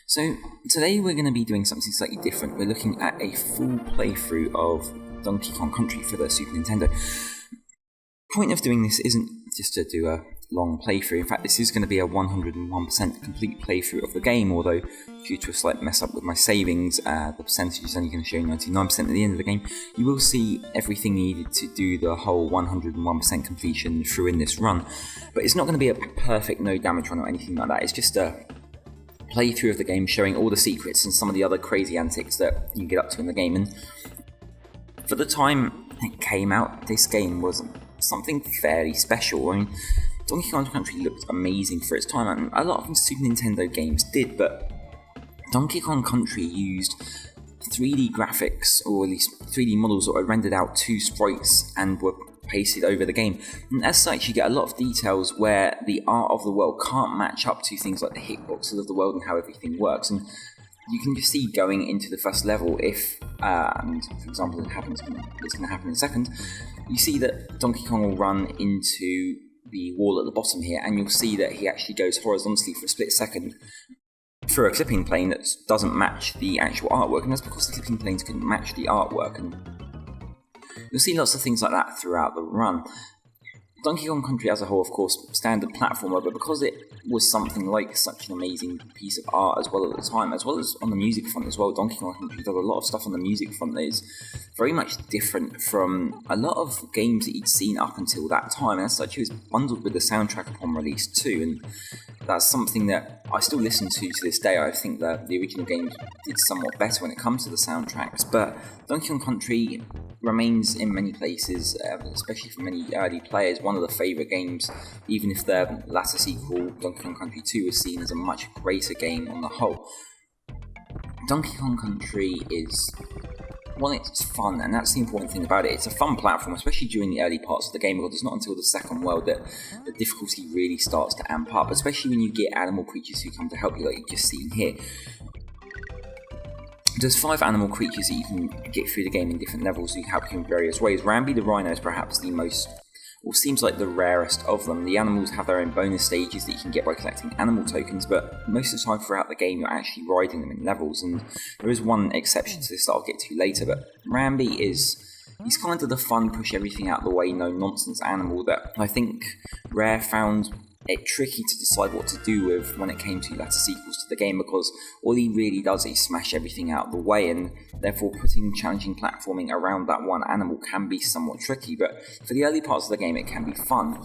So today we're going to be doing something slightly different. We're looking at a full playthrough of Donkey Kong Country for the Super Nintendo. The point of doing this isn't just to do a long playthrough. In fact, this is going to be a 101% complete playthrough of the game, although due to a slight mess up with my savings, the percentage is only going to show 99% at the end of the game. You will see everything needed to do the whole 101% completion through in this run, but it's not going to be a perfect no damage run or anything like that. It's just a playthrough of the game showing all the secrets and some of the other crazy antics that you get up to in the game. And for the time it came out, this game was something fairly special. I mean, Donkey Kong Country looked amazing for its time, and a lot of Super Nintendo games did, but Donkey Kong Country used 3D graphics, or at least 3D models that were rendered out to sprites and were pasted over the game. And as such, you get a lot of details where the art of the world can't match up to things like the hitboxes of the world and how everything works. And you can just see going into the first level, if, and for example, it's going to happen in a second, you see that Donkey Kong will run into the wall at the bottom here, and you'll see that he actually goes horizontally for a split second through a clipping plane that doesn't match the actual artwork, and that's because the clipping planes couldn't match the artwork. And you'll see lots of things like that throughout the run. Donkey Kong Country as a whole, of course, standard platformer, but because it was something like such an amazing piece of art as well at the time, as well as on the music front as well, Donkey Kong Country does a lot of stuff on the music front that is very much different from a lot of games that you'd seen up until that time, and as such it was bundled with the soundtrack upon release too, and that's something that I still listen to this day. I think that the original games did somewhat better when it comes to the soundtracks, but Donkey Kong Country remains in many places, especially for many early players, one of the favourite games, even if the latter sequel, Donkey Kong Country 2, was seen as a much greater game on the whole. Donkey Kong Country is, well, it's fun, and that's the important thing about it. It's a fun platform, especially during the early parts of the game, because it's not until the second world that the difficulty really starts to amp up, especially when you get animal creatures who come to help you, like you've just seen here. There's 5 animal creatures that you can get through the game in different levels who help you in various ways. Rambi the Rhino is perhaps the most, or seems like the rarest of them. The animals have their own bonus stages that you can get by collecting animal tokens, but most of the time throughout the game you're actually riding them in levels, and there is one exception to this that I'll get to later. But Rambi he's kind of the fun, push everything out of the way, no nonsense animal that I think Rare found it tricky to decide what to do with when it came to latter sequels to the game, because all he really does is smash everything out of the way, and therefore putting challenging platforming around that one animal can be somewhat tricky, but for the early parts of the game it can be fun.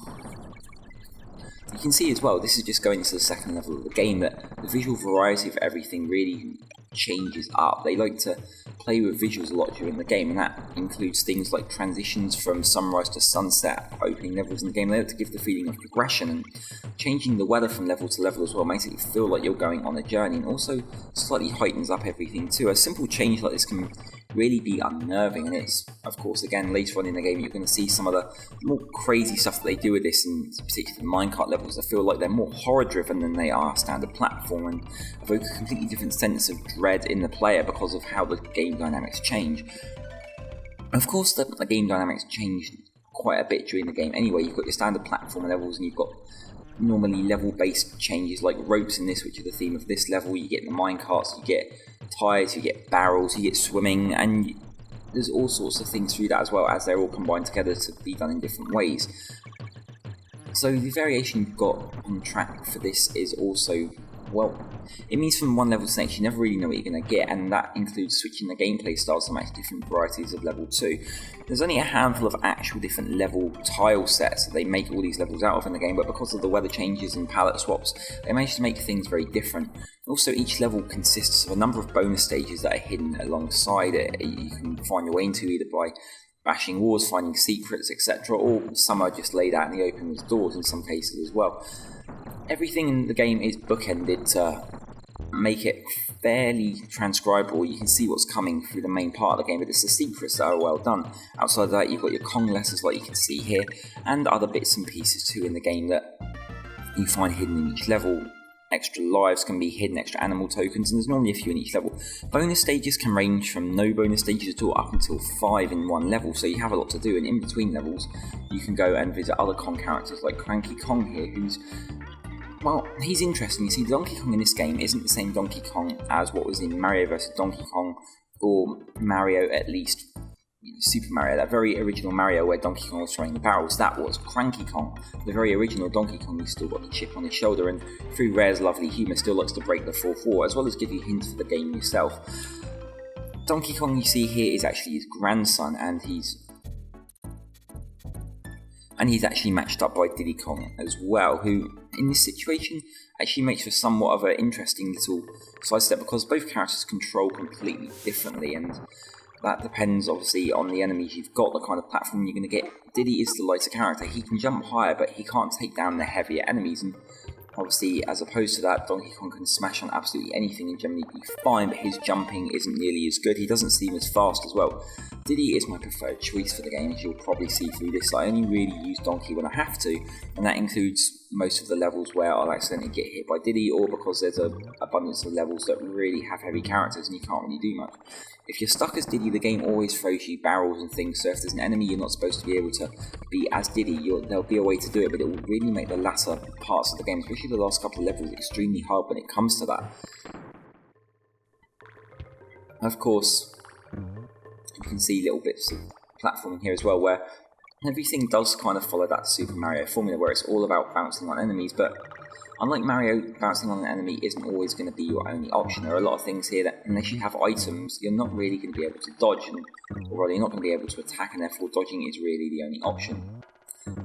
You can see as well, this is just going into the second level of the game, that the visual variety of everything really changes up. They like to play with visuals a lot during the game, and that includes things like transitions from sunrise to sunset, opening levels in the game. They like to give the feeling of progression, and changing the weather from level to level as well makes it feel like you're going on a journey, and also slightly heightens up everything too. A simple change like this can really be unnerving, and it's, of course, again, later on in the game you're going to see some of the more crazy stuff that they do with this, in particular the minecart levels that feel like they're more horror driven than they are standard platform, and evoke a completely different sense of dread in the player because of how the game dynamics change. Of course, the game dynamics change quite a bit during the game anyway. You've got your standard platform levels, and you've got normally level-based changes like ropes in this, which are the theme of this level. You get the minecarts, you get tires, you get barrels, you get swimming, and there's all sorts of things through that as well, as they're all combined together to be done in different ways. So the variation you've got on track for this is also, well, it means from one level to the next you never really know what you're going to get, and that includes switching the gameplay styles to match different varieties of level 2. There's only a handful of actual different level tile sets that they make all these levels out of in the game, but because of the weather changes and palette swaps, they managed to make things very different. Also, each level consists of a number of bonus stages that are hidden alongside it. You can find your way into either by bashing walls, finding secrets, etc., or some are just laid out in the open as doors in some cases as well. Everything in the game is bookended to make it fairly transcribable. You can see what's coming through the main part of the game, but it's the secrets that are well done. Outside of that, you've got your Kong letters like you can see here, and other bits and pieces too in the game that you find hidden in each level. Extra lives can be hidden, extra animal tokens, and there's normally a few in each level. Bonus stages can range from no bonus stages at all up until 5 in one level, so you have a lot to do, and in between levels you can go and visit other Kong characters like Cranky Kong here, who's Well, he's interesting. You see, Donkey Kong in this game isn't the same Donkey Kong as what was in Mario vs. Donkey Kong, or Mario at least, Super Mario, that very original Mario where Donkey Kong was throwing the barrels. That was Cranky Kong. The very original Donkey Kong, he's still got the chip on his shoulder, and through Rare's lovely humour still likes to break the fourth wall, as well as give you hints for the game yourself. Donkey Kong you see here is actually his grandson, and he's actually matched up by Diddy Kong as well, who in this situation actually makes for somewhat of an interesting little sidestep, because both characters control completely differently, and that depends obviously on the enemies you've got, the kind of platform you're going to get. Diddy is the lighter character. He can jump higher, but he can't take down the heavier enemies, and obviously as opposed to that, Donkey Kong can smash on absolutely anything and generally be fine, but his jumping isn't nearly as good. He doesn't seem as fast as well. Diddy is my preferred choice for the game, as you'll probably see through this. I only really use Donkey when I have to, and that includes most of the levels where I'll accidentally get hit by Diddy, or because there's an abundance of levels that really have heavy characters and you can't really do much. If you're stuck as Diddy, the game always throws you barrels and things, so if there's an enemy you're not supposed to be able to be as Diddy, there'll be a way to do it, but it will really make the latter parts of the game, especially the last couple of levels, extremely hard when it comes to that. Of course, you can see little bits of platforming here as well, where everything does kind of follow that Super Mario formula, where it's all about bouncing on enemies, but unlike Mario, bouncing on an enemy isn't always going to be your only option. There are a lot of things here that, unless you have items, you're not really going to be able to dodge, or rather, you're not going to be able to attack, and therefore dodging is really the only option.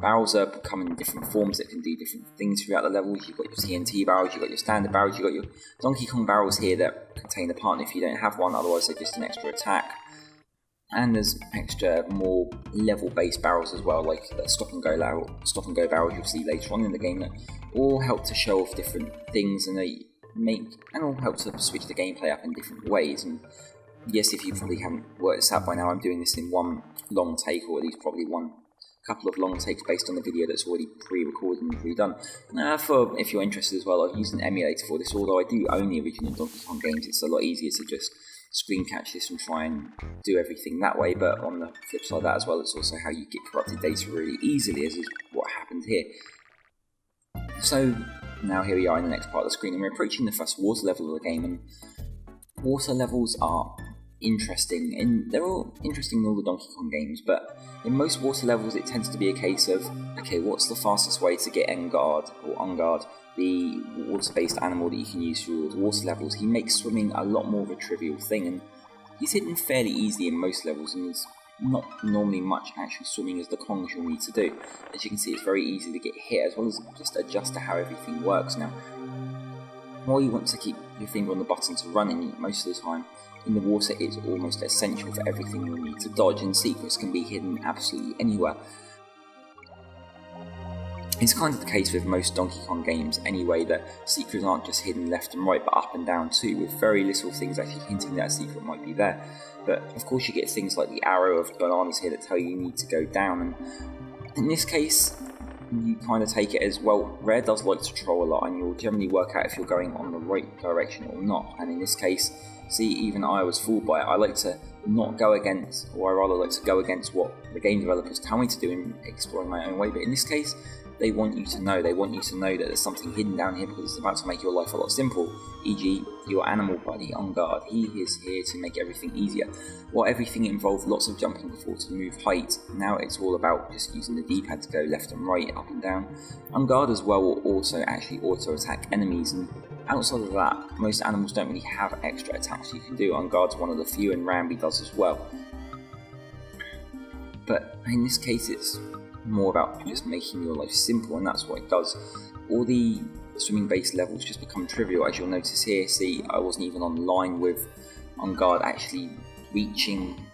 Barrels are coming in different forms that can do different things throughout the levels. You've got your TNT barrels, you've got your standard barrels, you've got your Donkey Kong barrels here that contain a partner if you don't have one, otherwise they're just an extra attack. And there's extra, more level-based barrels as well, like the stop and go barrels you'll see later on in the game, that all help to show off different things, and they all help to switch the gameplay up in different ways. And yes, if you probably haven't worked this out by now, I'm doing this in one long take, or at least probably one couple of long takes based on the video that's already pre-recorded and pre-done. If you're interested as well, I've used an emulator for this, although I do own the original Donkey Kong games. It's a lot easier to just screen catch this and try and do everything that way, but on the flip side of that as well, it's also how you get corrupted data really easily, as is what happened here. So now here we are in the next part of the screen, and we're approaching the first water level of the game, and water levels are interesting, and they're all interesting in all the Donkey Kong games, but in most water levels it tends to be a case of, okay, what's the fastest way to get Engard, or Ungard, the water-based animal that you can use through all the water levels. He makes swimming a lot more of a trivial thing, and he's hidden fairly easily in most levels, and there's not normally much actual swimming as the Kongs you'll need to do. As you can see, it's very easy to get hit, as well as just adjust to how everything works. Now, while you want to keep your finger on the button to run in most of the time, in the water it's almost essential for everything you'll need to dodge, and secrets can be hidden absolutely anywhere. It's kind of the case with most Donkey Kong games anyway, that secrets aren't just hidden left and right, but up and down too, with very little things actually hinting that a secret might be there. But of course you get things like the arrow of bananas here that tell you need to go down, and in this case you kind of take it as, well, Rare does like to troll a lot, and you'll generally work out if you're going on the right direction or not, and in this case, see, even I was fooled by it. I like to not go against, or I rather like to go against what the game developers tell me to do in exploring my own way, but in this case, they want you to know that there's something hidden down here, because it's about to make your life a lot simple, e.g. your animal buddy, Ungard. He is here to make everything easier. While everything involved lots of jumping before to move height, now it's all about just using the D-pad to go left and right, up and down. Ungard as well will also actually auto-attack enemies, and outside of that, most animals don't really have extra attacks you can do. Ungard's one of the few, and Rambi does as well. But in this case, it's more about just making your life simple, and that's what it does. All the swimming-based levels just become trivial, as you'll notice here. See, I wasn't even on line with Ungard actually reaching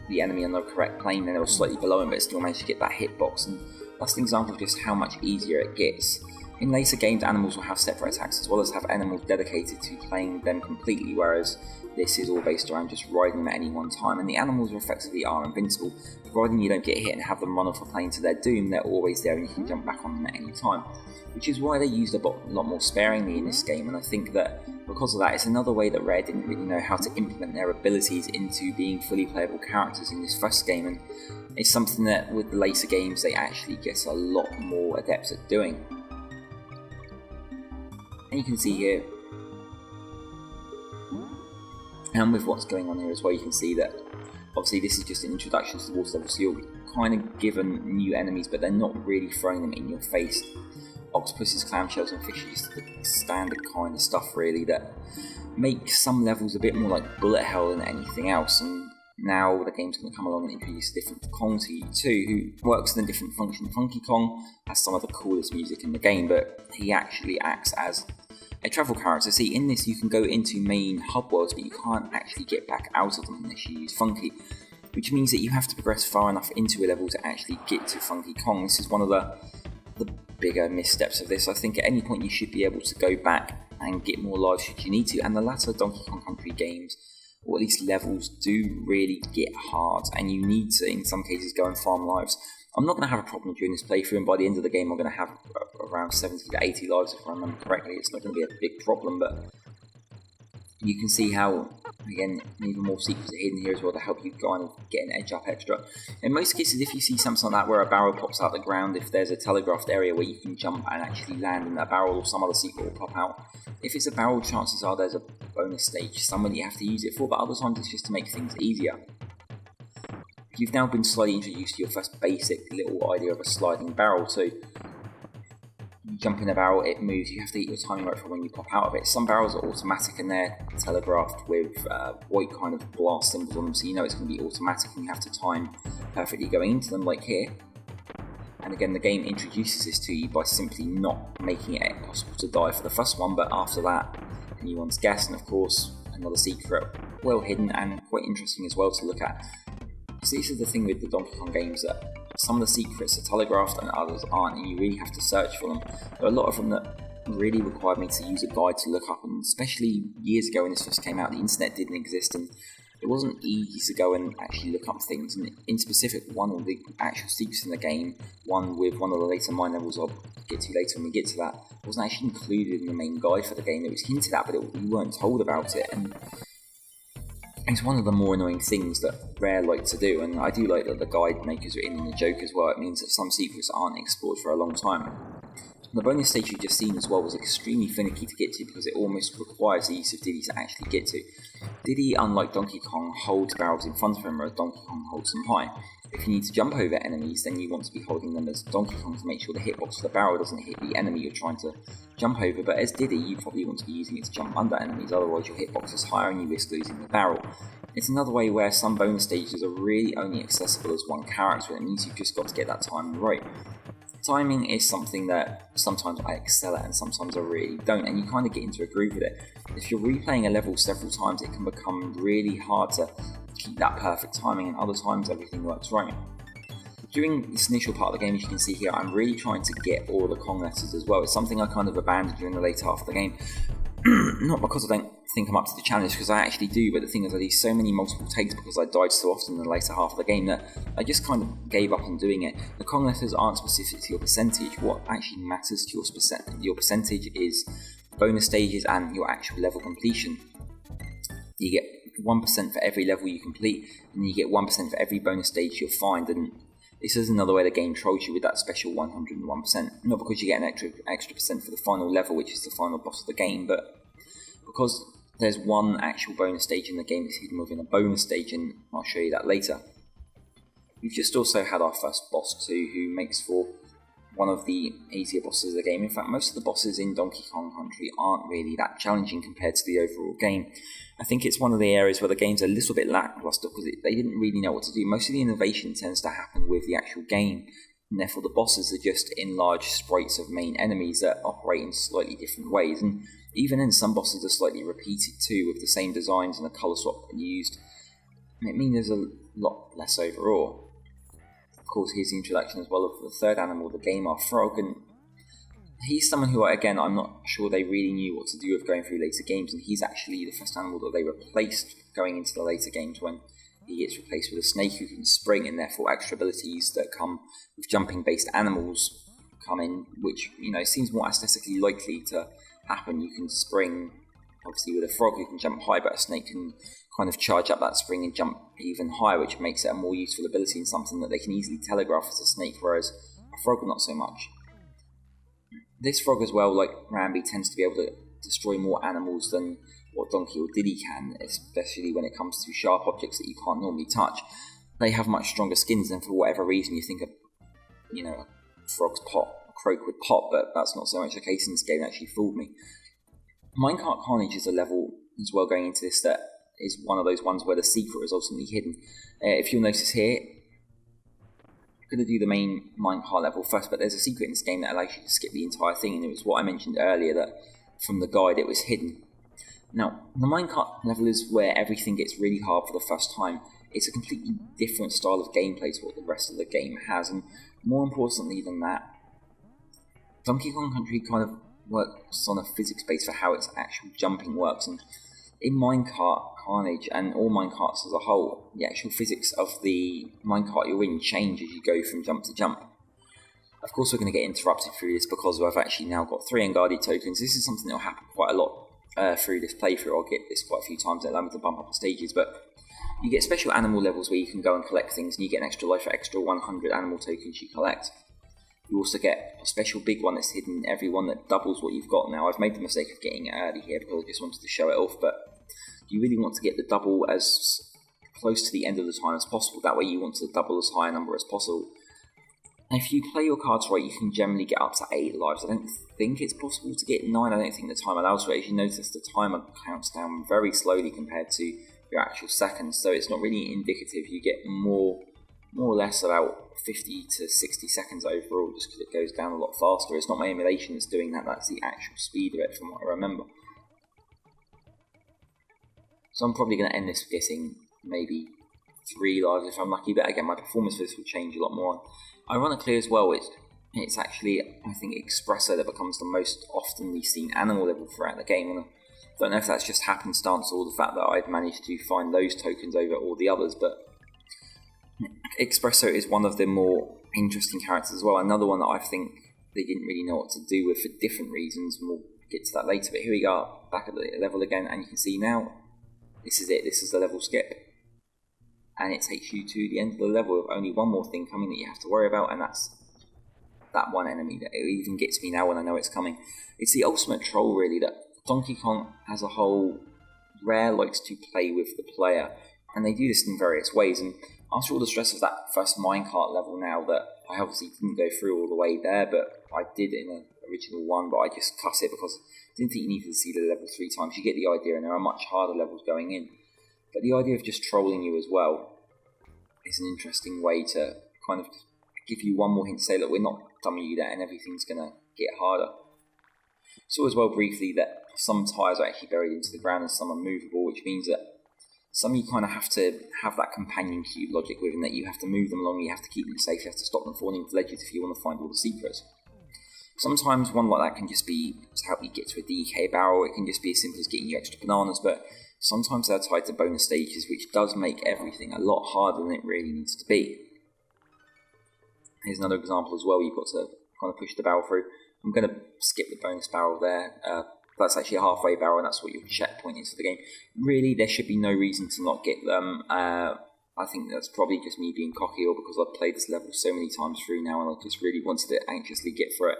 the enemy on the correct plane, and they were slightly below him, but it still managed to get that hitbox, and that's an example of just how much easier it gets. In later games, animals will have separate attacks, as well as have animals dedicated to playing them completely, whereas this is all based around just riding them at any one time, and the animals effectively are invincible. Providing you don't get hit and have them run off a plane to their doom, they're always there and you can jump back on them at any time. Which is why they used a lot more sparingly in this game, and I think that because of that, it's another way that Rare didn't really know how to implement their abilities into being fully playable characters in this first game, and it's something that with the later games they actually get a lot more adept at doing. And you can see here, and with what's going on here as well, you can see that obviously this is just an introduction to the water level, so you're kind of given new enemies, but they're not really throwing them in your face. Octopuses, clamshells and fish are just the standard kind of stuff really that make some levels a bit more like bullet hell than anything else. And now the game's going to come along and introduce a different Kong to you too, who works in a different function. Funky Kong has some of the coolest music in the game, but he actually acts as a travel character. See, in this you can go into main hub worlds, but you can't actually get back out of them unless you use Funky, which means that you have to progress far enough into a level to actually get to Funky Kong. This is one of the bigger missteps of this. I think at any point you should be able to go back and get more lives should you need to, and the latter Donkey Kong Country games, or at least levels, do really get hard, and you need to in some cases go and farm lives. I'm not going to have a problem during this playthrough, and by the end of the game I'm going to have around 70 to 80 lives if I remember correctly. It's not going to be a big problem, but you can see how, again, even more secrets are hidden here as well to help you kind of get an edge up extra. In most cases, if you see something like that where a barrel pops out the ground, if there's a telegraphed area where you can jump and actually land in that barrel, or some other secret will pop out. If it's a barrel, chances are there's a bonus stage somewhere you have to use it for, but other times it's just to make things easier. You've now been slightly introduced to your first basic little idea of a sliding barrel, so you jump in a barrel, it moves, you have to get your timing right for when you pop out of it. Some barrels are automatic and they're telegraphed with white kind of blast symbols on them, so you know it's going to be automatic and you have to time perfectly going into them, like here. And again, the game introduces this to you by simply not making it possible to die for the first one, but after that, anyone's guess. And of course, another secret, well hidden and quite interesting as well to look at. So this is the thing with the Donkey Kong games, that some of the secrets are telegraphed and others aren't, and you really have to search for them. There are a lot of them that really required me to use a guide to look up, and especially years ago when this first came out, the internet didn't exist and it wasn't easy to go and actually look up things. And in specific, one of the actual secrets in the game, one with one of the later mine levels I'll get to later when we get to that, wasn't actually included in the main guide for the game. It was hinted at, but we weren't told about it, and it's one of the more annoying things that Rare like to do. And I do like that the guide makers are in the joke as well. It means that some secrets aren't explored for a long time. The bonus stage you've just seen as well was extremely finicky to get to because it almost requires the use of Diddy to actually get to. Diddy, unlike Donkey Kong, holds barrels in front of him, whereas Donkey Kong holds them high. If you need to jump over enemies, then you want to be holding them as Donkey Kong to make sure the hitbox of the barrel doesn't hit the enemy you're trying to jump over, but as Diddy, you probably want to be using it to jump under enemies, otherwise your hitbox is higher and you risk losing the barrel. It's another way where some bonus stages are really only accessible as one character, and it means you've just got to get that timing right. Timing is something that sometimes I excel at and sometimes I really don't, and you kind of get into a groove with it. If you're replaying a level several times, it can become really hard to keep that perfect timing, and other times everything works right. During this initial part of the game, as you can see here, I'm really trying to get all the Kong letters as well. It's something I kind of abandoned during the later half of the game. Not because I don't think I'm up to the challenge, because I actually do, but the thing is I do so many multiple takes because I died so often in the later half of the game that I just kind of gave up on doing it. The Kong letters aren't specific to your percentage. What actually matters to your percentage is bonus stages and your actual level completion. You get 1% for every level you complete, and you get 1% for every bonus stage you'll find, and this is another way the game trolls you with that special 101%. Not because you get an extra percent for the final level, which is the final boss of the game, but because there's one actual bonus stage in the game that's hidden within a bonus stage, and I'll show you that later. We've just also had our first boss too, who makes for one of the easier bosses of the game. In fact, most of the bosses in Donkey Kong Country aren't really that challenging compared to the overall game. I think it's one of the areas where the game's a little bit lackluster because they didn't really know what to do. Most of the innovation tends to happen with the actual game, and therefore the bosses are just enlarged sprites of main enemies that operate in slightly different ways. And even then, some bosses are slightly repeated too, with the same designs and a colour swap used. And it means there's a lot less overall. Of course, here's the introduction as well of the third animal, the gamer frog, and he's someone who, again, I'm not sure they really knew what to do with going through later games, and he's actually the first animal that they replaced going into the later games, when he gets replaced with a snake who can spring, and therefore extra abilities that come with jumping based animals come in, which, you know, seems more aesthetically likely to happen. You can spring, obviously, with a frog who can jump high, but a snake can kind of charge up that spring and jump even higher, which makes it a more useful ability and something that they can easily telegraph as a snake, whereas a frog not so much. This frog as well, like Rambi, tends to be able to destroy more animals than what Donkey or Diddy can, especially when it comes to sharp objects that you can't normally touch. They have much stronger skins, and for whatever reason you think a frog's pot, a croak would pop, but that's not so much the case in this game. It actually fooled me. Minecart Carnage is a level as well going into this that is one of those ones where the secret is ultimately hidden. If you'll notice here, I'm going to do the main minecart level first, but there's a secret in this game that allows you to skip the entire thing, and it was what I mentioned earlier, that from the guide it was hidden. Now, the minecart level is where everything gets really hard for the first time. It's a completely different style of gameplay to what the rest of the game has, and more importantly than that, Donkey Kong Country kind of works on a physics base for how its actual jumping works, and in Minecart Carnage and all minecarts as a whole, the actual physics of the minecart you're in change as you go from jump to jump. Of course, we're going to get interrupted through this because I've actually now got 3 Enguardian tokens. This is something that will happen quite a lot through this playthrough. I'll get this quite a few times and allow me to bump up the stages, but you get special animal levels where you can go and collect things, and you get an extra life for extra 100 animal tokens you collect. You also get a special big one that's hidden in every one that doubles what you've got. Now, I've made the mistake of getting it early here because I just wanted to show it off, but you really want to get the double as close to the end of the time as possible. That way you want to double as high a number as possible. And if you play your cards right, you can generally get up to 8 lives. I don't think it's possible to get 9. I don't think the time allows for it. As you notice, the timer counts down very slowly compared to your actual seconds, so it's not really indicative. You get more or less about 50 to 60 seconds overall, just because it goes down a lot faster. It's not my emulation that's doing that, that's the actual speed of it from what I remember. So I'm probably going to end this getting maybe 3 lives if I'm lucky, but again, my performance for this will change a lot more. Ironically as well, it's actually, I think, Espresso that becomes the most oftenly seen animal level throughout the game. And I don't know if that's just happenstance or the fact that I've managed to find those tokens over all the others, but Espresso is one of the more interesting characters as well. Another one that I think they didn't really know what to do with for different reasons, and we'll get to that later. But here we are, back at the level again, and you can see now, this is it, this is the level skip. And it takes you to the end of the level with only one more thing coming that you have to worry about, and that's that one enemy that it even gets me now when I know it's coming. It's the ultimate troll, really, that Donkey Kong as a whole Rare likes to play with the player, and they do this in various ways. And after all the stress of that first minecart level now, that I obviously didn't go through all the way there, but I did in the original one, but I just cut it because I didn't think you needed to see the level 3 times. You get the idea, and there are much harder levels going in. But the idea of just trolling you as well is an interesting way to kind of give you one more hint to say, look, we're not done with you there, and everything's going to get harder. So as well, briefly, that some tyres are actually buried into the ground and some are movable, which means that some you kind of have to have that companion cube logic with, and that you have to move them along, you have to keep them safe, you have to stop them falling off ledges if you want to find all the secrets. Sometimes one like that can just be to help you get to a DK barrel, it can just be as simple as getting you extra bananas, but sometimes they're tied to bonus stages, which does make everything a lot harder than it really needs to be. Here's another example as well. You've got to kind of push the barrel through. I'm going to skip the bonus barrel there. That's actually a halfway barrel, and that's what your checkpoint is for the game. Really, there should be no reason to not get them. I think that's probably just me being cocky, or because I've played this level so many times through now, and I just really wanted to anxiously get through it.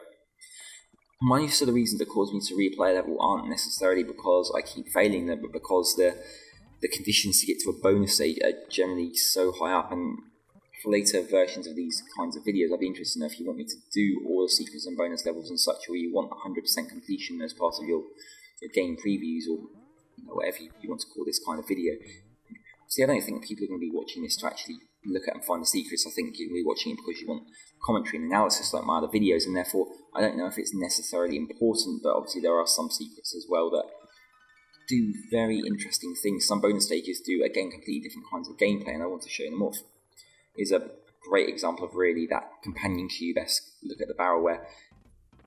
Most of the reasons that cause me to replay a level aren't necessarily because I keep failing them, but because the conditions to get to a bonus stage are generally so high up. And for later versions of these kinds of videos, I'd be interested to know if you want me to do all the secrets and bonus levels and such, or you want 100% completion as part of your game previews, or whatever you want to call this kind of video. See, I don't think people are going to be watching this to actually look at and find the secrets. I think you're going to be watching it because you want commentary and analysis like my other videos, and therefore I don't know if it's necessarily important, but obviously there are some secrets as well that do very interesting things. Some bonus stages do, again, completely different kinds of gameplay, and I want to show them off. Is a great example of really that companion cube-esque look at the barrel, where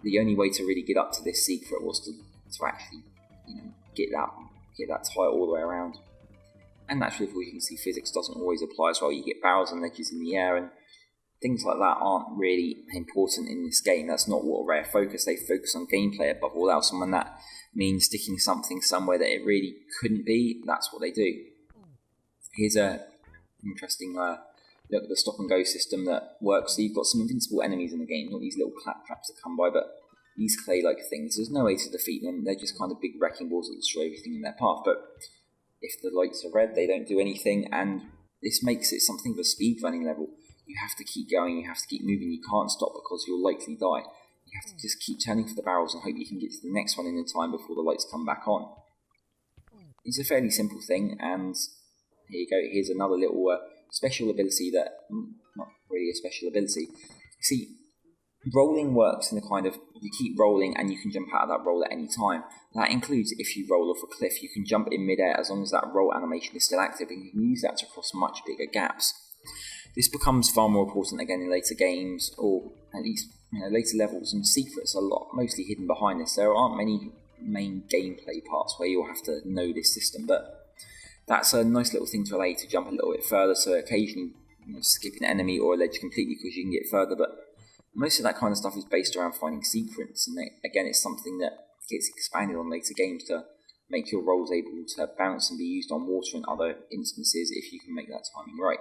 the only way to really get up to this secret was to actually get that tie all the way around. And naturally, as you can see, physics doesn't always apply as well. You get barrels and ledges in the air, and things like that aren't really important in this game. That's not what Rare focus. They focus on gameplay above all else, and when that means sticking something somewhere that it really couldn't be, that's what they do. Here's a interesting look at the stop and go system that works. So you've got some invincible enemies in the game, not these little clap traps that come by, but these clay-like things, there's no way to defeat them. They're just kind of big wrecking balls that destroy everything in their path. But if the lights are red, they don't do anything, and this makes it something of a speedrunning level. You have to keep going, you have to keep moving, you can't stop because you'll likely die. You have to just keep turning for the barrels and hope you can get to the next one in the time before the lights come back on. It's a fairly simple thing, and here you go, here's another little special ability that, not really a special ability. You see, rolling works in the kind of, you keep rolling and you can jump out of that roll at any time. That includes if you roll off a cliff, you can jump in midair as long as that roll animation is still active, and you can use that to cross much bigger gaps. This becomes far more important again in later games, or at least later levels, and secrets are mostly hidden behind this. There aren't many main gameplay parts where you'll have to know this system, but that's a nice little thing to allow you to jump a little bit further, so occasionally skip an enemy or a ledge completely because you can get further, but most of that kind of stuff is based around finding secrets, and again it's something that gets expanded on later games to make your rolls able to bounce and be used on water in other instances if you can make that timing right.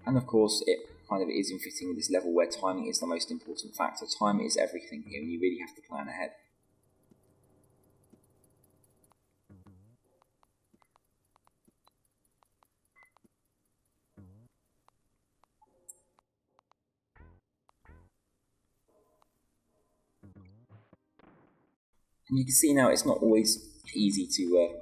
And of course it kind of is in fitting with this level where timing is the most important factor. Time is everything here, and you really have to plan ahead. And you can see now it's not always easy to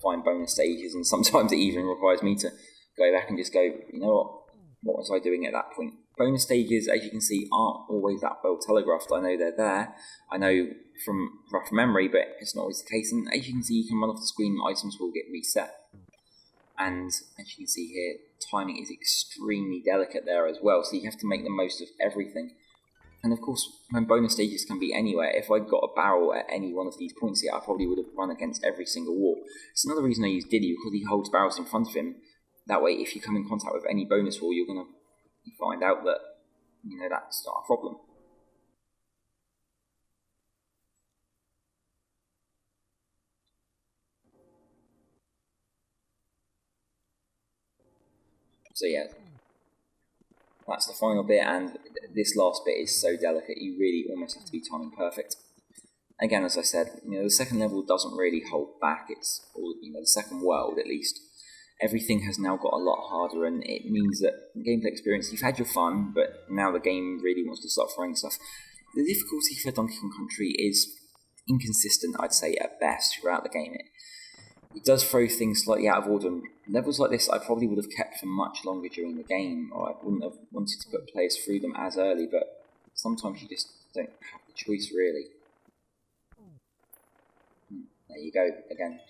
find bonus stages, and sometimes it even requires me to go back and just go, you know what was I doing at that point? Bonus stages, as you can see, aren't always that well telegraphed. I know they're there, I know from rough memory, but it's not always the case, and as you can see, you can run off the screen and items will get reset. And as you can see here, timing is extremely delicate there as well, so you have to make the most of everything. And of course, when bonus stages can be anywhere, if I'd got a barrel at any one of these points here, I probably would have run against every single wall. It's another reason I use Diddy, because he holds barrels in front of him. That way, if you come in contact with any bonus wall, you're going to find out that, that's not a problem. So yeah, that's the final bit, and this last bit is so delicate, you really almost have to be timing perfect. Again, as I said, the second level doesn't really hold back. It's all, the second world at least. Everything has now got a lot harder, and it means that gameplay experience, you've had your fun, but now the game really wants to start throwing stuff. The difficulty for Donkey Kong Country is inconsistent, I'd say, at best throughout the game. It does throw things slightly out of order, and levels like this I probably would have kept for much longer during the game, or I wouldn't have wanted to put players through them as early, but sometimes you just don't have the choice, really. There you go, again.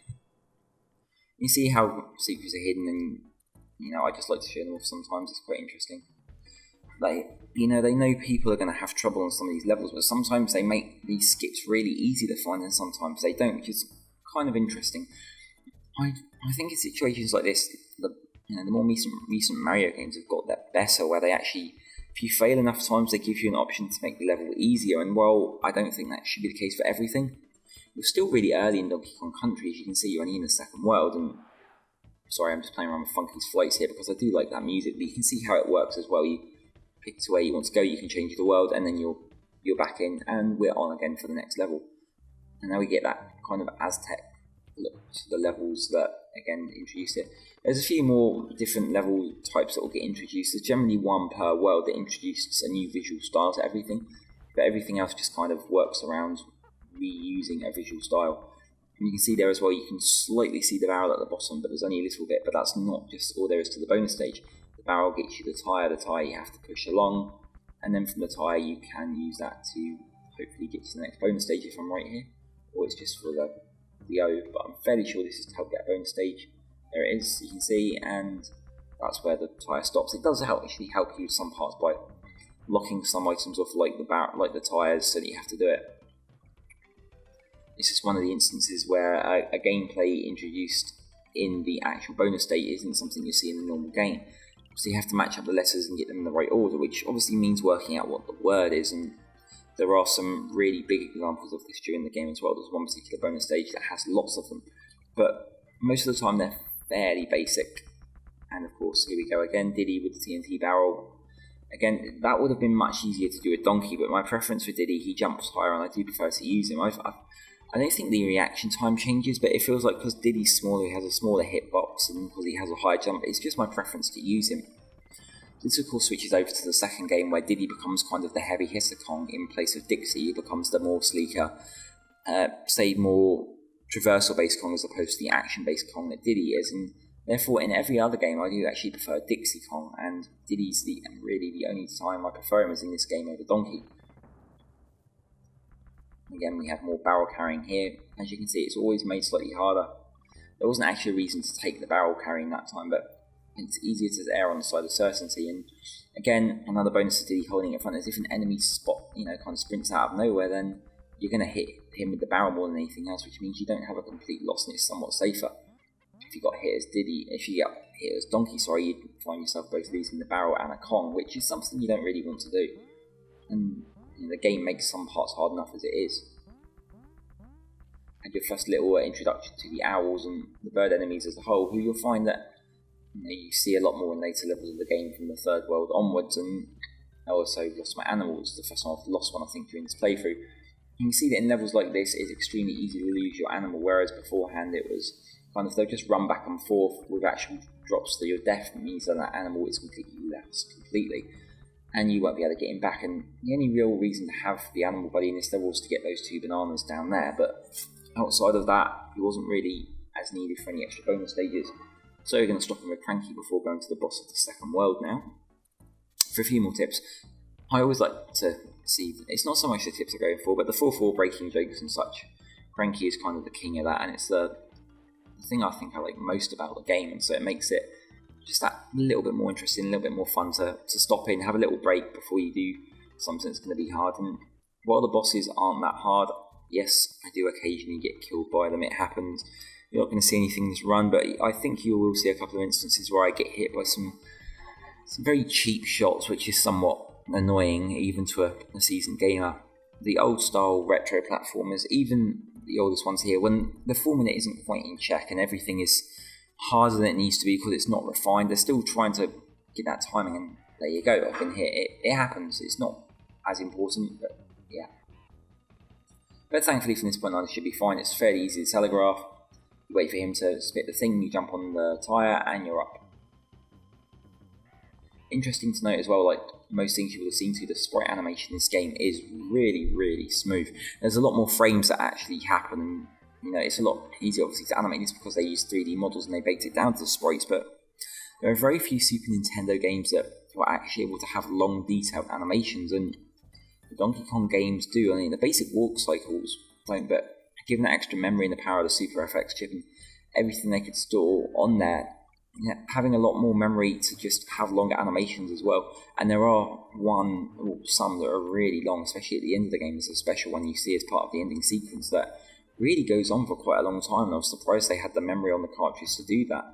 You see how secrets are hidden, and, I just like to show them off sometimes. It's quite interesting. They know people are going to have trouble on some of these levels, but sometimes they make these skips really easy to find, and sometimes they don't, which is kind of interesting. I think in situations like this, the more recent Mario games have got that better, where they actually, if you fail enough times, they give you an option to make the level easier, and while I don't think that should be the case for everything, we're still really early in Donkey Kong Country. As you can see, you're only in the second world, and sorry, I'm just playing around with Funky's Flights here because I do like that music, but you can see how it works as well. You pick to where you want to go, you can change the world, and then you're back in, and we're on again for the next level. And now we get that kind of Aztec look to the levels that, again, introduced it. There's a few more different level types that will get introduced. There's generally one per world that introduces a new visual style to everything, but everything else just kind of works around reusing a visual style. And you can see there as well, you can slightly see the barrel at the bottom, but there's only a little bit, but that's not just all there is to the bonus stage. The barrel gets you the tyre you have to push along, and then from the tyre you can use that to hopefully get to the next bonus stage if I'm right here, or it's just for the O, but I'm fairly sure this is to help get a bonus stage. There it is, you can see, and that's where the tyre stops. It does actually help you with some parts by locking some items off like the tyres, so that you have to do it. This is one of the instances where a gameplay introduced in the actual bonus state isn't something you see in the normal game. So you have to match up the letters and get them in the right order, which obviously means working out what the word is, and there are some really big examples of this during the game as well. There's one particular bonus stage that has lots of them, but most of the time they're fairly basic. And of course, here we go again, Diddy with the TNT barrel. Again, that would have been much easier to do with Donkey, but my preference for Diddy, he jumps higher and I do prefer to use him. I don't think the reaction time changes, but it feels like because Diddy's smaller, he has a smaller hitbox, and because he has a higher jump, it's just my preference to use him. This of course switches over to the second game where Diddy becomes kind of the heavy hitter Kong in place of Dixie. He becomes the more sleeker, say more traversal based Kong as opposed to the action based Kong that Diddy is, and therefore in every other game I do actually prefer Dixie Kong, and Diddy's really the only time I prefer him is in this game over Donkey. Again, we have more barrel carrying here. As you can see, it's always made slightly harder. There wasn't actually a reason to take the barrel carrying that time, but it's easier to err on the side of certainty. And again, another bonus to Diddy holding it front is if an enemy kind of sprints out of nowhere, then you're going to hit him with the barrel more than anything else, which means you don't have a complete loss and it's somewhat safer. If you got hit as if you get hit as Donkey, you'd find yourself both losing the barrel and a Kong, which is something you don't really want to do. And the game makes some parts hard enough as it is. And your first little introduction to the owls and the bird enemies as a whole, who you'll find that you see a lot more in later levels of the game from the third world onwards. And I also lost my animals, the first one I've lost one I think during this playthrough. You can see that in levels like this it's extremely easy to lose your animal, whereas beforehand it was kind of they'll just run back and forth with actual drops to your death. It means that that animal is completely lost completely, and you won't be able to get him back. And the only real reason to have the animal buddy in this level was to get those 2 bananas down there, but outside of that, he wasn't really as needed for any extra bonus stages. So we're going to stop him with Cranky before going to the boss of the second world now. For a few more tips, I always like to see, it's not so much the tips I'm going for, but the 4-4 breaking jokes and such. Cranky is kind of the king of that, and it's the thing I think I like most about the game, and so it makes it just that little bit more interesting, a little bit more fun to stop in, have a little break before you do something that's going to be hard. And while the bosses aren't that hard, yes, I do occasionally get killed by them, it happens. You're not going to see anything this run, but I think you will see a couple of instances where I get hit by some very cheap shots, which is somewhat annoying even to a seasoned gamer. The old style retro platformers, even the oldest ones here, when the 4 minute isn't quite in check and everything is harder than it needs to be because it's not refined, they're still trying to get that timing, and there you go, I've been hit. It happens, it's not as important, but yeah. But thankfully from this point on it should be fine. It's fairly easy to telegraph. You wait for him to spit the thing, you jump on the tyre and you're up. Interesting to note as well, like most things you would have seen through the sprite animation in this game is really smooth. There's a lot more frames that actually happen. It's a lot easier obviously to animate this because they use 3D models and they baked it down to the sprites, but there are very few Super Nintendo games that were actually able to have long detailed animations, and the Donkey Kong games do. I mean, the basic walk cycles don't, but given that extra memory and the power of the Super FX chip and everything they could store on there, having a lot more memory to just have longer animations as well. And there are some that are really long, especially at the end of the game. There's a special one you see as part of the ending sequence that really goes on for quite a long time, and I was surprised they had the memory on the cartridge to do that.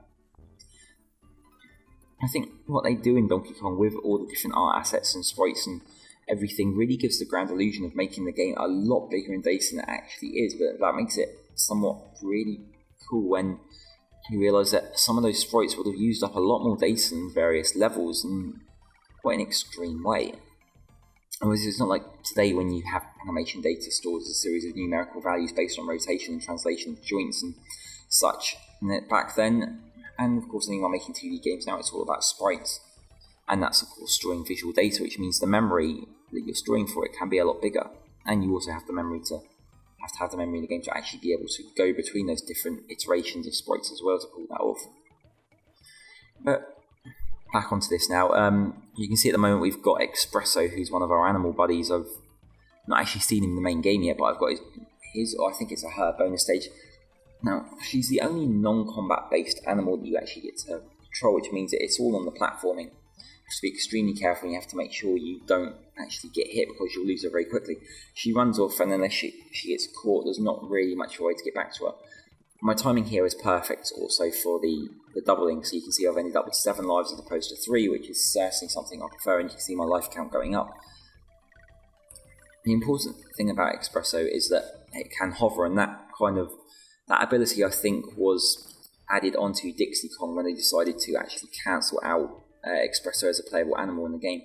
I think what they do in Donkey Kong with all the different art assets and sprites and everything really gives the grand illusion of making the game a lot bigger in data than it actually is, but that makes it somewhat really cool when you realise that some of those sprites would have used up a lot more data in various levels in quite an extreme way. It's not like today when you have animation data stored as a series of numerical values based on rotation and translation of joints and such. And back then, and of course anyone making 2D games now, it's all about sprites. And that's of course storing visual data, which means the memory that you're storing for it can be a lot bigger. And you also have the memory in the game to actually be able to go between those different iterations of sprites as well to pull that off. But back onto this now. You can see at the moment we've got Espresso, who's one of our animal buddies. I've not actually seen him in the main game yet, but I've got his or I think it's her bonus stage. Now, she's the only non-combat based animal that you actually get to control, which means that it's all on the platforming. You have to be extremely careful, and you have to make sure you don't actually get hit because you'll lose her very quickly. She runs off, and unless she gets caught, there's not really much of a way to get back to her. My timing here is perfect also for the doubling, so you can see I've ended up with 7 lives as opposed to 3, which is certainly something I prefer, and you can see my life count going up. The important thing about Espresso is that it can hover, and that ability I think was added onto Dixie Kong when they decided to actually cancel out Espresso as a playable animal in the game.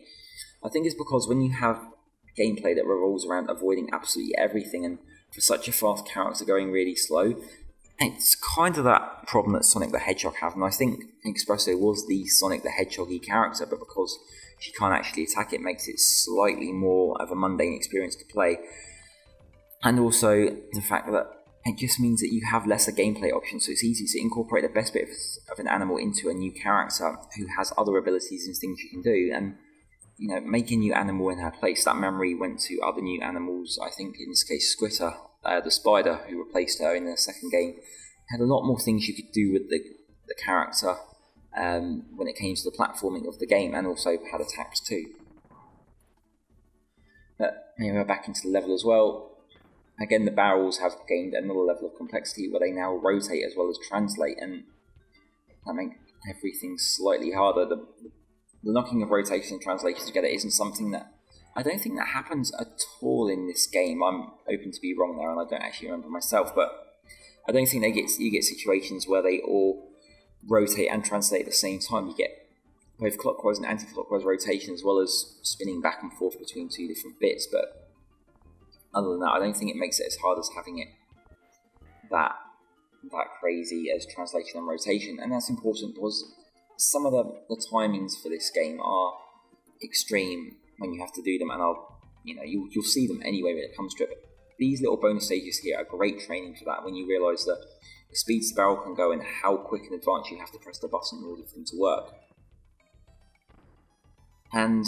I think it's because when you have gameplay that revolves around avoiding absolutely everything, and for such a fast character going really slow, it's kind of that problem that Sonic the Hedgehog had. And I think Espresso was the Sonic the Hedgehog-y character, but because she can't actually attack, it makes it slightly more of a mundane experience to play. And also the fact that it just means that you have lesser gameplay options, so it's easy to incorporate the best bit of an animal into a new character who has other abilities and things you can do, and make a new animal in her place. That memory went to other new animals. I think in this case Squitter, the spider who replaced her in the second game, had a lot more things you could do with the character when it came to the platforming of the game, and also had attacks too. But we're back into the level as well. Again, the barrels have gained another level of complexity where they now rotate as well as translate, and that makes everything slightly harder. The knocking of rotation and translation together isn't something that I don't think that happens at all in this game. I'm open to be wrong there, and I don't actually remember myself, but I don't think you get situations where they all rotate and translate at the same time. You get both clockwise and anti-clockwise rotation, as well as spinning back and forth between two different bits, but other than that, I don't think it makes it as hard as having it that crazy as translation and rotation. And that's important because some of the timings for this game are extreme when you have to do them, and you'll see them anyway when it comes to it. But these little bonus stages here are great training for that, when you realise the speeds the barrel can go and how quick in advance you have to press the button in order for them to work. And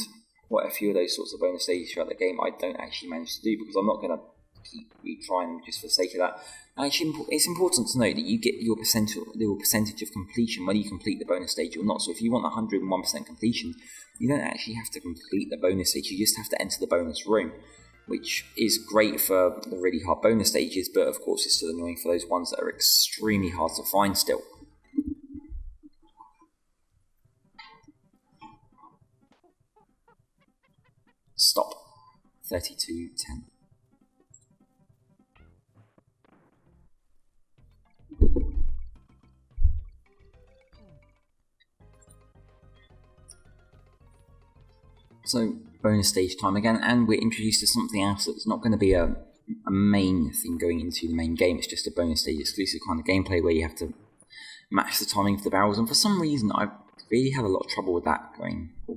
quite a few of those sorts of bonus stages throughout the game I don't actually manage to do, because I'm not going to keep retrying just for the sake of that. Actually, it's important to note that you get your percentage of completion whether you complete the bonus stage or not. So if you want 101% completion, you don't actually have to complete the bonus stage, you just have to enter the bonus room, which is great for the really hard bonus stages, but of course it's still annoying for those ones that are extremely hard to find still. Stop. 32:10. So, bonus stage time again, and we're introduced to something else that's not going to be a main thing going into the main game. It's just a bonus stage exclusive kind of gameplay where you have to match the timing of the barrels, and for some reason I've really had a lot of trouble with that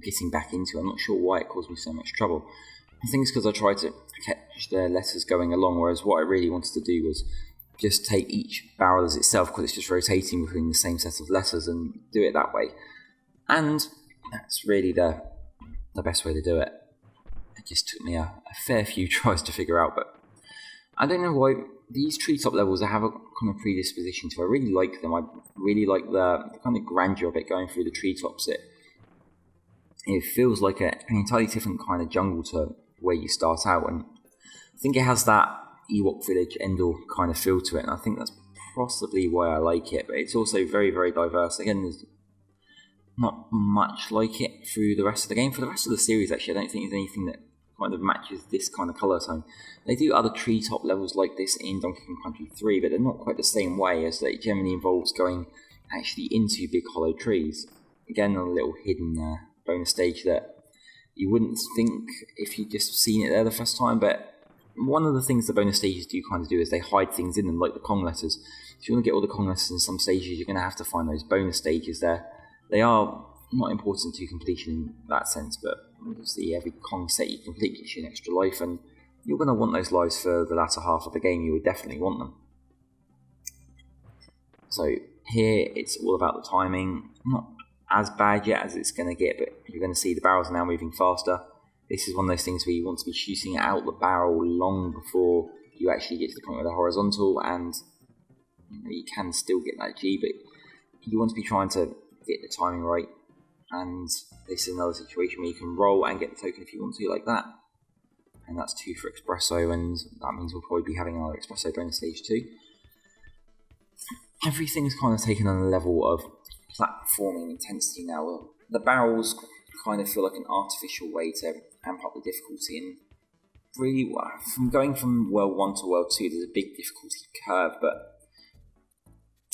getting back into. I'm not sure why it caused me so much trouble. I think it's because I tried to catch the letters going along, whereas what I really wanted to do was just take each barrel as itself, because it's just rotating between the same set of letters, and do it that way. And that's really the best way to do it. It just took me a fair few tries to figure out, but I don't know why these treetop levels, I have a kind of predisposition to. I really like them. I really like the kind of grandeur of it going through the treetops. It feels like an entirely different kind of jungle to where you start out, and I think it has that Ewok Village Endor kind of feel to it, and I think that's possibly why I like it. But it's also very, very diverse. Again, there's not much like it through the rest of the game. For the rest of the series, actually, I don't think there's anything that kind of matches this kind of colour tone. They do other treetop levels like this in Donkey Kong Country 3, but they're not quite the same way, as it generally involves going actually into big hollow trees. Again, a little hidden bonus stage that you wouldn't think if you'd just seen it there the first time, but one of the things the bonus stages do kind of do is they hide things in them, like the Kong letters. If you want to get all the Kong letters in some stages, you're going to have to find those bonus stages there. They are not important to completion in that sense, but obviously every Kong set you complete gives you an extra life, and you're going to want those lives for the latter half of the game. You would definitely want them. So here it's all about the timing. Not as bad yet as it's going to get, but you're going to see the barrels are now moving faster. This is one of those things where you want to be shooting out the barrel long before you actually get to the point where they're horizontal, and you can still get that G, but you want to be trying to get the timing right. And this is another situation where you can roll and get the token if you want to, like that. And that's 2 for Espresso, and that means we'll probably be having another Espresso bonus stage too. Everything's kind of taken on a level of platforming intensity now. The barrels kind of feel like an artificial way to amp up the difficulty, and really, from going from World 1 to World 2, there's a big difficulty curve, but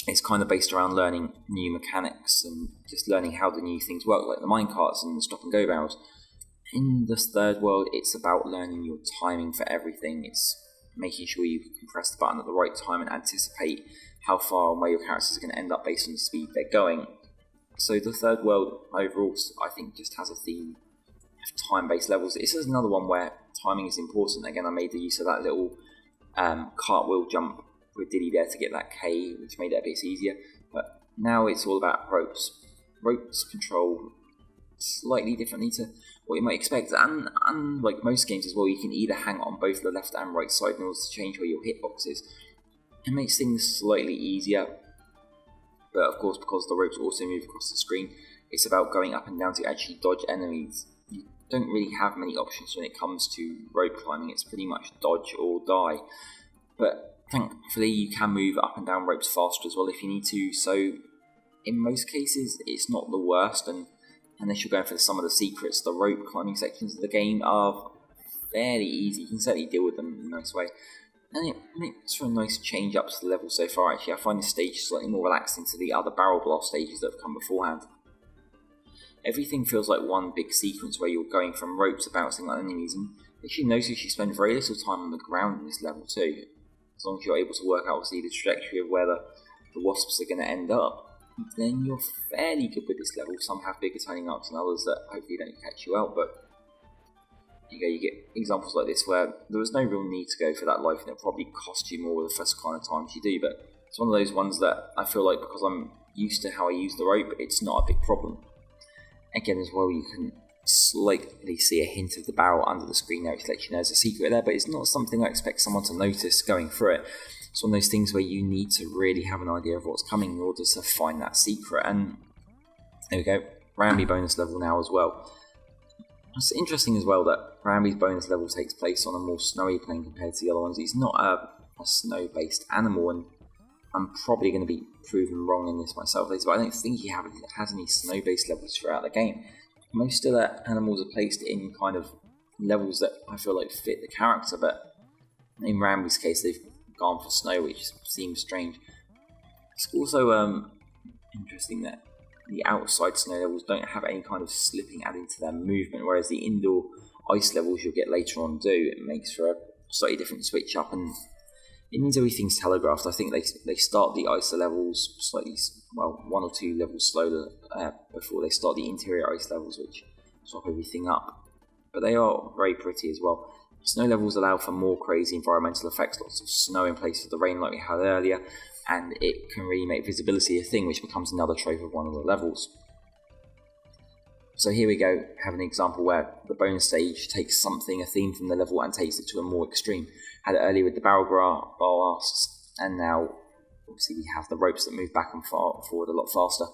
it's kind of based around learning new mechanics and just learning how the new things work, like the minecarts and the stop and go barrels. In this third world, it's about learning your timing for everything. It's making sure you can press the button at the right time and anticipate how far and where your characters are going to end up based on the speed they're going. So the third world overall, I think, just has a theme of time-based levels. This is another one where timing is important. Again, I made the use of that little cartwheel jump with Diddy there to get that K, which made it a bit easier. But now it's all about ropes. Ropes control slightly differently to what you might expect, and unlike most games as well, you can either hang on both the left and right side in order to change where your hitbox is. It makes things slightly easier, but of course, because the ropes also move across the screen, it's about going up and down to actually dodge enemies. You don't really have many options when it comes to rope climbing. It's pretty much dodge or die, but thankfully you can move up and down ropes faster as well if you need to, so in most cases it's not the worst. And unless you're going for some of the secrets, the rope climbing sections of the game are fairly easy. You can certainly deal with them in a nice way. And it makes for a nice change up to the level so far, actually. I find this stage slightly more relaxing to the other barrel blast stages that have come beforehand. Everything feels like one big sequence where you're going from ropes to bouncing on enemies, and if you notice you spend very little time on the ground in this level too. As long as you're able to work out the trajectory of where the wasps are going to end up, then you're fairly good with this level. Some have bigger turning arcs than others that hopefully don't catch you out, but you get examples like this where there was no real need to go for that life, and it'll probably cost you more the first kind of times you do, but it's one of those ones that I feel like, because I'm used to how I use the rope, it's not a big problem. Again as well, you can slightly see a hint of the barrel under the screen there, which lets you know there's a secret there, but it's not something I expect someone to notice going through it. It's one of those things where you need to really have an idea of what's coming in order to find that secret. And there we go, Ramby bonus level now as well. It's interesting as well that Ramby's bonus level takes place on a more snowy plane compared to the other ones. He's not a snow-based animal, and I'm probably going to be proven wrong in this myself later, but I don't think he has any snow-based levels throughout the game. Most of the animals are placed in kind of levels that I feel like fit the character, but in Ramby's case they've gone for snow, which seems strange. It's also interesting that the outside snow levels don't have any kind of slipping added to their movement, whereas the indoor ice levels you'll get later on do. It makes for a slightly different switch up, and it means everything's telegraphed. I think they start the ice levels slightly, well, 1 or 2 levels slower before they start the interior ice levels, which swap everything up. But they are very pretty as well. Snow levels allow for more crazy environmental effects, lots of snow in place of the rain like we had earlier, and it can really make visibility a thing, which becomes another trope of one of the levels. So here we go, have an example where the bonus stage takes something, a theme from the level, and takes it to a more extreme. Had it earlier with the barrel blasts, and now obviously we have the ropes that move back and forward a lot faster.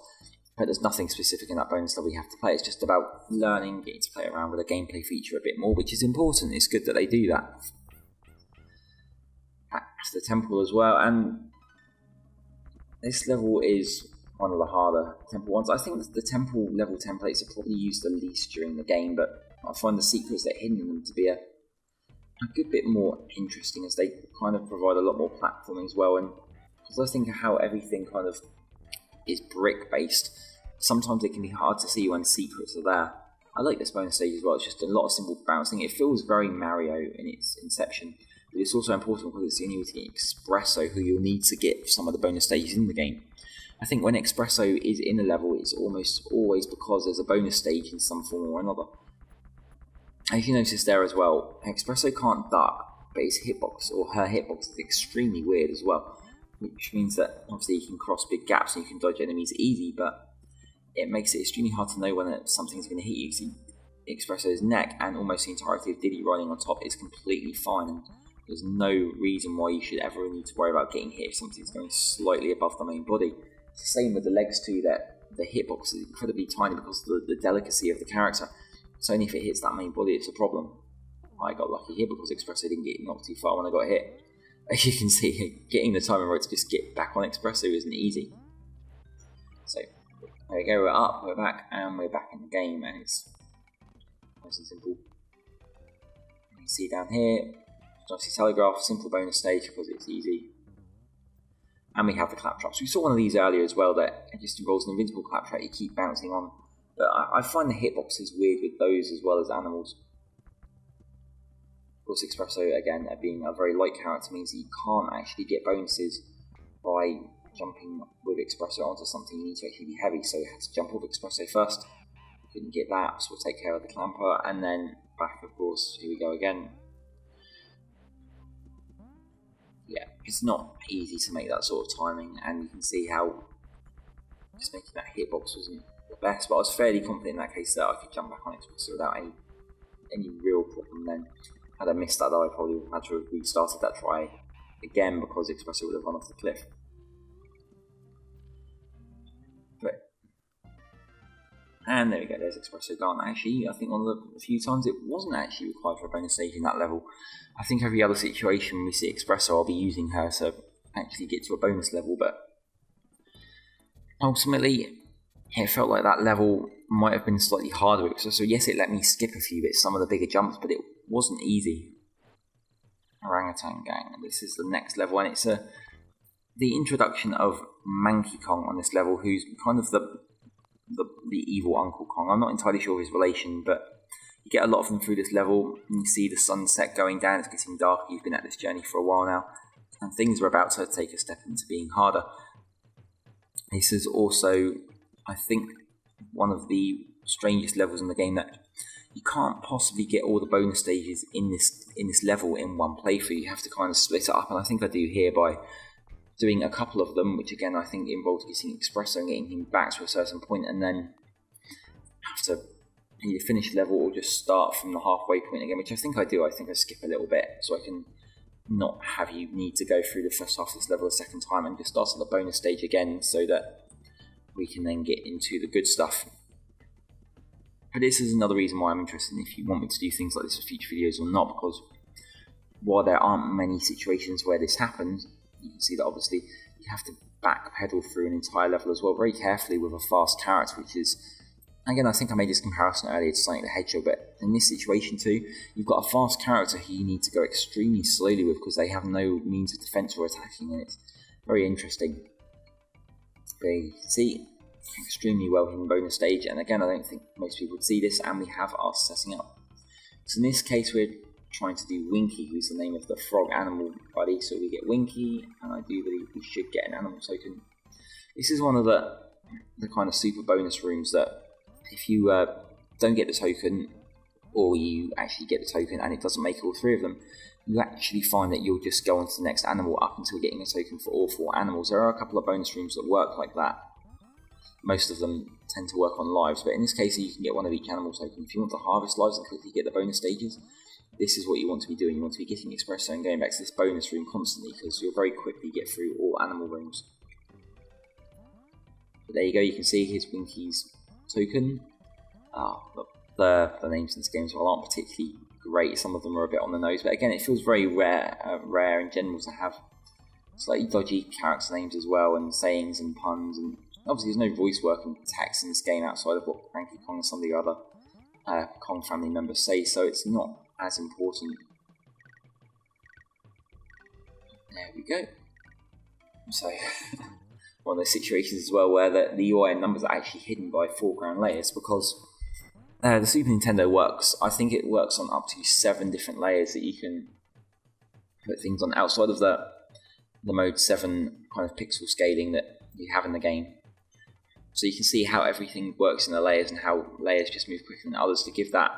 But there's nothing specific in that bonus level we have to play. It's just about learning, getting to play around with a gameplay feature a bit more, which is important. It's good that they do that. Back to the temple as well, and this level is one of the harder temple ones. I think the temple level templates are probably used the least during the game, but I find the secrets that are hidden in them to be a good bit more interesting, as they kind of provide a lot more platforming as well. And because I think of how everything kind of is brick based, sometimes it can be hard to see when secrets are there. I like this bonus stage as well. It's just a lot of simple bouncing. It feels very Mario in its inception, but it's also important because it's the only way to get Espresso, who you'll need to get some of the bonus stages in the game. I think when Espresso is in a level, it's almost always because there's a bonus stage in some form or another. As you notice there as well, Espresso can't duck, but his hitbox, or her hitbox, is extremely weird as well, which means that obviously you can cross big gaps and you can dodge enemies easy, but it makes it extremely hard to know when something's going to hit you. See, Espresso's neck and almost the entirety of Diddy riding on top is completely fine, and there's no reason why you should ever need to worry about getting hit if something's going slightly above the main body. It's the same with the legs too, that the hitbox is incredibly tiny because of the delicacy of the character. It's only if it hits that main body it's a problem. I got lucky here because Espresso didn't get knocked too far when I got hit. As you can see, getting the timing right to just get back on Espresso isn't easy. So, there we go, we're up, we're back, and we're back in the game, and it's nice and simple. You can see down here, obviously telegraph, simple bonus stage because it's easy. And we have the claptraps. We saw one of these earlier as well, that it just involves an invincible claptrap. You keep bouncing on But I find the hitboxes weird with those as well as animals. Of course, Espresso, again, being a very light character, means that you can't actually get bonuses by jumping with Espresso onto something. You need to actually be heavy, so you have to jump off Espresso first. Couldn't get that, so we'll take care of the clamper, and then back, of course. Here we go again. Yeah, it's not easy to make that sort of timing, and you can see how just making that hitbox wasn't the best, but I was fairly confident in that case that I could jump back on Espresso without any real problem. Then had I missed that, though, I probably would have had to have restarted that try again because Espresso would have run off the cliff. And there we go, there's Espresso gone. Actually, I think one of the few times it wasn't actually required for a bonus stage in that level. I think every other situation we see Espresso, I'll be using her to actually get to a bonus level, but ultimately, it felt like that level might have been slightly harder. So yes, it let me skip a few bits, some of the bigger jumps, but it wasn't easy. Orangutan Gang, this is the next level, and it's the introduction of Manky Kong on this level, who's kind of the evil Uncle Kong. I'm not entirely sure of his relation, but you get a lot of them through this level. You see the sunset going down, it's getting darker. You've been at this journey for a while now, and things are about to take a step into being harder. This is also, I think, one of the strangest levels in the game, that you can't possibly get all the bonus stages in this level in one playthrough. You have to kind of split it up, and I think I do here by doing a couple of them, which again I think involves getting Espresso and getting him back to a certain point, and then have to either finish the level or just start from the halfway point again, which I think I do. I think I skip a little bit so I can not have you need to go through the first half of this level a second time and just start on the bonus stage again, so that we can then get into the good stuff. But this is another reason why I'm interested in if you want me to do things like this for future videos or not, because while there aren't many situations where this happens, you can see that obviously you have to backpedal through an entire level as well, very carefully with a fast character, which is, again, I think I made this comparison earlier to Sonic the Hedgehog, but in this situation too, you've got a fast character who you need to go extremely slowly with because they have no means of defense or attacking, and it's very interesting. But you can see, extremely well hidden bonus stage, and again, I don't think most people would see this, and we have our setting up. So in this case, we're trying to do Winky, who's the name of the frog animal buddy, so we get Winky, and I do believe we should get an animal token. This is one of the kind of super bonus rooms that if you don't get the token, or you actually get the token and it doesn't make all three of them, you actually find that you'll just go on to the next animal up until getting a token for all four animals. There are a couple of bonus rooms that work like that. Most of them tend to work on lives, but in this case you can get one of each animal token. If you want to harvest lives and quickly get the bonus stages, this is what you want to be doing. You want to be getting Espresso and going back to this bonus room constantly, because you'll very quickly get through all animal rooms. But there you go, you can see here's Winky's token. The names in this game as well aren't particularly great. Some of them are a bit on the nose, but again, it feels very rare in general to have slightly dodgy character names as well, and sayings and puns, and obviously there's no voice work and text in this game outside of what Cranky Kong and some of the other Kong family members say, so it's not as important. There we go. So, one of those situations as well where the UI and numbers are actually hidden by foreground layers, because the Super Nintendo works. I think it works on up to 7 different layers that you can put things on outside of the mode 7 kind of pixel scaling that you have in the game. So you can see how everything works in the layers, and how layers just move quicker than others to give that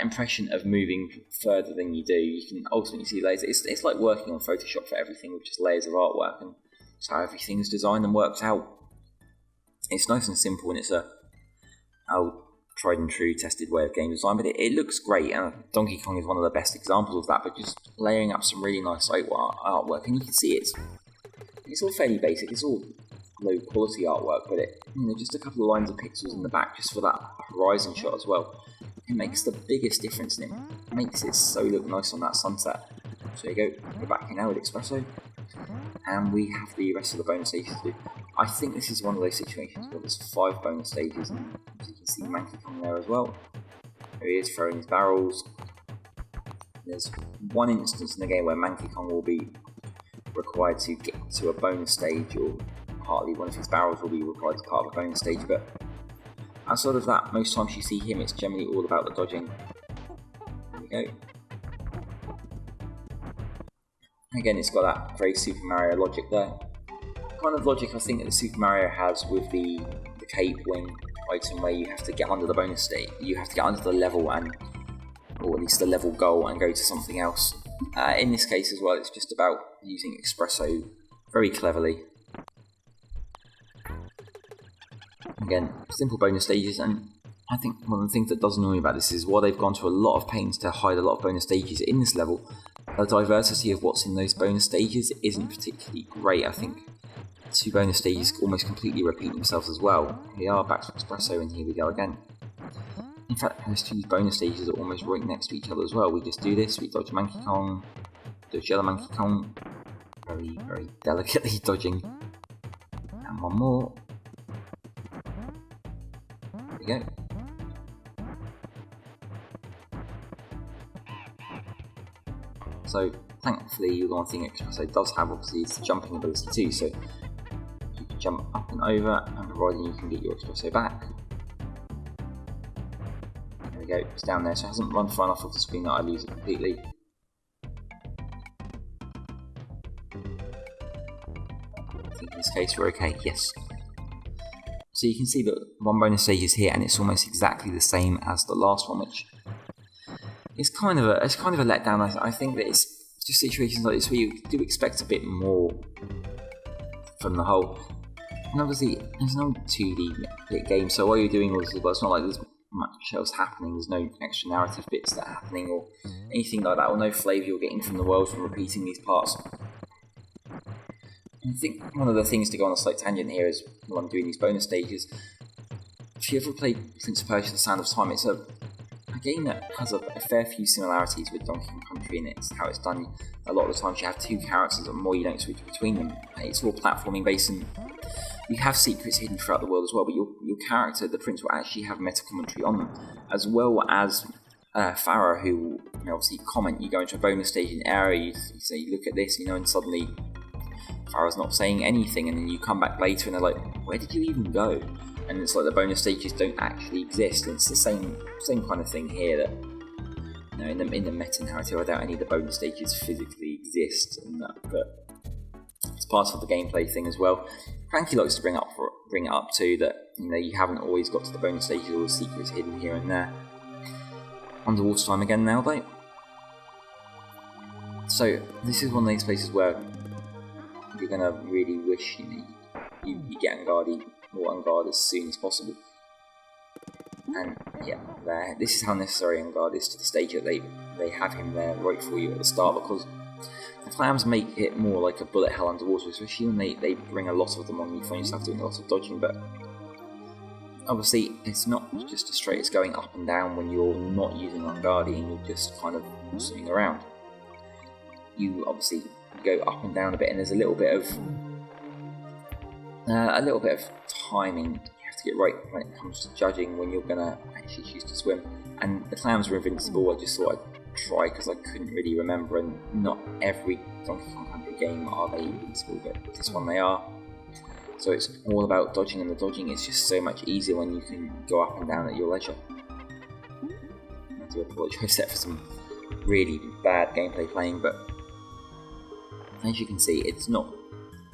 impression of moving further than you do. You can ultimately see layers. It's like working on Photoshop for everything with just layers of artwork, and it's how everything's designed and works out. It's nice and simple, and it's a tried and true tested way of game design, but it looks great, and Donkey Kong is one of the best examples of that, but just layering up some really nice artwork, and you can see it's all fairly basic, it's all low quality artwork, but just a couple of lines of pixels in the back just for that horizon shot as well. It makes the biggest difference, and it makes it so look nice on that sunset. So there you go, we're back here now with Espresso, and we have the rest of the bonus stages to do. I think this is one of those situations where there's 5 bonus stages, and as you can see Manky Kong there as well. There he is throwing his barrels. There's one instance in the game where Manky Kong will be required to get to a bonus stage, or partly one of his barrels will be required as part of a bonus stage, but outside of that, most times you see him, it's generally all about the dodging. There we go. Again, it's got that very Super Mario logic there. Kind of logic I think that Super Mario has with the cape wing item, where you have to get under the bonus state. You have to get under the level, or at least the level goal, and go to something else. In this case as well, it's just about using espresso very cleverly. Again, simple bonus stages, and I think one of the things that does annoy me about this is while they've gone to a lot of pains to hide a lot of bonus stages in this level, the diversity of what's in those bonus stages isn't particularly great. I think 2 bonus stages almost completely repeat themselves as well. We are back to espresso, and here we go again. In fact, those 2 bonus stages are almost right next to each other as well. We just do this, we dodge Monkey Kong, dodge Yellow Monkey Kong, very, very delicately dodging, and one more. There we go. So, thankfully, the one thing Espresso does have, obviously, is the jumping ability too, so you can jump up and over, and providing you can get your Espresso back. There we go, it's down there, so it hasn't run far enough off the screen that I lose it completely. I think in this case we're okay, yes. So you can see that one bonus stage is here, and it's almost exactly the same as the last one, which it's kind of a letdown. I think that it's just situations like this where you do expect a bit more from the whole. And obviously, there's no 2D game, so while you're doing all this, well, it's not like there's much else happening. There's no extra narrative bits that are happening or anything like that, or no flavour you're getting from the world from repeating these parts. I think one of the things to go on a slight tangent here is while I'm doing these bonus stages, if you ever played Prince of Persia: The Sands of Time, it's a game that has a fair few similarities with Donkey Kong Country, and it's how it's done. A lot of the times you have 2 characters or more, you don't switch between them. It's all platforming based, and you have secrets hidden throughout the world as well, but your character, the prince, will actually have meta commentary on them, as well as Pharaoh, who obviously comment. You go into a bonus stage in area, you say, look at this, and suddenly Pharaoh's not saying anything, and then you come back later and they're like, where did you even go? And it's like the bonus stages don't actually exist, and it's the same kind of thing here, that in the meta narrative I doubt any of the bonus stages physically exist, and that, but it's part of the gameplay thing as well. Cranky likes to bring it up too, that you haven't always got to the bonus stages, or the secrets hidden here and there. Underwater time again now though. So this is one of these places where you're gonna really wish you get Unguard as soon as possible. And yeah, this is how necessary Unguard is to the stage, that they have him there right for you at the start, because the clams make it more like a bullet hell underwater, especially when they bring a lot of them on. You find yourself doing a lot of dodging, but obviously it's not just as straight as going up and down when you're not using Unguard and you're just kind of sitting around. You obviously go up and down a bit, and there's a little bit of timing you have to get right when it comes to judging when you're gonna actually choose to swim. And the clams were invincible. I just thought I'd try because I couldn't really remember, and not every Donkey Kong Country game are they invincible, but this one they are. So it's all about dodging, and the dodging is just so much easier when you can go up and down at your leisure. I do apologise there for some really bad gameplay playing, but as you can see, it's not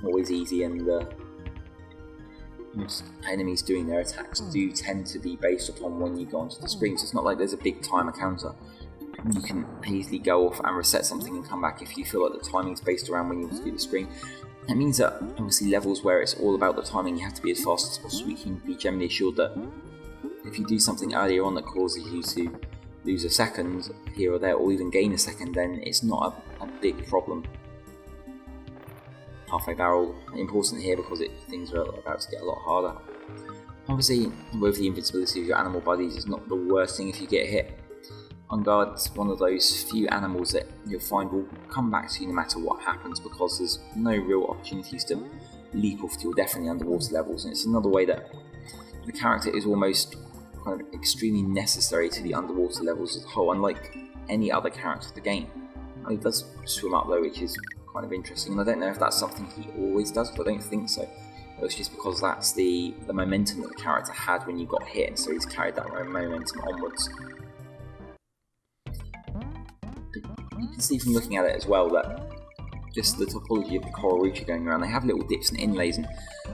always easy, and most enemies doing their attacks do tend to be based upon when you go onto the screen, so it's not like there's a big timer counter. You can easily go off and reset something and come back if you feel like the timing is based around when you do the screen. That means that obviously levels where it's all about the timing, you have to be as fast as possible, so you can be generally assured that if you do something earlier on that causes you to lose a second here or there, or even gain a second, then it's not a big problem. Halfway barrel important here because things are about to get a lot harder. Obviously, with the invincibility of your animal buddies, it's not the worst thing if you get hit. Unguard's one of those few animals that you'll find will come back to you no matter what happens, because there's no real opportunities to leap off to your death in the underwater levels, and it's another way that the character is almost kind of extremely necessary to the underwater levels as a whole, unlike any other character of the game. He does swim up though, which is kind of interesting, and I don't know if that's something he always does, but I don't think so. It was just because that's the momentum that the character had when you got hit, and so he's carried that momentum onwards. You can see from looking at it as well that just the topology of the coral reefs are going around, they have little dips and inlays, and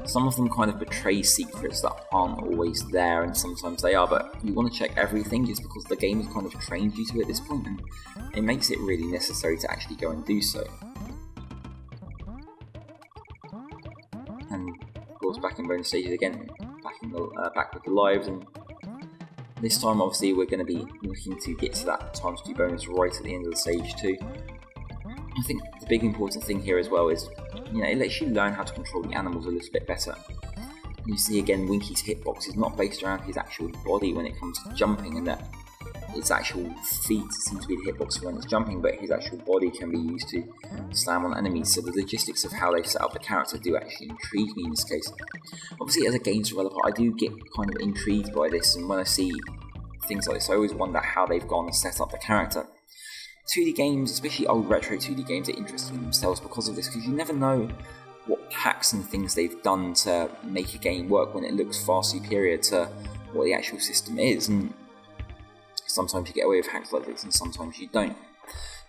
some of them kind of betray secrets that aren't always there, and sometimes they are, but you want to check everything just because the game has kind of trained you to at this point, and it makes it really necessary to actually go and do so. And of course, back in bonus stages again, back with the lives, and this time obviously we're going to be looking to get to that ×2 bonus right at the end of the stage too. I think the big important thing here as well is, it lets you learn how to control the animals a little bit better. You see again, Winky's hitbox is not based around his actual body when it comes to jumping, and that its actual feet seem to be the hitbox when it's jumping, but his actual body can be used to slam on enemies, so the logistics of how they've set up the character do actually intrigue me in this case. Obviously as a games developer I do get kind of intrigued by this, and when I see things like this I always wonder how they've gone and set up the character. 2D games, especially old retro 2D games, are interesting in themselves because of this, because you never know what hacks and things they've done to make a game work when it looks far superior to what the actual system is, and sometimes you get away with hacks like this and sometimes you don't.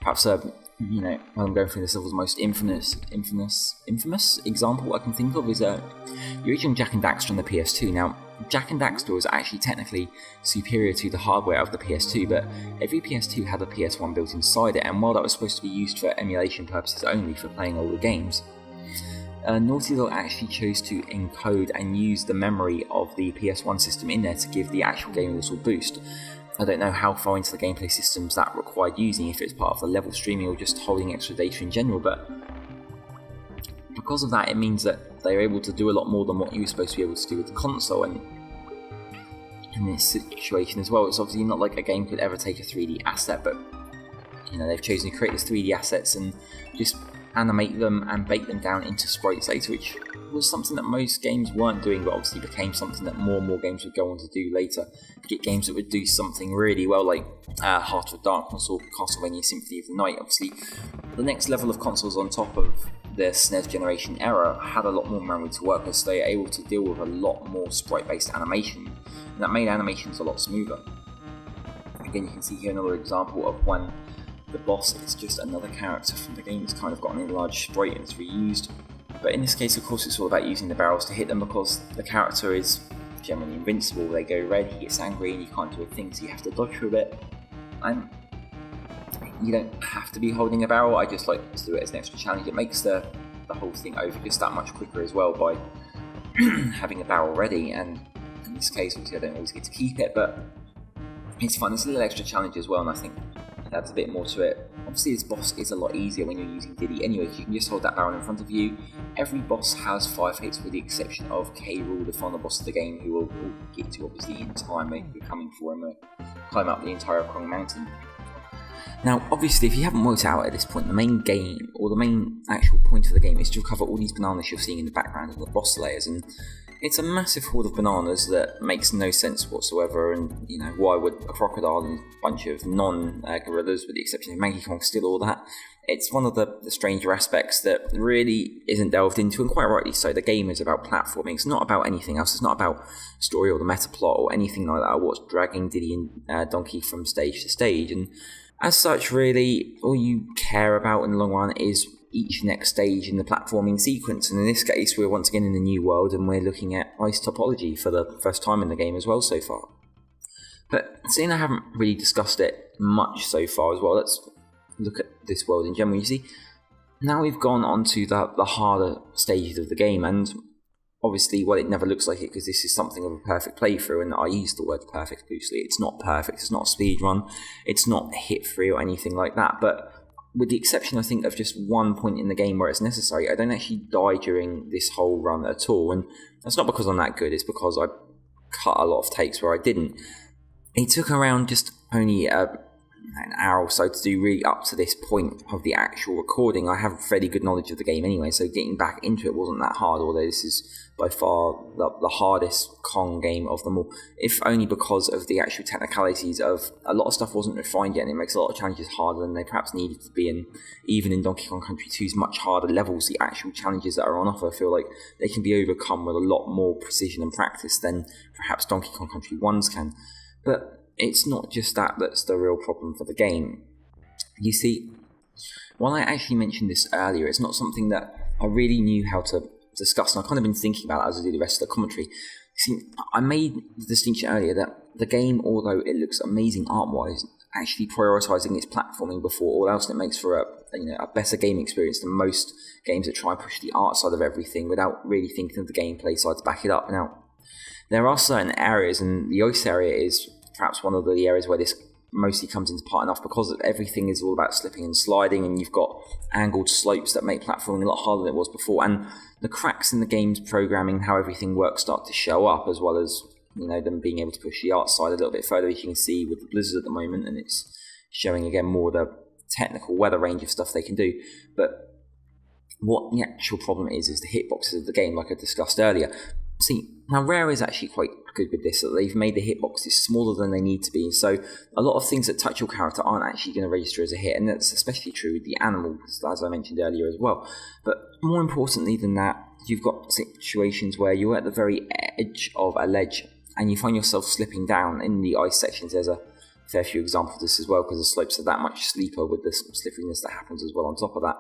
Perhaps, when I'm going through this level's most infamous example I can think of is the original Jak and Daxter on the PS2. Now, Jak and Daxter was actually technically superior to the hardware of the PS2, but every PS2 had a PS1 built inside it, and while that was supposed to be used for emulation purposes only for playing older games, Naughty Dog actually chose to encode and use the memory of the PS1 system in there to give the actual game a little boost. I don't know how far into the gameplay systems that required using, if it's part of the level streaming or just holding extra data in general, but because of that it means that they're able to do a lot more than what you were supposed to be able to do with the console. And in this situation as well, it's obviously not like a game could ever take a 3D asset, but they've chosen to create these 3D assets and just animate them and bake them down into sprites later, which was something that most games weren't doing, but obviously became something that more and more games would go on to do later. Get games that would do something really well, like Heart of Darkness or Castlevania Symphony of the Night. Obviously, the next level of consoles on top of the SNES generation era had a lot more memory to work with, so they were able to deal with a lot more sprite-based animation, and that made animations a lot smoother. Again, you can see here another example of when the boss is just another character from the game. It's kind of got an enlarged sprite and it's reused. But in this case, of course, it's all about using the barrels to hit them, because the character is generally invincible. They go red, he gets angry, and you can't do a thing, so you have to dodge for a bit. And you don't have to be holding a barrel, I just like to do it as an extra challenge. It makes the whole thing over just that much quicker as well by having a barrel ready, and in this case, obviously I don't always get to keep it, but it's fun. It's a little extra challenge as well, and I think it adds a bit more to it. Obviously this boss is a lot easier when you're using Diddy anyway, you can just hold that barrel in front of you. Every boss has 5 hits with the exception of K. Rool, the final boss of the game, who we'll get to obviously in time. We're coming for him, we'll climb up the entire Krong Mountain. Now obviously if you haven't worked out at this point, the main game, or the main actual point of the game, is to recover all these bananas you're seeing in the background of the boss layers, and it's a massive hoard of bananas that makes no sense whatsoever, and why would a crocodile and a bunch of non-gorillas, with the exception of Maggie Kong, steal all that? It's one of the stranger aspects that really isn't delved into, and quite rightly so. The game is about platforming, it's not about anything else, it's not about story or the meta plot or anything like that, or what's dragging Diddy and Donkey from stage to stage, and as such really all you care about in the long run is each next stage in the platforming sequence, and in this case we're once again in the new world and we're looking at ice topology for the first time in the game as well so far. But seeing I haven't really discussed it much so far as well, let's look at this world in general. You see, now we've gone on to the harder stages of the game, and obviously, well, it never looks like it because this is something of a perfect playthrough, and I use the word perfect loosely. It's not perfect, it's not a speed run, it's not hit free or anything like that, but with the exception, I think, of just one point in the game where it's necessary, I don't actually die during this whole run at all, and that's not because I'm that good, it's because I cut a lot of takes where I didn't. It took around just only an hour or so to do really up to this point of the actual recording. I have fairly good knowledge of the game anyway, so getting back into it wasn't that hard, although this is by far the hardest Kong game of them all, if only because of the actual technicalities of a lot of stuff wasn't refined yet, and it makes a lot of challenges harder than they perhaps needed to be. And even in Donkey Kong Country 2's much harder levels, the actual challenges that are on offer feel like they can be overcome with a lot more precision and practice than perhaps Donkey Kong Country 1's can. But it's not just that that's the real problem for the game. You see, while I actually mentioned this earlier, it's not something that I really knew how to discuss, and I've kind of been thinking about it as I do the rest of the commentary. See, I made the distinction earlier that the game, although it looks amazing art-wise, actually prioritising its platforming before all else, and it makes for a better game experience than most games that try and push the art side of everything without really thinking of the gameplay side to back it up. Now, there are certain areas, and the ice area is perhaps one of the areas where this mostly comes into part enough, because everything is all about slipping and sliding, and you've got angled slopes that make platforming a lot harder than it was before, and the cracks in the game's programming, how everything works, start to show up, as well as them being able to push the art side a little bit further, as you can see with the blizzard at the moment, and it's showing again more the technical weather range of stuff they can do. But what the actual problem is the hitboxes of the game, like I discussed earlier. See, now Rare is actually quite good with this, that they've made the hitboxes smaller than they need to be, so a lot of things that touch your character aren't actually going to register as a hit, and that's especially true with the animals, as I mentioned earlier as well. But more importantly than that, you've got situations where you're at the very edge of a ledge, and you find yourself slipping down in the ice sections. There's a fair few examples of this as well, because the slopes are that much steeper with the slipperiness that happens as well on top of that.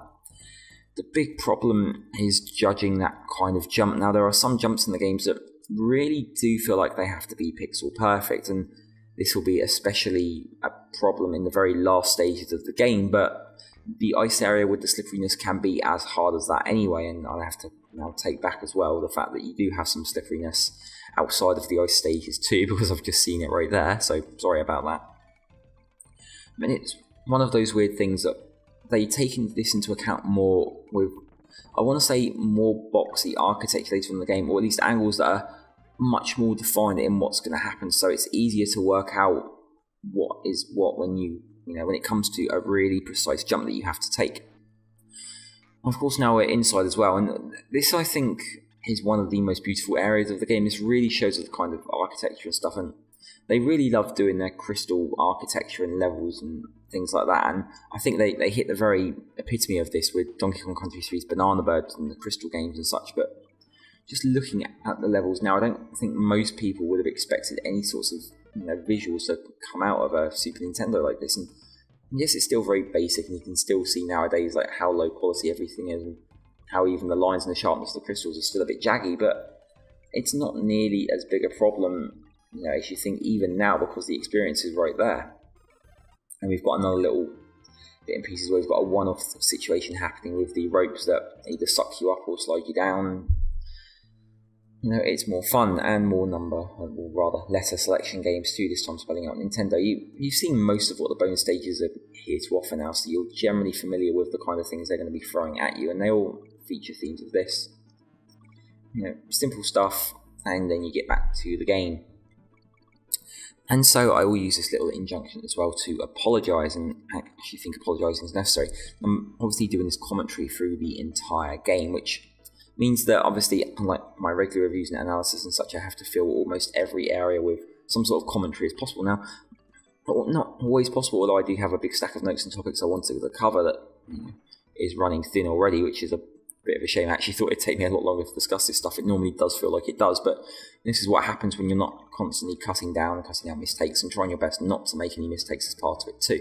The big problem is judging that kind of jump. Now, there are some jumps in the games that really do feel like they have to be pixel perfect, and this will be especially a problem in the very last stages of the game, but the ice area with the slipperiness can be as hard as that anyway, and I'll have to now take back as well the fact that you do have some slipperiness outside of the ice stages too, because I've just seen it right there, so sorry about that. I mean, it's one of those weird things that they taken this into account more with, I want to say, more boxy architecture later in the game, or at least angles that are much more defined in what's going to happen, so it's easier to work out what is what when when it comes to a really precise jump that you have to take. Of course, now we're inside as well, and this, I think, is one of the most beautiful areas of the game. This really shows the kind of architecture and stuff, and they really love doing their crystal architecture and levels and things like that, and I think they hit the very epitome of this with Donkey Kong Country 3's Banana Bird and the Crystal games and such. But just looking at the levels now, I don't think most people would have expected any sorts of visuals to come out of a Super Nintendo like this, and yes, it's still very basic, and you can still see nowadays like how low quality everything is, and how even the lines and the sharpness of the crystals are still a bit jaggy, but it's not nearly as big a problem as you think even now, because the experience is right there. And we've got another little bit in pieces where we've got a one-off situation happening with the ropes that either suck you up or slide you down. It's more fun and more or rather lesser selection games too, this time spelling out Nintendo. You've seen most of what the bonus stages are here to offer now, so you're generally familiar with the kind of things they're going to be throwing at you, and they all feature themes of this. Simple stuff, and then you get back to the game. And so I will use this little injunction as well to apologise, and I actually think apologising is necessary. I'm obviously doing this commentary through the entire game, which means that obviously, unlike my regular reviews and analysis and such, I have to fill almost every area with some sort of commentary as possible. Now, not always possible, although I do have a big stack of notes and topics I wanted to cover that is running thin already, which is a bit of a shame. I actually thought it'd take me a lot longer to discuss this stuff. It normally does feel like it does, but this is what happens when you're not constantly cutting out mistakes and trying your best not to make any mistakes as part of it too.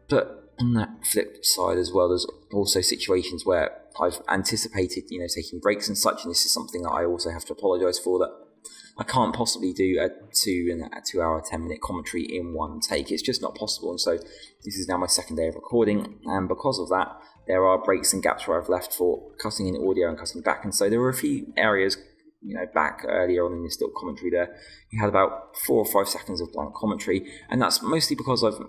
But on that flip side as well, there's also situations where I've anticipated, taking breaks and such, and this is something that I also have to apologise for, that I can't possibly do a 2 hour, 10-minute commentary in one take. It's just not possible, and so this is now my second day of recording, and because of that, there are breaks and gaps where I've left for cutting in audio and cutting back, and so there were a few areas, back earlier on in this little commentary there, you had about 4 or 5 seconds of blank commentary, and that's mostly because I've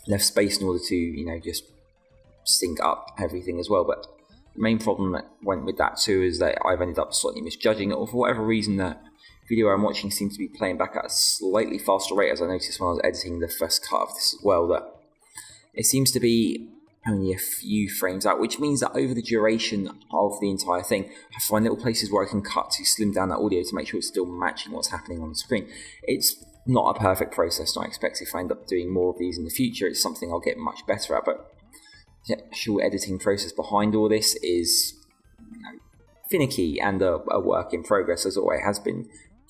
left space in order to, just sync up everything as well. But the main problem that went with that too is that I've ended up slightly misjudging it, or for whatever reason that video I'm watching seems to be playing back at a slightly faster rate, as I noticed when I was editing the first cut of this as well, that it seems to be only a few frames out, which means that over the duration of the entire thing, I find little places where I can cut to slim down that audio to make sure it's still matching what's happening on the screen. It's not a perfect process, and I expect if I end up doing more of these in the future, it's something I'll get much better at, but the actual editing process behind all this is finicky and a work in progress, as always has been.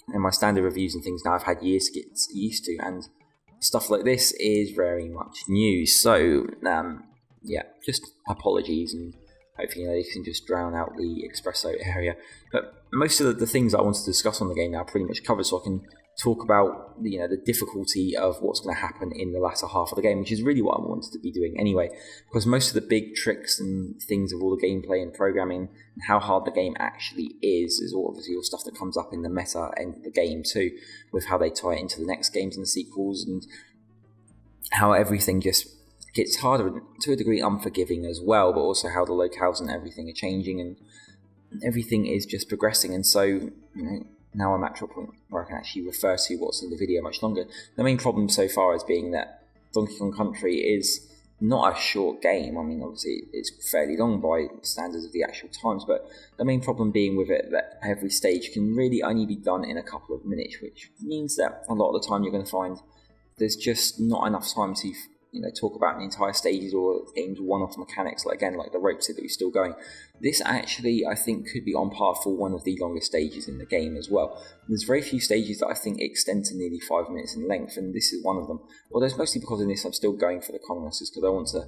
And my standard reviews and things now I've had years to get used to, and stuff like this is very much new. So, yeah, just apologies, and hopefully they can just drown out the espresso area. But most of the things I wanted to discuss on the game now are pretty much covered, so I can talk about the difficulty of what's going to happen in the latter half of the game, which is really what I wanted to be doing anyway, because most of the big tricks and things of all the gameplay and programming and how hard the game actually is all obviously all stuff that comes up in the meta end of the game too, with how they tie it into the next games and the sequels, and how everything just gets harder and to a degree unforgiving as well, but also how the locales and everything are changing and everything is just progressing. And so now I'm at a point where I can actually refer to what's in the video much longer. The main problem so far is being that Donkey Kong Country is not a short game. I mean, obviously it's fairly long by standards of the actual times, but the main problem being with it that every stage can really only be done in a couple of minutes, which means that a lot of the time you're going to find there's just not enough time to talk about the entire stages or games one-off mechanics, like the rope set that we're still going. This actually, I think, could be on par for one of the longest stages in the game as well. There's very few stages that I think extend to nearly 5 minutes in length, and this is one of them. Well, that's mostly because in this I'm still going for the Congress's, because I want to,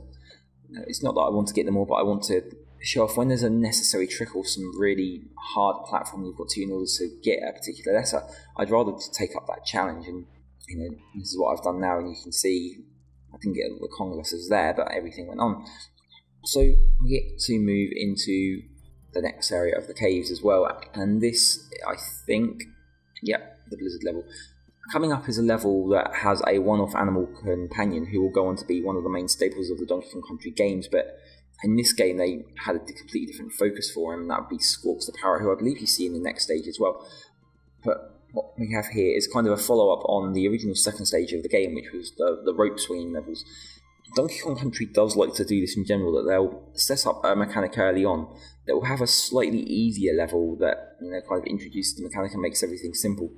it's not that I want to get them all, but I want to show off when there's a necessary trick or some really hard platform you've got to in order to get a particular letter. I'd rather take up that challenge, and this is what I've done now, and you can see I didn't get the Congresses there, but everything went on. So we get to move into the next area of the caves as well, and this, I think, the Blizzard level. Coming up is a level that has a one-off animal companion who will go on to be one of the main staples of the Donkey Kong Country games, but in this game they had a completely different focus for him, and that would be Squawks the Parrot, who I believe you see in the next stage as well. But what we have here is kind of a follow-up on the original second stage of the game, which was the rope swinging levels. Donkey Kong Country does like to do this in general, that they'll set up a mechanic early on that will have a slightly easier level that kind of introduces the mechanic and makes everything simple,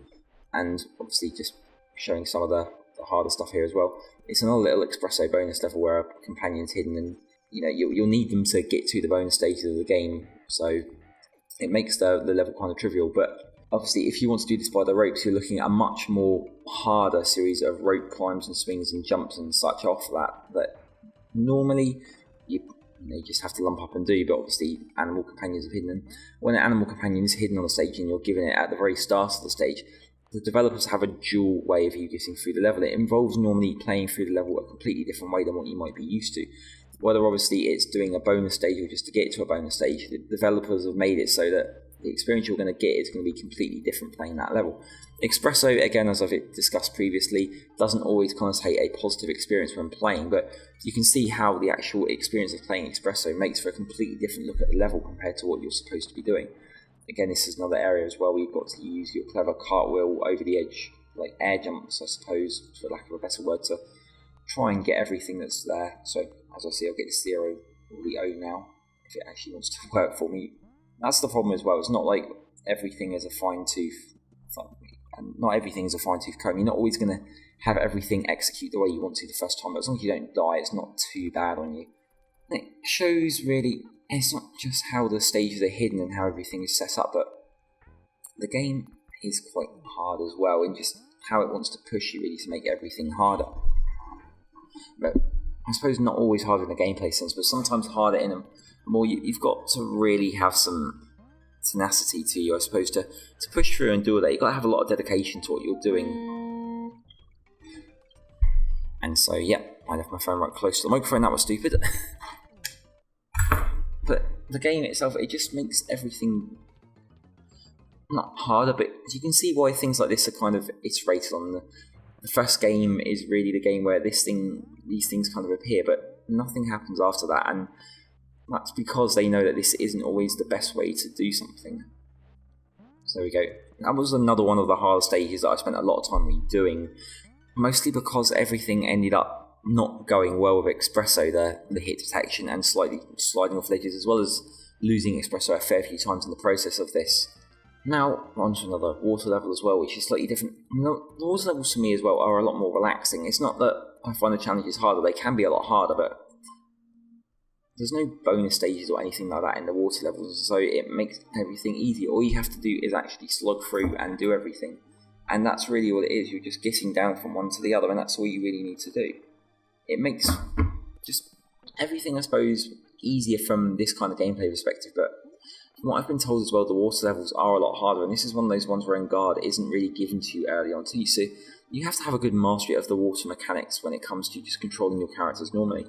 and obviously just showing some of the harder stuff here as well. It's another little espresso bonus level where a companion's hidden, and you'll need them to get to the bonus stages of the game, so it makes the level kind of trivial. But obviously, if you want to do this by the ropes, you're looking at a much more harder series of rope climbs and swings and jumps and such off that normally you just have to lump up and do, but obviously animal companions are hidden. And when an animal companion is hidden on the stage and you're given it at the very start of the stage, the developers have a dual way of you getting through the level. It involves normally playing through the level a completely different way than what you might be used to. Whether obviously it's doing a bonus stage or just to get to a bonus stage, the developers have made it so that the experience you're going to get is going to be completely different playing that level. Espresso, again, as I've discussed previously, doesn't always connotate a positive experience when playing, but you can see how the actual experience of playing Espresso makes for a completely different look at the level compared to what you're supposed to be doing. Again, this is another area as well where you've got to use your clever cartwheel over the edge, like air jumps, I suppose, for lack of a better word, to try and get everything that's there. So, as I see, I'll get the 0 or the O now, if it actually wants to work for me. That's the problem as well. It's not like everything is a fine-tooth, and not everything is a fine-tooth comb. You're not always going to have everything execute the way you want to the first time, but as long as you don't die, it's not too bad on you. And it shows really, it's not just how the stages are hidden and how everything is set up, but the game is quite hard as well, in just how it wants to push you really to make everything harder. But I suppose not always harder in a gameplay sense, but sometimes harder in a more, you've got to really have some tenacity to you, I suppose, to push through and do all that. You've got to have a lot of dedication to what you're doing. And so, yeah, I left my phone right close to the microphone. That was stupid. But the game itself, it just makes everything not harder, but you can see why things like this are kind of iterated on. The first game is really the game where these things kind of appear, but nothing happens after that, and that's because they know that this isn't always the best way to do something. So there we go. that was another one of the harder stages that I spent a lot of time redoing, mostly because everything ended up not going well with Espresso, the hit detection, and slightly sliding off ledges, as well as losing Espresso a fair few times in the process of this. Now, on to another water level as well, which is slightly different. The water levels for me as well are a lot more relaxing. It's not that I find the challenges harder, they can be a lot harder, but there's no bonus stages or anything like that in the water levels, so it makes everything easier. All you have to do is actually slog through and do everything. And that's really all it is. You're just getting down from one to the other, and that's all you really need to do. It makes just everything, I suppose, easier from this kind of gameplay perspective, but from what I've been told as well, the water levels are a lot harder, and this is one of those ones where guard isn't really given to you early on too, so you have to have a good mastery of the water mechanics when it comes to just controlling your characters normally.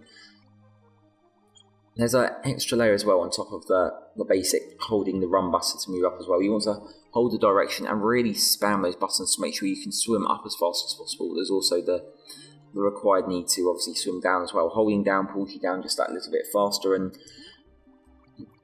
There's an extra layer as well on top of the basic holding the run button to move up as well. You want to hold the direction and really spam those buttons to make sure you can swim up as fast as possible. There's also the required need to obviously swim down as well. Holding down pulls you down just that little bit faster, and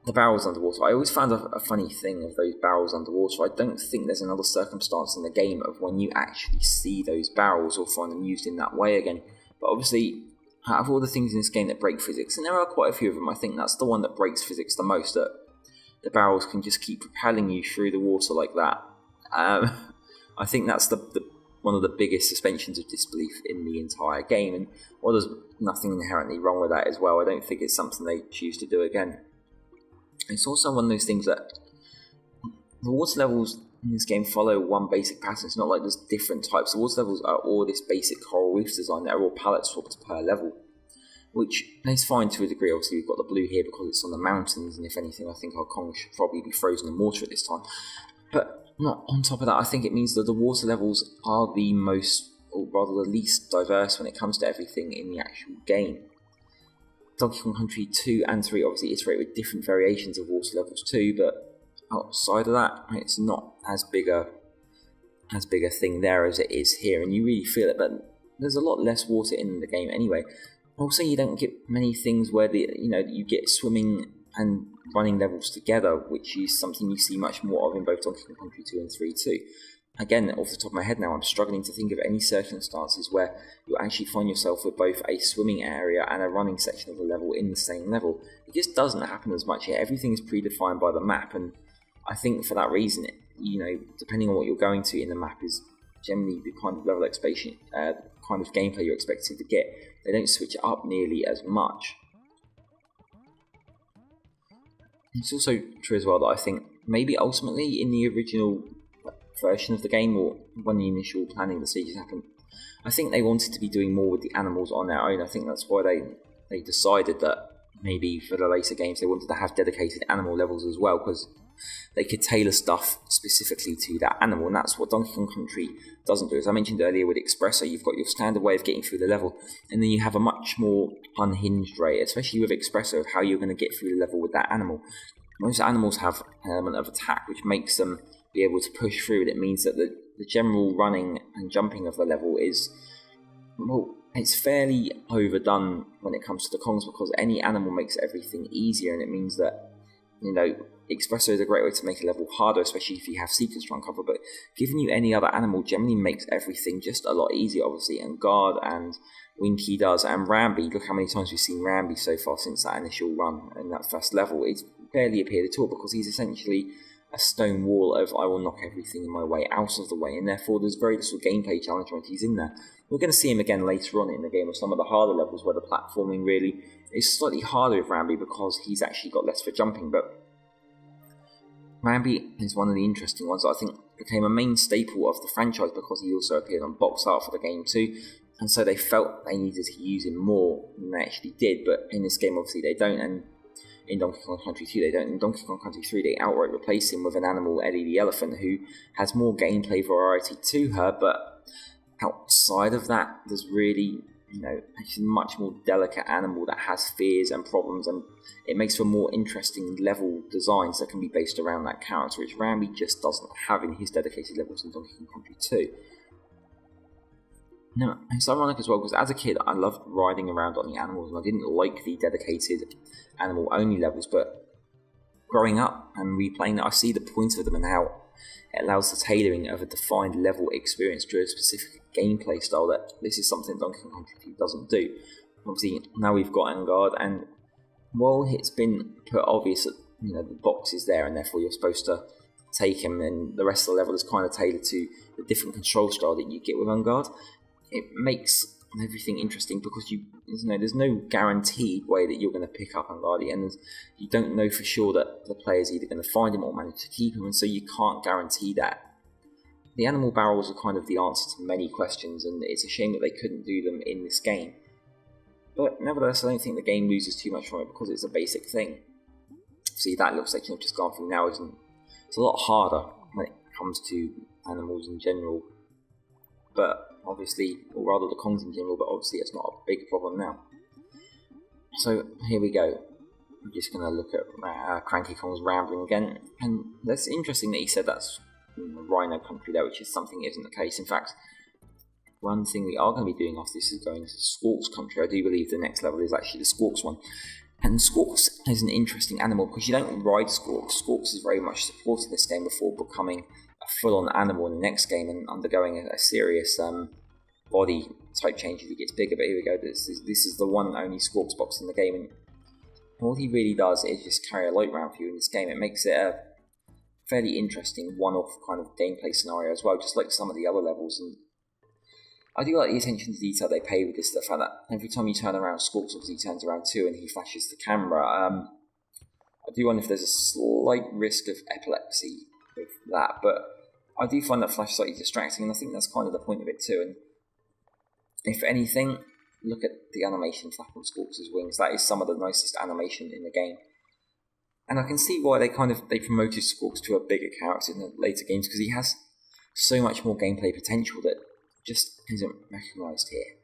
the barrels underwater. I always found a funny thing of those barrels underwater. I don't think there's another circumstance in the game of when you actually see those barrels or find them used in that way again. But obviously, out of all the things in this game that break physics, and there are quite a few of them, I think that's the one that breaks physics the most, that the barrels can just keep propelling you through the water like that. I think that's one of the biggest suspensions of disbelief in the entire game, and while there's nothing inherently wrong with that as well, I don't think it's something they choose to do again. It's also one of those things that the water levels in this game follow one basic pattern. It's not like there's different types. The water levels are all this basic coral reefs design that are all palette swapped per level, which is fine to a degree. Obviously, we've got the blue here because it's on the mountains, and if anything, I think our Kong should probably be frozen in water at this time. But not on top of that, I think it means that the water levels are the most, or rather the least diverse when it comes to everything in the actual game. Donkey Kong Country 2 and 3 obviously iterate with different variations of water levels too, but outside of that, it's not as big a thing there as it is here, and you really feel it. But there's a lot less water in the game anyway. Also, you don't get many things where you get swimming and running levels together, which is something you see much more of in both Donkey Kong Country 2 and 3 too. Again, off the top of my head now, I'm struggling to think of any circumstances where you actually find yourself with both a swimming area and a running section of the level in the same level. It just doesn't happen as much here. Everything is predefined by the map, and I think for that reason, depending on what you're going to in the map is generally the kind of level expectation, kind of gameplay you're expected to get. They don't switch it up nearly as much. It's also true as well that I think maybe ultimately in the original version of the game, or when the initial planning the stages happened, I think they wanted to be doing more with the animals on their own. I think that's why they decided that maybe for the later games they wanted to have dedicated animal levels as well, because they could tailor stuff specifically to that animal, and that's what Donkey Kong Country doesn't do. As I mentioned earlier with Espresso, you've got your standard way of getting through the level, and then you have a much more unhinged way, especially with Espresso, of how you're going to get through the level with that animal. Most animals have an element of attack, which makes them be able to push through, and it means that the general running and jumping of the level is, well, it's fairly overdone when it comes to the Kongs, because any animal makes everything easier, and it means that, Espresso is a great way to make a level harder, especially if you have secrets to uncover, but giving you any other animal generally makes everything just a lot easier, obviously, and Guard and Winky does, and Rambi, look how many times we've seen Rambi so far since that initial run in that first level. It's barely appeared at all, because he's essentially a stone wall of I will knock everything in my way out of the way, and therefore there's very little gameplay challenge when he's in there. We're going to see him again later on in the game with some of the harder levels where the platforming really is slightly harder with Rambi because he's actually got less for jumping, but Rambi is one of the interesting ones that I think became a main staple of the franchise because he also appeared on box art for the game too, and so they felt they needed to use him more than they actually did, but in this game obviously they don't, and in Donkey Kong Country 2 they don't. In Donkey Kong Country 3 they outright replace him with an animal, Ellie the elephant, who has more gameplay variety to her, but outside of that there's really, it's a much more delicate animal that has fears and problems, and it makes for more interesting level designs that can be based around that character, which Rambi just doesn't have in his dedicated levels in Donkey Kong Country 2. Now, it's ironic as well, because as a kid I loved riding around on the animals, and I didn't like the dedicated animal-only levels, but growing up and replaying it, I see the point of them and how It allows the tailoring of a defined level experience to a specific gameplay style. That this is something Donkey Kong Country 2 doesn't do. Obviously, now we've got Vanguard, and while it's been put obvious that the box is there and therefore you're supposed to take him, and the rest of the level is kind of tailored to the different control style that you get with Vanguard, it makes everything interesting because there's no guaranteed way that you're going to pick up Vanguard, and you don't know for sure that the player's either going to find him or manage to keep him, and so you can't guarantee that. The animal barrels are kind of the answer to many questions, and it's a shame that they couldn't do them in this game. But nevertheless, I don't think the game loses too much from it because it's a basic thing. See, that looks like you've just gone through now, isn't it? It's a lot harder when it comes to animals in general. But obviously, or rather the Kongs in general, but obviously it's not a big problem now. So here we go. I'm just going to look at Cranky Kong's rambling again. And that's interesting that he said that's Rhino Country there, which is something that isn't the case. In fact, one thing we are going to be doing after this is going to Squawks Country. I do believe the next level is actually the Squawks one. And Squawks is an interesting animal because you don't ride Squawks. Squawks is very much supported this game before becoming a full-on animal in the next game and undergoing a serious body type change as he gets bigger. But here we go. This is the one and only Squawks box in the game, and all he really does is just carry a light round for you in this game. It makes it a fairly interesting one-off kind of gameplay scenario as well, just like some of the other levels. And I do like the attention to detail they pay with this, the fact that every time you turn around, Squawks obviously turns around too and he flashes the camera. I do wonder if there's a slight risk of epilepsy with that, but I do find that flash slightly distracting, and I think that's kind of the point of it too. And if anything, look at the animation flap on Squawks' wings. That is some of the nicest animation in the game. And I can see why they promoted Squawks to a bigger character in the later games, because he has so much more gameplay potential that just isn't recognised here.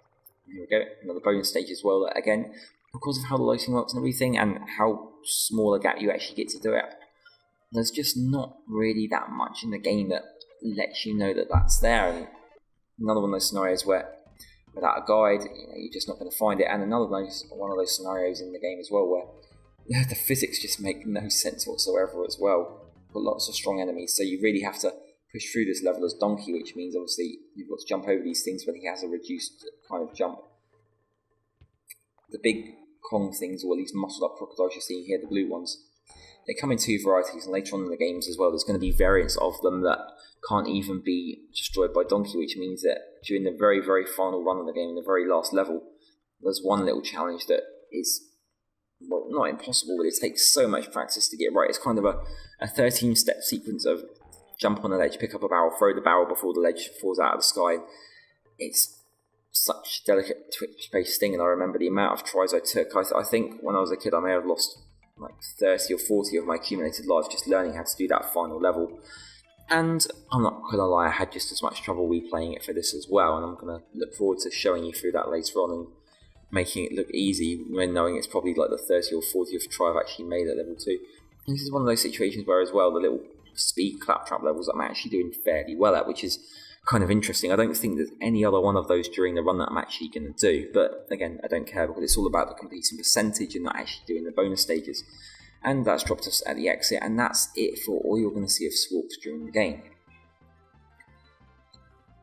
Here we go, another bonus stage as well. Again, because of how the lighting works and everything, and how small a gap you actually get to do it, there's just not really that much in the game that lets you know that that's there. And another one of those scenarios where, without a guide, you're just not going to find it. And another one of those scenarios in the game as well where the physics just make no sense whatsoever as well. Got lots of strong enemies, so you really have to push through this level as Donkey, which means obviously you've got to jump over these things when he has a reduced kind of jump. The big Kong things, or at least muscled up crocodiles you're seeing here, the blue ones, they come in two varieties, and later on in the games as well there's going to be variants of them that can't even be destroyed by Donkey, which means that during the very, very final run of the game, in the very last level, there's one little challenge that is, well, not impossible, but it takes so much practice to get right. It's kind of a 13-step sequence of jump on a ledge, pick up a barrel, throw the barrel before the ledge falls out of the sky. It's such delicate twitch-based thing, and I remember the amount of tries I took. I think when I was a kid I may have lost like 30 or 40 of my accumulated life just learning how to do that final level. And I'm not going to lie, I had just as much trouble replaying it for this as well, and I'm going to look forward to showing you through that later on and making it look easy when knowing it's probably like the 30 or 40th try I've actually made at level 2. And this is one of those situations where as well the little speed claptrap levels I'm actually doing fairly well at, which is kind of interesting. I don't think there's any other one of those during the run that I'm actually going to do, but again, I don't care because it's all about the completion percentage and not actually doing the bonus stages. And that's dropped us at the exit, and that's it for all you're going to see of Squawks during the game.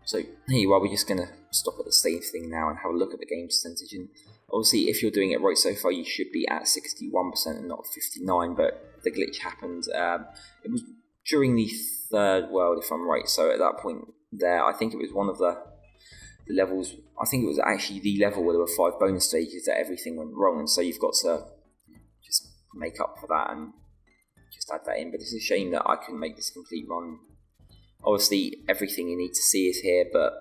So here you are, we're just going to stop at the save thing now and have a look at the game percentage. And obviously if you're doing it right so far you should be at 61% and not 59%, but the glitch happened. It was during the third world if I'm right, so at that point there I think it was one of the levels, I think it was actually the level where there were 5 bonus stages that everything went wrong, and so you've got to just make up for that and just add that in. But it's a shame that I couldn't make this complete run. Obviously everything you need to see is here, but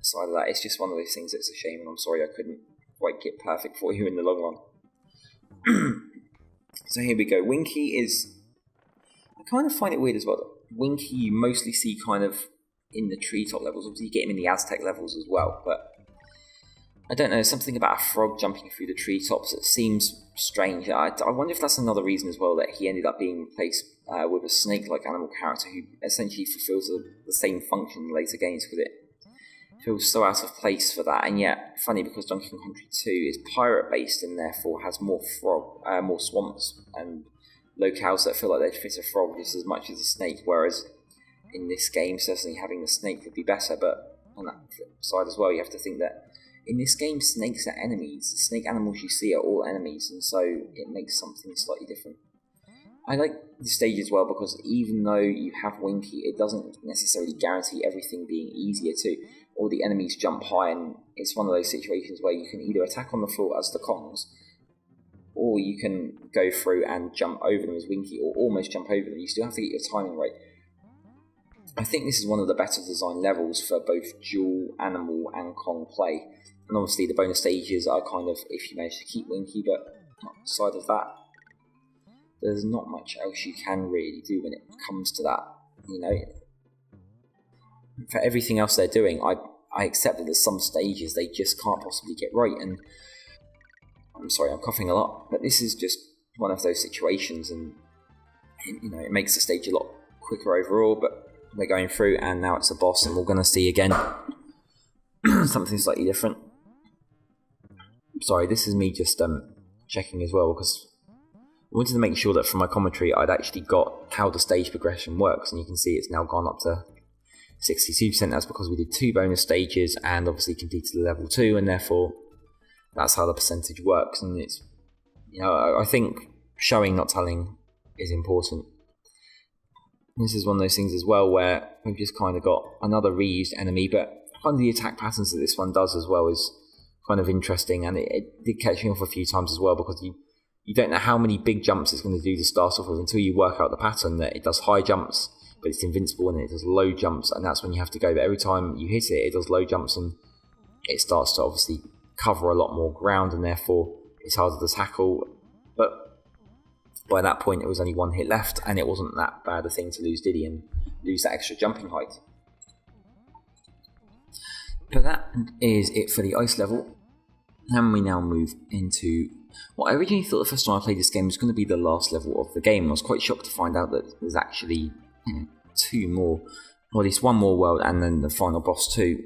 aside of that, it's just one of those things that's a shame, and I'm sorry I couldn't quite get perfect for you in the long run. So here we go. Winky is, I kind of find it weird as well. Winky you mostly see kind of in the treetop levels. Obviously you get him in the Aztec levels as well, but I don't know, something about a frog jumping through the treetops that seems strange. I wonder if that's another reason as well that he ended up being replaced with a snake-like animal character who essentially fulfills the same function in later games, because it feels so out of place for that. And yet, funny, because Donkey Kong Country 2 is pirate-based and therefore has more swamps and locales that feel like they'd fit a frog just as much as a snake, whereas in this game. Certainly having the snake would be better, but on that flip side as well, you have to think that in this game, snakes are enemies. The snake animals you see are all enemies, and so it makes something slightly different. I like the stage as well because even though you have Winky, it doesn't necessarily guarantee everything being easier too. All the enemies jump high, and it's one of those situations where you can either attack on the floor as the Kongs, or you can go through and jump over them as Winky, or almost jump over them. You still have to get your timing right. I think this is one of the better designed levels for both dual, animal and Kong play. And obviously the bonus stages are kind of if you manage to keep Winky, but outside of that, there's not much else you can really do when it comes to that. You know, for everything else they're doing, I accept that there's some stages they just can't possibly get right. And I'm sorry, I'm coughing a lot, but this is just one of those situations, and you know, it makes the stage a lot quicker overall. But we're going through, and now it's a boss, and we're going to see again something slightly different. Sorry, this is me just checking as well, because I wanted to make sure that from my commentary I'd actually got how the stage progression works, and you can see it's now gone up to 62%. That's because we did 2 bonus stages and obviously completed the level 2, and therefore that's how the percentage works. And it's, you know, I think showing, not telling is important. This is one of those things as well where we've just kind of got another reused enemy, but kind of the attack patterns that this one does as well is kind of interesting, and it did catch me off a few times as well, because you don't know how many big jumps it's going to do to start off with until you work out the pattern that it does high jumps, but it's invincible, and it does low jumps, and that's when you have to go. But every time you hit it, it does low jumps, and it starts to obviously cover a lot more ground, and therefore it's harder to tackle. But by that point, it was only 1 hit left, and it wasn't that bad a thing to lose Diddy and lose that extra jumping height. But that is it for the ice level, and we now move into what I originally thought the first time I played this game was going to be the last level of the game. I was quite shocked to find out that there's actually 2 more, or at least 1 more world, and then the final boss too.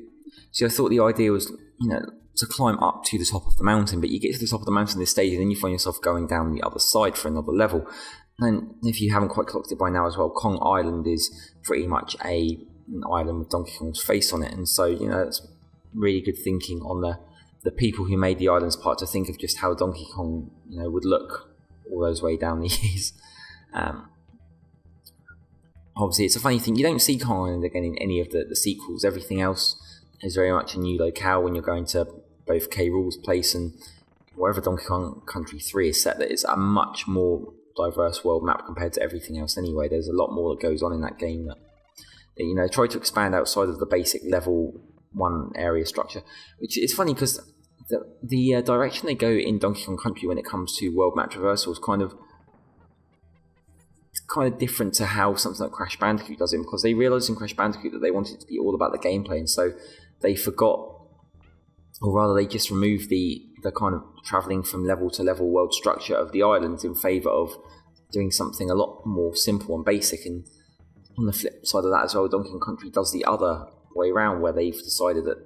So I thought the idea was, you know, to climb up to the top of the mountain, but you get to the top of the mountain this stage, and then you find yourself going down the other side for another level. And if you haven't quite clocked it by now as well, Kong Island is pretty much an island with Donkey Kong's face on it, and so, you know, it's really good thinking on the people who made the island's part to think of just how Donkey Kong, you know, would look all those way down the years. Obviously, it's a funny thing, you don't see Kong Island again in any of the sequels. Everything else is very much a new locale when you're going to both K. Rool's place and wherever Donkey Kong Country 3 is set. That it's a much more diverse world map compared to everything else anyway. There's a lot more that goes on in that game that you know, try to expand outside of the basic level 1 area structure, which is funny because the direction they go in Donkey Kong Country when it comes to world map traversal is kind of different to how something like Crash Bandicoot does it, because they realised in Crash Bandicoot that they wanted it to be all about the gameplay, and so they forgot, or rather they just removed the kind of travelling from level to level world structure of the islands in favour of doing something a lot more simple and basic. And on the flip side of that as well, Donkey Kong Country does the other way around, where they've decided that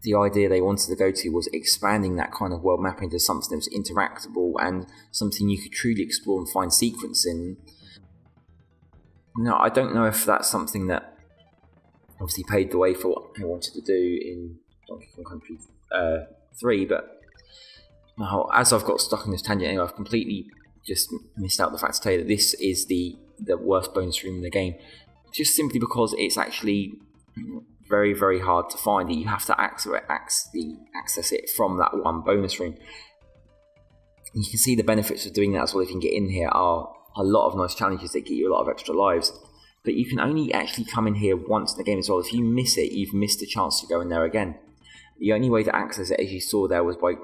the idea they wanted to go to was expanding that kind of world map into something that was interactable and something you could truly explore and find sequence in. Now, I don't know if that's something that obviously paved the way for what they wanted to do in Donkey Kong Country 3, but as I've got stuck in this tangent anyway, I've completely just missed out the fact to tell you that this is the worst bonus room in the game, just simply because it's actually very, very hard to find. You have to access it from that one bonus room. And you can see the benefits of doing that as well. If you can get in here, are a lot of nice challenges that get you a lot of extra lives. But you can only actually come in here once in the game as well. If you miss it, you've missed a chance to go in there again. The only way to access it, as you saw there, was by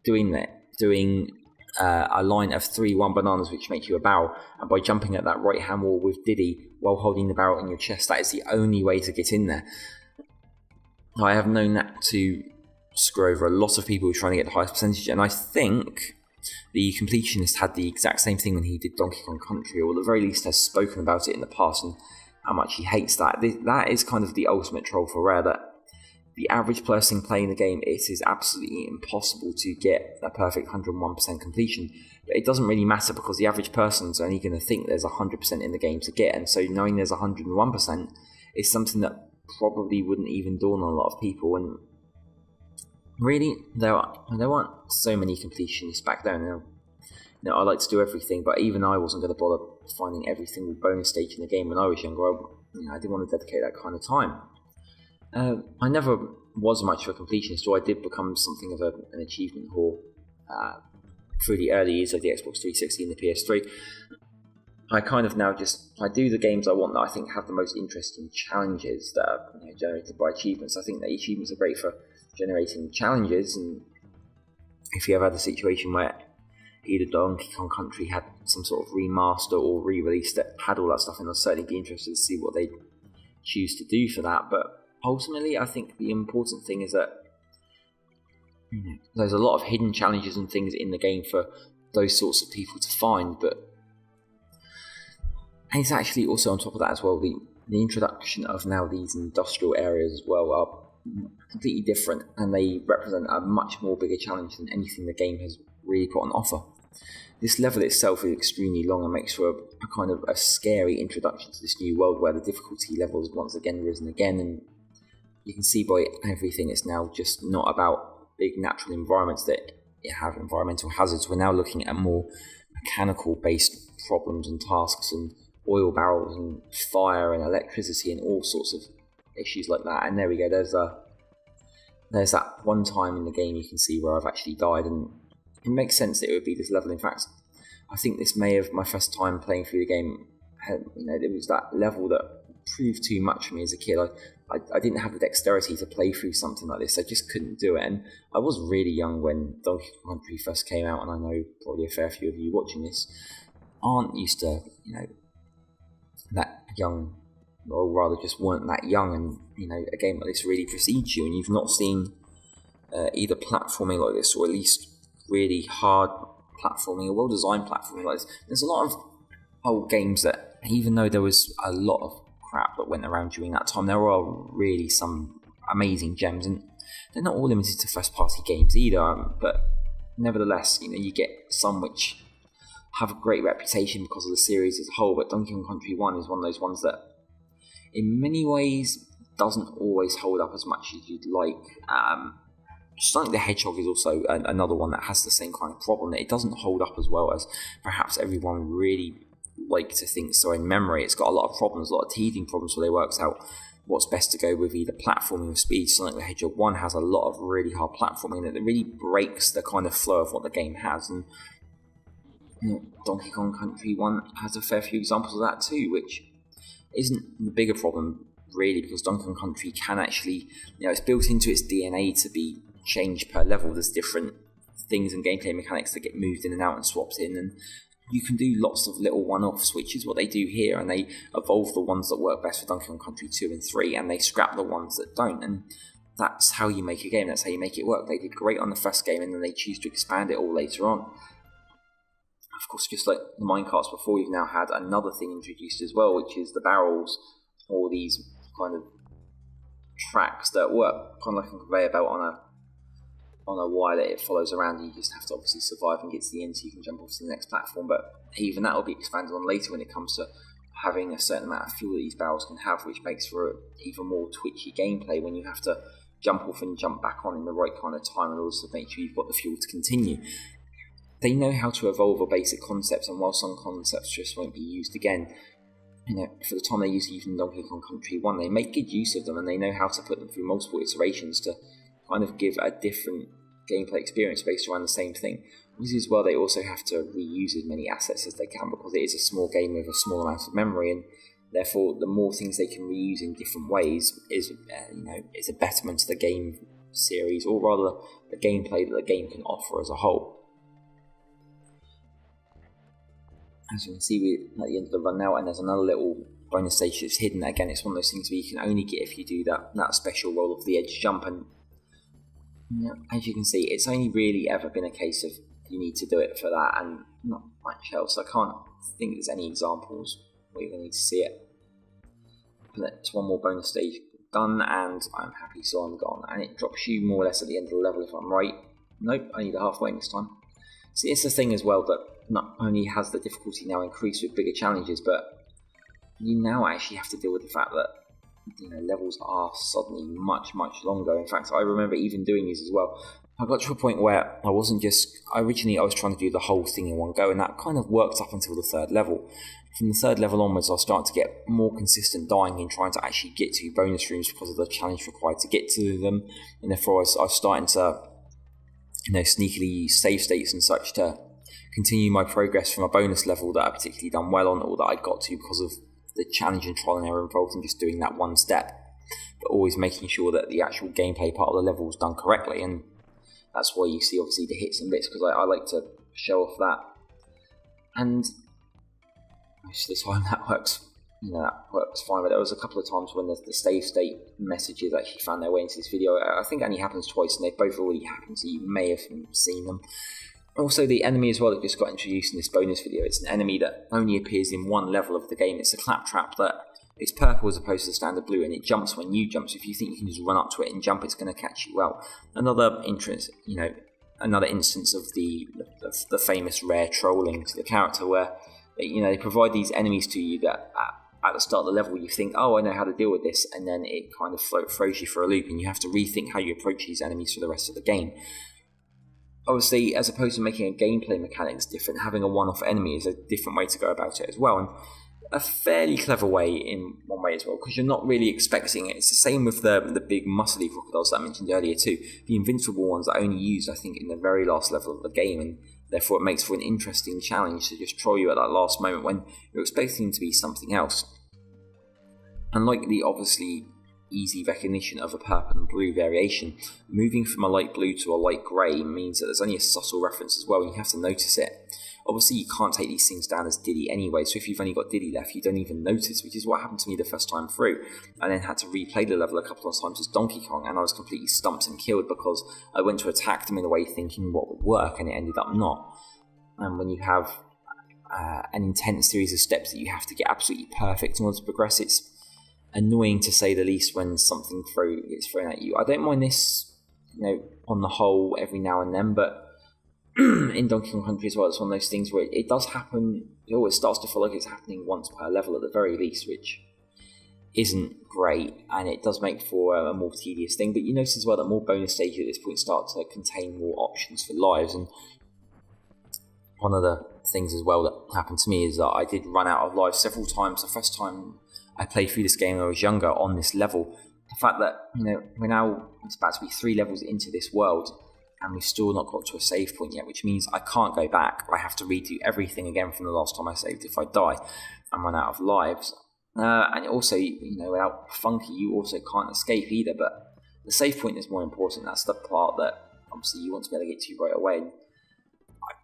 doing a line of 3 1 bananas, which make you a barrel, and by jumping at that right hand wall with Diddy while holding the barrel in your chest. That is the only way to get in there. I have known that to screw over a lot of people who are trying to get the highest percentage, and I think the completionist had the exact same thing when he did Donkey Kong Country, or at the very least has spoken about it in the past and how much he hates that. That is kind of the ultimate troll for Rare, that the average person playing the game, it is absolutely impossible to get a perfect 101% completion. But it doesn't really matter because the average person's only going to think there's 100% in the game to get, and so knowing there's 101% is something that probably wouldn't even dawn on a lot of people. And really, there weren't so many completionists back then. I like to do everything, but even I wasn't going to bother finding every single bonus stage in the game when I was younger. I didn't want to dedicate that kind of time. I never was much of a completionist, or I did become something of an achievement whore through the early years of the Xbox 360 and the PS3. I kind of now I do the games I want that I think have the most interesting challenges that are generated by achievements. I think that achievements are great for generating challenges, and if you ever had a situation where either Donkey Kong Country had some sort of remaster or re-release that had all that stuff, and I'd certainly be interested to see what they choose to do for that. But ultimately, I think the important thing is that there's a lot of hidden challenges and things in the game for those sorts of people to find, but it's actually also on top of that as well, the introduction of now these industrial areas as well are completely different, and they represent a much more bigger challenge than anything the game has really put on offer. This level itself is extremely long and makes for a kind of a scary introduction to this new world where the difficulty level has once again risen again, and you can see by everything it's now just not about big natural environments that have environmental hazards. We're now looking at more mechanical based problems and tasks, and oil barrels and fire and electricity and all sorts of issues like that. And there we go, there's that one time in the game you can see where I've actually died, and it makes sense that it would be this level. In fact, I think this may have my first time playing through the game. It was that level that proved too much for me as a kid. I didn't have the dexterity to play through something like this. I just couldn't do it. And I was really young when Donkey Kong Country first came out, and I know probably a fair few of you watching this aren't used to, that young, or rather just weren't that young, and a game like this really precedes you, and you've not seen either platforming like this, or at least really hard platforming, or well-designed platforming like this. There's a lot of old games that, even though there was a lot of crap that went around during that time, there are really some amazing gems, and they're not all limited to first-party games either, but nevertheless, you get some which have a great reputation because of the series as a whole. But Donkey Kong Country 1 is one of those ones that in many ways doesn't always hold up as much as you'd like. Sonic the Hedgehog is also another one that has the same kind of problem, that it doesn't hold up as well as perhaps everyone really like to think so in memory. It's got a lot of problems, a lot of teething problems, where they works out what's best to go with, either platforming or speed. Sonic the Hedgehog 1 has a lot of really hard platforming that really breaks the kind of flow of what the game has, and Donkey Kong Country 1 has a fair few examples of that too, which isn't the bigger problem really, because Donkey Kong Country can actually, it's built into its DNA to be changed per level. There's different things and gameplay mechanics that get moved in and out and swapped in, and you can do lots of little one-offs, which is what they do here, and they evolve the ones that work best for Donkey Kong Country 2 and 3, and they scrap the ones that don't, and that's how you make a game, that's how you make it work. They did great on the first game, and then they choose to expand it all later on. Of course, just like the minecarts before, you've now had another thing introduced as well, which is the barrels, or these kind of tracks that work kind of like a conveyor belt on a wire that it follows around. You just have to obviously survive and get to the end so you can jump off to the next platform, but even that will be expanded on later when it comes to having a certain amount of fuel that these barrels can have, which makes for even more twitchy gameplay when you have to jump off and jump back on in the right kind of time, and also make sure you've got the fuel to continue. They know how to evolve a basic concepts, and while some concepts just won't be used again, for the time they used even Donkey Kong Country 1, they make good use of them, and they know how to put them through multiple iterations to kind of give a different gameplay experience based around the same thing. This is where they also have to reuse as many assets as they can, because it is a small game with a small amount of memory, and therefore the more things they can reuse in different ways is a betterment to the game series, or rather the gameplay that the game can offer as a whole. As you can see, we're at the end of the run now, and there's another little bonus stage that's hidden. Again, it's one of those things where you can only get if you do that special roll of the edge jump, and as you can see, it's only really ever been a case of you need to do it for that, and not much else. I can't think there's any examples where you're going to need to see it. But it's one more bonus stage done, and I'm happy, so I'm gone. And it drops you more or less at the end of the level if I'm right. Nope, only the halfway this time. See, it's the thing as well that not only has the difficulty now increased with bigger challenges, but you now actually have to deal with the fact that levels are suddenly much longer. In fact, I remember even doing these as well. I got to a point where originally I was trying to do the whole thing in one go, and that kind of worked up until the third level. From the third level onwards, I was starting to get more consistent dying in trying to actually get to bonus rooms because of the challenge required to get to them, and therefore I was starting to sneakily use save states and such to continue my progress from a bonus level that I particularly done well on, or that I got to because of the challenge and trial and error involved in just doing that one step, but always making sure that the actual gameplay part of the level was done correctly. And that's why you see obviously the hits and bits, because I like to show off that. And most of the time that works fine, but there was a couple of times when the save state messages actually found their way into this video. I think it only happens twice, and they've both already happened, so you may have seen them. Also, the enemy as well that just got introduced in this bonus video, it's an enemy that only appears in one level of the game. It's a claptrap that is purple as opposed to the standard blue, and it jumps when you jump, so if you think you can just run up to it and jump, it's going to catch you well. Another instance of the famous rare trolling to the character, where they provide these enemies to you that at the start of the level you think, oh, I know how to deal with this, and then it kind of throws you for a loop, and you have to rethink how you approach these enemies for the rest of the game. Obviously, as opposed to making a gameplay mechanics different, having a one-off enemy is a different way to go about it as well, and a fairly clever way in one way as well, because you're not really expecting it. It's the same with the big muscly crocodiles that I mentioned earlier too. The invincible ones are only used, I think, in the very last level of the game, and therefore it makes for an interesting challenge to just troll you at that last moment when you're expecting them to be something else. Unlike the obviously easy recognition of a purple and blue variation, moving from a light blue to a light grey means that there's only a subtle reference as well, and you have to notice it. Obviously, you can't take these things down as Diddy anyway, so if you've only got Diddy left, you don't even notice, which is what happened to me the first time through. I then had to replay the level a couple of times as Donkey Kong, and I was completely stumped and killed because I went to attack them in a way thinking what would work, and it ended up not. And when you have an intense series of steps that you have to get absolutely perfect in order to progress, it's annoying to say the least when something gets thrown at you. I don't mind this, on the whole, every now and then, but in Donkey Kong Country as well, it's one of those things where it does happen. It always starts to feel like it's happening once per level at the very least, which isn't great, and it does make for a more tedious thing. But you notice as well that more bonus stages at this point start to contain more options for lives, and one of the things as well that happened to me is that I did run out of lives several times. The first time I played through this game when I was younger on this level, the fact that we're now, it's about to be 3 levels into this world, and we've still not got to a save point yet, which means I can't go back. I have to redo everything again from the last time I saved if I die and run out of lives. And also, without Funky, you also can't escape either, but the save point is more important. That's the part that obviously you want to be able to get to right away. And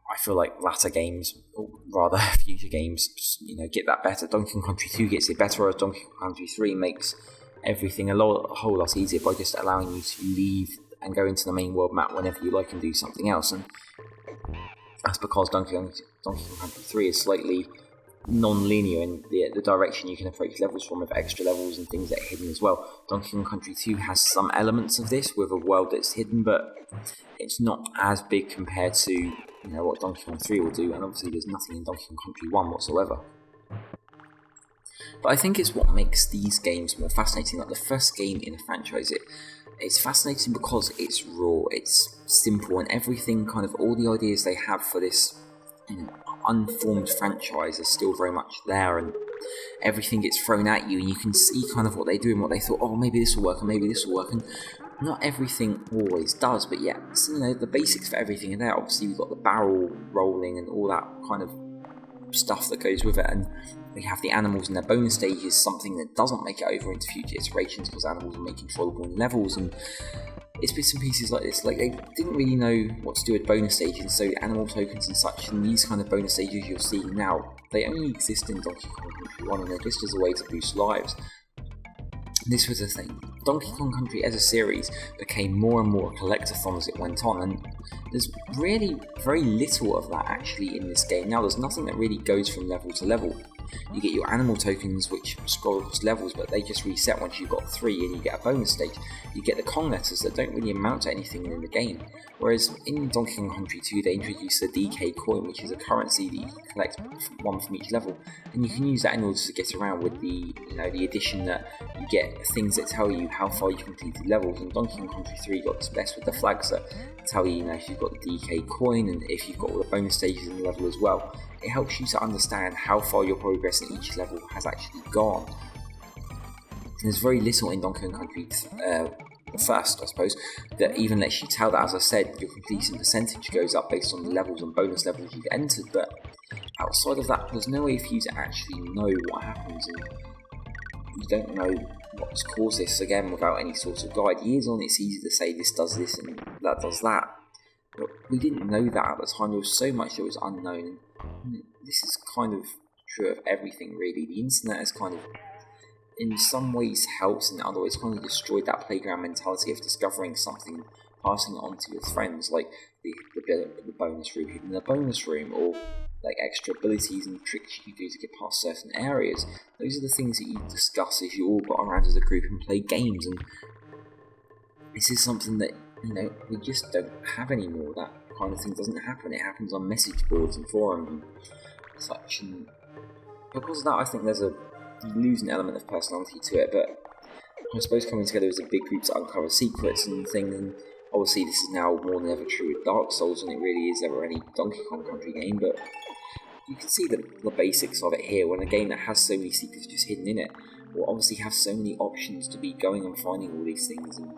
I feel like latter games, or rather future games, get that better. Donkey Kong Country 2 gets it better, whereas Donkey Kong Country 3 makes everything a whole lot easier by just allowing you to leave and go into the main world map whenever you like and do something else. And that's because Donkey Kong Country 3 is slightly non-linear in the direction you can approach levels from, with extra levels and things that are hidden as well. Donkey Kong Country 2 has some elements of this with a world that's hidden, but it's not as big compared to what Donkey Kong 3 will do, and obviously there's nothing in Donkey Kong Country 1 whatsoever. But I think it's what makes these games more fascinating. Like the first game in a franchise, it's fascinating because it's raw, it's simple, and everything all the ideas they have for this unformed franchise are still very much there, and everything gets thrown at you, and you can see what they do and what they thought, oh, maybe this will work, and maybe this will work, and not everything always does, but yeah, the basics for everything are there. Obviously, we've got the barrel rolling and all that kind of stuff that goes with it, and we have the animals in their bonus stages, something that doesn't make it over into future iterations because animals are made controllable in levels, and it's bits and pieces like this. Like, they didn't really know what to do with bonus stages, so animal tokens and such, and these kind of bonus stages you're seeing now, they only exist in Donkey Kong Country 1, and they're just as a way to boost lives. This was the thing. Donkey Kong Country as a series became more and more a collectathon as it went on, and there's really very little of that actually in this game. Now, there's nothing that really goes from level to level. You get your animal tokens, which scroll across levels, but they just reset once you've got 3 and you get a bonus stage. You get the Kong letters that don't really amount to anything in the game. Whereas in Donkey Kong Country 2 they introduced the DK coin, which is a currency that you can collect one from each level, and you can use that in order to get around with the addition that you get things that tell you how far you completed levels. In Donkey Kong Country 3 you got this best with the flags that tell you, if you've got the DK coin and if you've got all the bonus stages in the level as well. It helps you to understand how far your progress in each level has actually gone. There's very little in Donkey Kong Country first, I suppose, that even lets you tell that, as I said, your completion percentage goes up based on the levels and bonus levels you've entered, but outside of that, there's no way for you to actually know what happens, and you don't know what's caused this, again, without any sort of guide. Years on, it's easy to say this does this and that does that, but we didn't know that at the time. There was so much that was unknown, and this is kind of true of everything, really. The internet has kind of, in some ways, helps, and in other ways kind of destroyed that playground mentality of discovering something, passing it on to your friends, like the bonus room, hidden in the bonus room, or like extra abilities and tricks you can do to get past certain areas. Those are the things that you discuss as you all got around as a group and play games, and this is something that we just don't have anymore. That kind of thing doesn't happen. It happens on message boards and forums and such, and because of that, I think you lose an element of personality to it. But I suppose coming together as a big group to uncover secrets and things, and obviously this is now more than ever true with Dark Souls than it really is ever any Donkey Kong Country game, but you can see the basics of it here. When a game that has so many secrets just hidden in it will obviously have so many options to be going and finding all these things and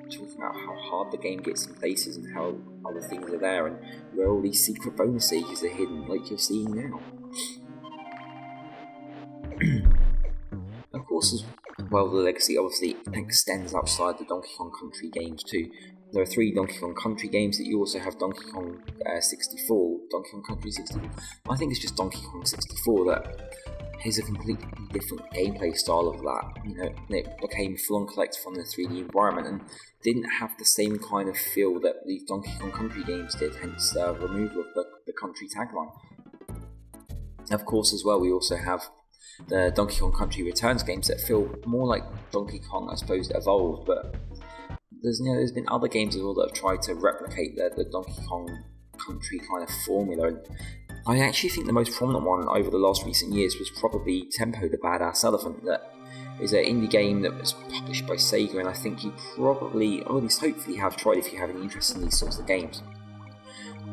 talking about how hard the game gets in places and how other things are there and where all these secret bonus stages are hidden, like you're seeing now. Of course, as well, the legacy obviously extends outside the Donkey Kong Country games too. There are 3 Donkey Kong Country games, that you also have Donkey Kong 64, Donkey Kong Country 64. I think it's just Donkey Kong 64 that is a completely different gameplay style of that. It became full on collect from the 3D environment and didn't have the same kind of feel that these Donkey Kong Country games did, hence the removal of the country tagline. Of course, as well, we also have the Donkey Kong Country Returns games that feel more like Donkey Kong, I suppose, evolved, but there's been other games as well that have tried to replicate the Donkey Kong Country kind of formula. I actually think the most prominent one over the last recent years was probably Tempo the Badass Elephant. That is an indie game that was published by Sega, and I think you probably, or at least hopefully, have tried if you have any interest in these sorts of games.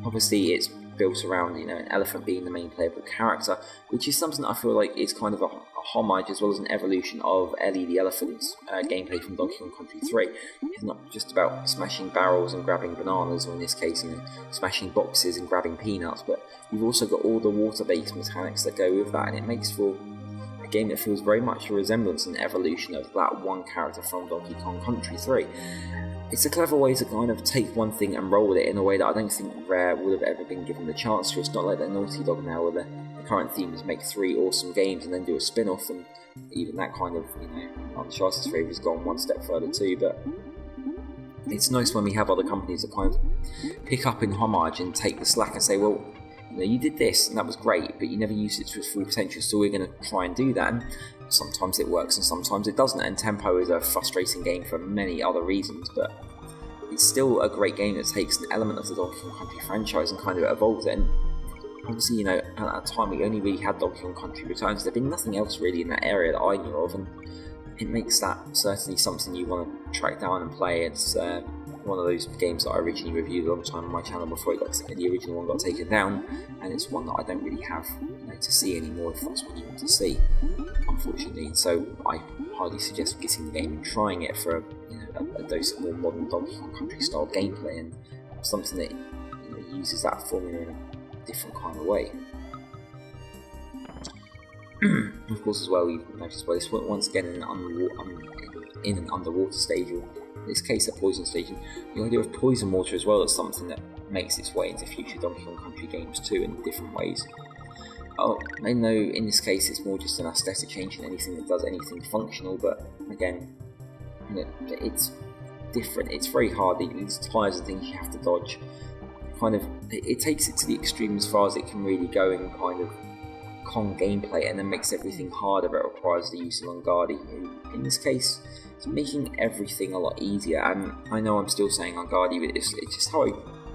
Obviously, it's built around an elephant being the main playable character, which is something that I feel like is kind of a homage as well as an evolution of Ellie the Elephant's gameplay from Donkey Kong Country 3. It's not just about smashing barrels and grabbing bananas, or in this case, smashing boxes and grabbing peanuts, but you've also got all the water-based mechanics that go with that, and it makes for a game that feels very much a resemblance and evolution of that one character from Donkey Kong Country 3. It's a clever way to kind of take one thing and roll with it in a way that I don't think Rare would have ever been given the chance to. It's not like the Naughty Dog now, where the current theme is make 3 awesome games and then do a spin-off, and even that kind of, Uncharted's favour has gone one step further too, but it's nice when we have other companies that kind of pick up in homage and take the slack and say, well, you did this and that was great, but you never used it to its full potential, so we're going to try and do that. And sometimes it works and sometimes it doesn't, and Tempo is a frustrating game for many other reasons, but it's still a great game that takes an element of the Donkey Kong Country franchise and kind of evolves it. And obviously, at that time we only really had Donkey Kong Country Returns. There'd been nothing else really in that area that I knew of, and it makes that certainly something you want to track down and play. It's one of those games that I originally reviewed a long time on my channel before the original one got taken down, and it's one that I don't really have to see anymore if that's what you want to see, unfortunately. So I highly suggest getting the game and trying it for a dose of more modern Donkey Kong Country style gameplay, and something that uses that formula in a different kind of way. Of course, as well, you've noticed by this point, once again in an underwater stage, or in this case a poison stage, and the idea of poison water as well is something that makes its way into future Donkey Kong Country games too in different ways. I know in this case it's more just an aesthetic change than anything that does anything functional, but again, it's different. It's very hard. These tyres and things you have to dodge, it takes it to the extreme as far as it can really go, and kind of Kong gameplay and then makes everything harder. It requires the use of Unguardi. In this case, it's making everything a lot easier. And I know I'm still saying Unguardi, but it's just how I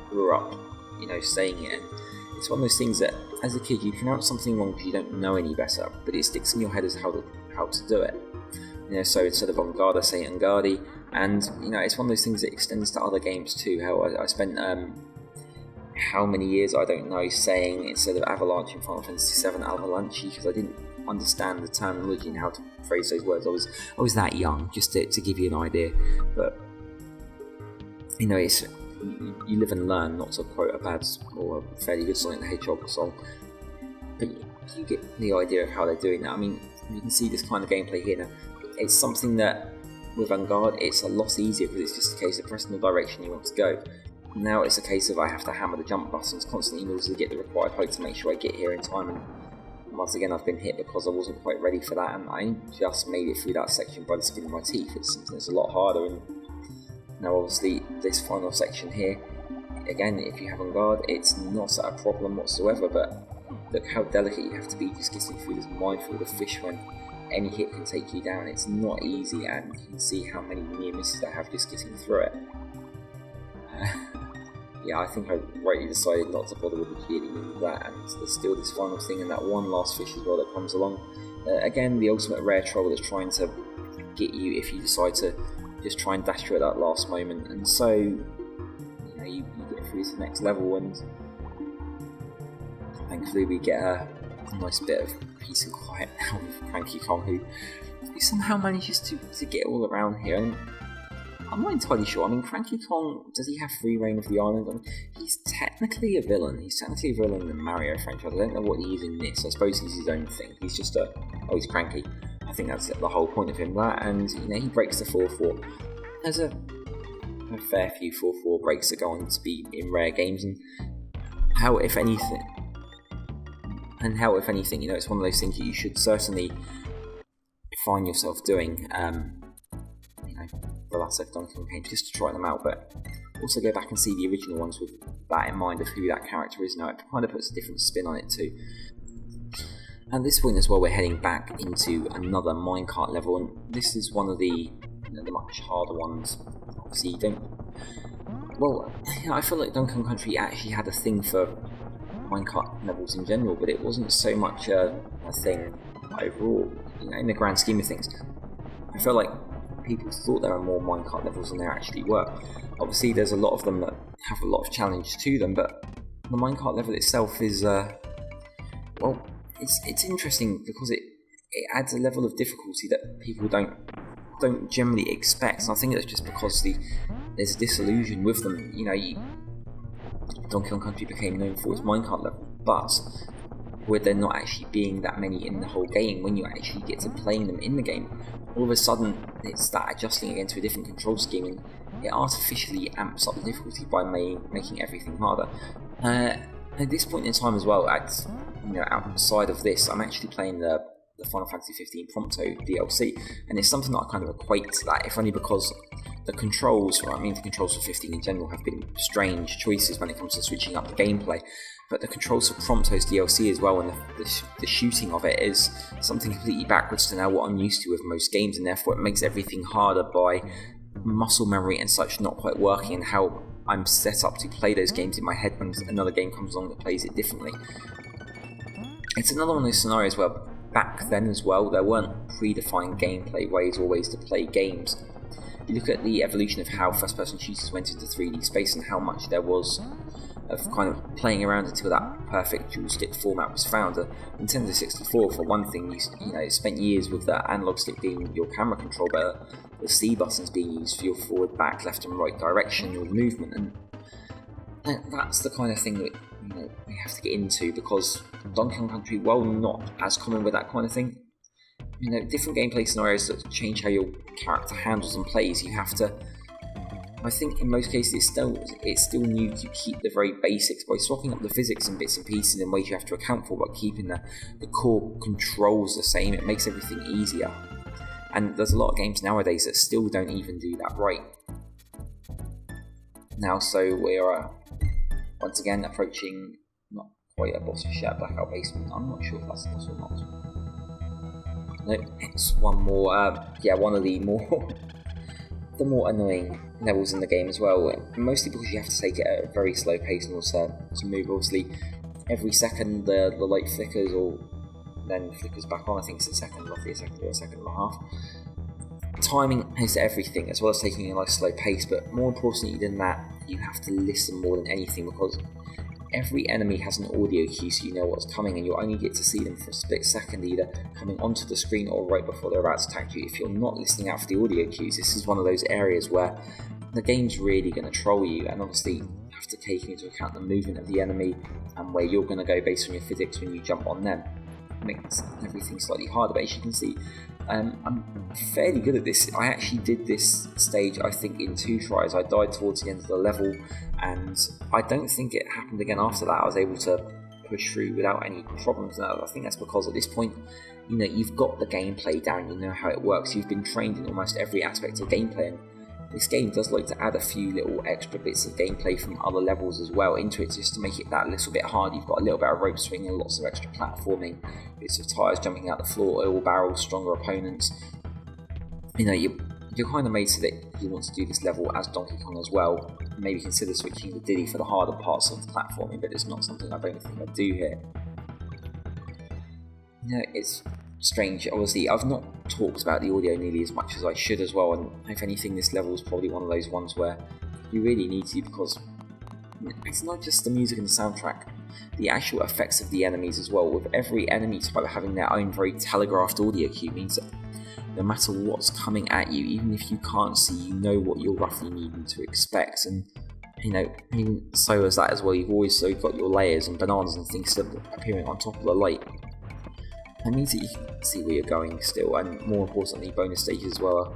grew up, saying it. And it's one of those things that, as a kid, you pronounce something wrong because you don't know any better, but it sticks in your head as how to do it. So instead of Unguardi, I say Unguardi, and it's one of those things that extends to other games too. How I spent how many years, I don't know, saying instead of Avalanche in Final Fantasy VII, Avalanche, because I didn't understand the terminology and how to phrase those words. I was that young, just to give you an idea. But it's you live and learn, not to quote a bad or a fairly good Sonic the Hedgehog song. But you get the idea of how they're doing that. I mean, you can see this kind of gameplay here now. It's something that with Vanguard, it's a lot easier because it's just a case of pressing the direction you want to go. Now it's a case of I have to hammer the jump buttons constantly in order to get the required height to make sure I get here in time, and once again I've been hit because I wasn't quite ready for that, and I just made it through that section by the skin of my teeth. It's something that's a lot harder. And now obviously this final section here, again, if you have on guard, it's not a problem whatsoever, but look how delicate you have to be just getting through this minefield of fish when any hit can take you down. It's not easy, and you can see how many near misses I have just getting through it. Yeah, I think I rightly decided not to bother with the cheating and that, and there's still this final thing and that one last fish as well that comes along. Again, the ultimate rare troll that's trying to get you if you decide to just try and dash through at that last moment, and so you get through to the next level, and thankfully we get a nice bit of peace and quiet now with Cranky Kong, who somehow manages to get all around here. And I'm not entirely sure. I mean, Cranky Kong, does he have free reign of the island? I mean, he's technically a villain. He's technically a villain in the Mario franchise. I don't know what he is in this. I suppose he's his own thing. He's just he's cranky. I think that's the whole point of him. That, and he breaks the 4-4. There's a fair few 4-4 breaks that go on to be in rare games, and how, if anything, it's one of those things that you should certainly find yourself doing. The latter Donkey Kong games, just to try them out, but also go back and see the original ones with that in mind of who that character is now. It kind of puts a different spin on it too. At this point as well, we're heading back into another minecart level, and this is one of the much harder ones. Obviously, I feel like Donkey Kong Country actually had a thing for minecart levels in general, but it wasn't so much a thing overall. In the grand scheme of things, I feel like people thought there were more minecart levels than there actually were. Obviously, there's a lot of them that have a lot of challenge to them, but the minecart level itself is, it's interesting because it adds a level of difficulty that people don't generally expect. And I think that's just because there's a disillusion with them. Donkey Kong Country became known for its minecart level, but with there not actually being that many in the whole game, when you actually get to playing them in the game, all of a sudden it's that adjusting again to a different control scheme, and it artificially amps up the difficulty by making everything harder. At this point in time as well, outside of this, I'm actually playing the Final Fantasy 15 Prompto DLC, and it's something that I kind of equate to that, if only because the controls for 15 in general have been strange choices when it comes to switching up the gameplay, but the controls for Prompto's DLC as well, and the shooting of it is something completely backwards to now what I'm used to with most games, and therefore it makes everything harder by muscle memory and such not quite working, and how I'm set up to play those games in my head when another game comes along that plays it differently. It's another one of those scenarios where back then as well, there weren't predefined gameplay ways or ways to play games. You look at the evolution of how first-person shooters went into 3D space and how much there was of kind of playing around until that perfect dual-stick format was found. Nintendo 64, for one thing, it spent years with that analog stick being your camera control, but the C buttons being used for your forward, back, left and right direction or movement, and that's the kind of thing that we have to get into, because Donkey Kong Country, while not as common with that kind of thing, different gameplay scenarios that change how your character handles and plays, you have to, I think in most cases it's still new to keep the very basics by swapping up the physics and bits and pieces in ways you have to account for, but keeping the core controls the same. It makes everything easier, and there's a lot of games nowadays that still don't even do that right. Now, so we are once again approaching, not quite a boss for Shared Blackout Basement. I'm not sure if that's a boss or not. No, it's one more, one of the more the more annoying levels in the game as well, mostly because you have to take it at a very slow pace in order to move. Obviously, every second the light flickers or then flickers back on. I think it's a second, roughly a second or a second and a half. Timing is everything, as well as taking a nice slow pace, but more importantly than that, you have to listen more than anything, because every enemy has an audio cue, so you know what's coming, and you'll only get to see them for a split second, either coming onto the screen or right before they're about to attack you. If you're not listening out for the audio cues, this is one of those areas where the game's really going to troll you, and obviously you have to take into account the movement of the enemy and where you're going to go based on your physics when you jump on them. It makes everything slightly harder, but as you can see, I'm fairly good at this. I actually did this stage, I think, in 2 tries. I died towards the end of the level, and I don't think it happened again after that. I was able to push through without any problems. Now, I think that's because at this point, you know, you've got the gameplay down, you know how it works, you've been trained in almost every aspect of gameplay, and this game does like to add a few little extra bits of gameplay from other levels as well into it, just to make it that little bit hard. You've got a little bit of rope swinging, lots of extra platforming, bits of tyres jumping out the floor, oil barrels, stronger opponents. You know, you're kind of made so that you want to do this level as Donkey Kong as well. Maybe consider switching to Diddy for the harder parts of the platforming, but it's not something I don't think I do here. You know, it's strange. Obviously, I've not talked about the audio nearly as much as I should as well, and if anything, this level is probably one of those ones where you really need to, because it's not just the music and the soundtrack, the actual effects of the enemies as well, with every enemy type having their own very telegraphed audio cue, means that no matter what's coming at you, even if you can't see, you know what you're roughly needing to expect. And you know, even so as that as well, you've got your layers and bananas and things appearing on top of the light. That means that you can see where you're going still, and more importantly, bonus stages as well.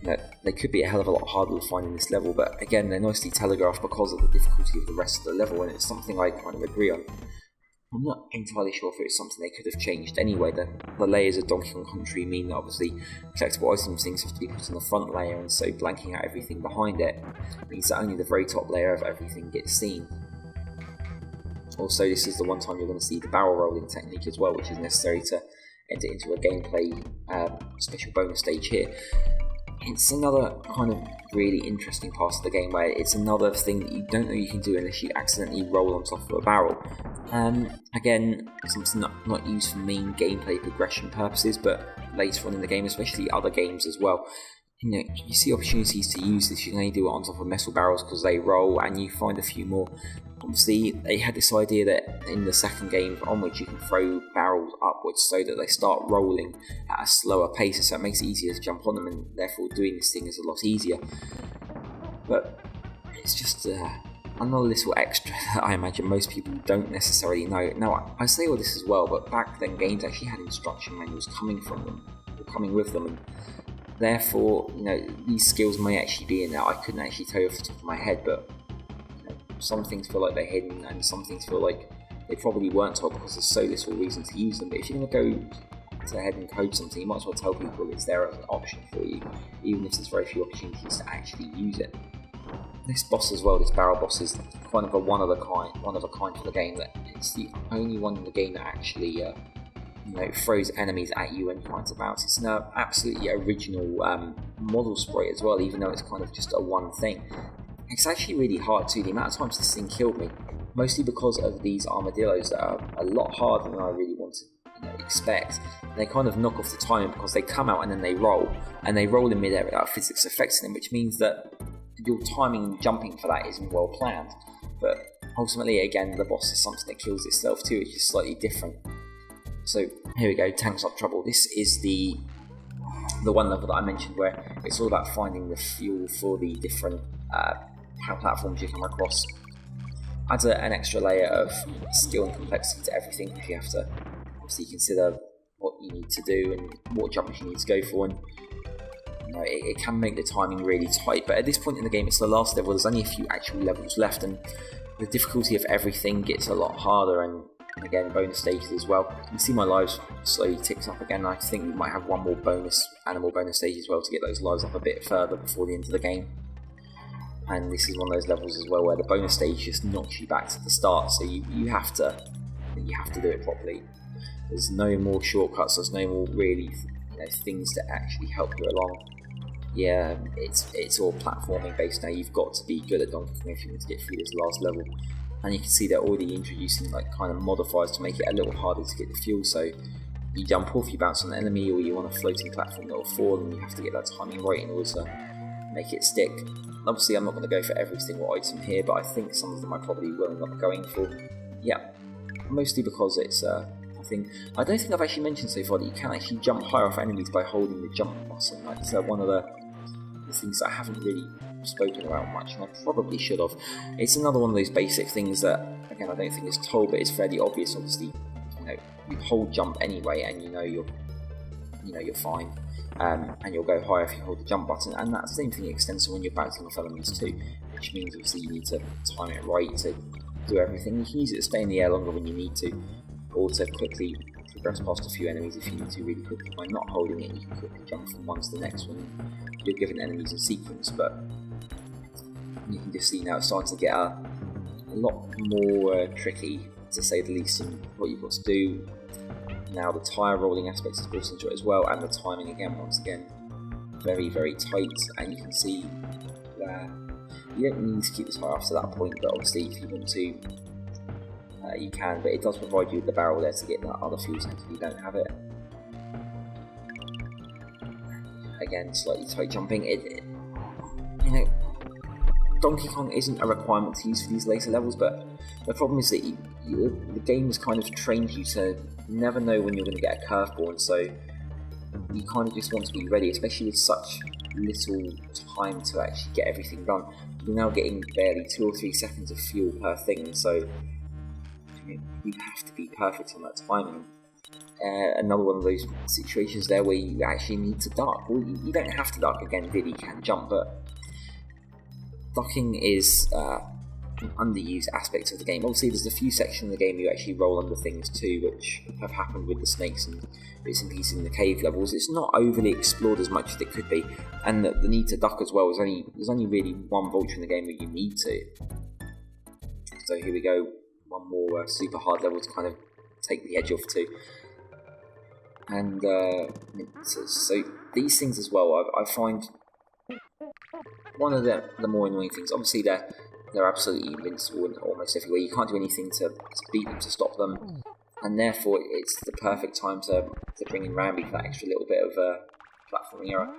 You know, they could be a hell of a lot harder to find in this level, but again, they're nicely telegraphed because of the difficulty of the rest of the level, and it's something I kind of agree on. I'm not entirely sure if it's something they could have changed anyway. The layers of Donkey Kong Country mean that obviously collectible items things have to be put on the front layer, and so blanking out everything behind it means that only the very top layer of everything gets seen. Also, this is the one time you're going to see the barrel rolling technique as well, which is necessary to enter into a gameplay special bonus stage here. It's another kind of really interesting part of the game where it's another thing that you don't know you can do unless you accidentally roll on top of a barrel. Again, something not used for main gameplay progression purposes, but later on in the game, especially other games as well. You know, you see opportunities to use this. You can only do it on top of metal barrels because they roll, and you find a few more. Obviously, they had this idea that in the second game onwards you can throw barrels upwards so that they start rolling at a slower pace, so it makes it easier to jump on them, and therefore doing this thing is a lot easier. But it's just another little extra that I imagine most people don't necessarily know. Now, I say all this as well, but back then games actually had instruction manuals coming from them, or coming with them, and therefore, you know, these skills may actually be in there. I couldn't actually tell you off the top of my head, but some things feel like they're hidden, and some things feel like they probably weren't told because there's so little reason to use them. But if you're going to go ahead and code something, you might as well tell people it's there as an option for you, even if there's very few opportunities to actually use it. This boss as well, this barrel boss, is kind of a one of a kind for the game. That it's the only one in the game that actually you know, throws enemies at you and finds about. It's an absolutely original model spray as well, even though it's kind of just a one thing. It's actually really hard too. The amount of times this thing killed me, mostly because of these armadillos that are a lot harder than I really want to expect. And they kind of knock off the timing because they come out and then they roll in midair without physics affecting them, which means that your timing and jumping for that isn't well planned. But ultimately, again, the boss is something that kills itself too. It's just slightly different. So here we go, Tanks Up Trouble. This is the one level that I mentioned where it's all about finding the fuel for the different platforms you come across. Adds an extra layer of skill and complexity to everything, if you have to obviously consider what you need to do and what jumps you need to go for, and you know, it can make the timing really tight. But at this point in the game, it's the last level, there's only a few actual levels left, and the difficulty of everything gets a lot harder, and again, bonus stages as well. You can see my lives slowly ticks up again. I think we might have one more animal bonus stage as well to get those lives up a bit further before the end of the game. And this is one of those levels as well where the bonus stage just knocks you back to the start, so you have to then you have to do it properly. There's no more shortcuts, there's no more really things that actually help you along. Yeah, it's all platforming based now. You've got to be good at Donkey Kong if you want to get through this last level. And you can see they're already introducing kind of modifiers to make it a little harder to get the fuel. So you jump off, you bounce on an enemy, or you on a floating platform that will fall, and you have to get that timing right in order to make it stick. Obviously, I'm not going to go for every single item here, but I think some of them I probably will end up going for. Yeah, mostly because it's I don't think I've actually mentioned so far that you can actually jump higher off enemies by holding the jump button. It's one of the things that I haven't really spoken about much, and I probably should have. It's another one of those basic things that, again, I don't think it's told, but it's fairly obvious. Obviously, you hold jump anyway, and you're fine, and you'll go higher if you hold the jump button. And that same thing extends to when you're bouncing off enemies too, which means obviously you need to time it right to do everything. You can use it to stay in the air longer when you need to, or to quickly progress past a few enemies if you need to really quickly. By not holding it, you can quickly jump from one to the next when you're given enemies in sequence. But you can just see now it's starting to get a lot more tricky, to say the least, in what you've got to do. Now the tyre rolling aspect is brought into it as well, and the timing again, once again, very, very tight. And you can see where you don't need to keep the tyre after that point, but obviously if you want to, you can, but it does provide you with the barrel there to get that other fuel tank if you don't have it. Again, slightly tight jumping. Donkey Kong isn't a requirement to use for these later levels, but the problem is that the game has kind of trained you to never know when you're going to get a curveball, and so you kind of just want to be ready, especially with such little time to actually get everything done. You're now getting barely 2 or 3 seconds of fuel per thing, so you have to be perfect on that timing. Another one of those situations there where you actually need to duck. Well, you don't have to duck, again, Diddy can jump, but ducking is an underused aspect of the game. Obviously there's a few sections of the game you actually roll under things too, which have happened with the snakes and bits and pieces in the cave levels. It's not overly explored as much as it could be, and the need to duck as well, there's only really one vulture in the game that you need to. So here we go, one more super hard level to kind of take the edge off too. And so these things as well, I find one of the more annoying things. Obviously they're absolutely invincible in almost everywhere. You can't do anything to beat them, to stop them, and therefore it's the perfect time to bring in Rambi for that extra little bit of platforming error.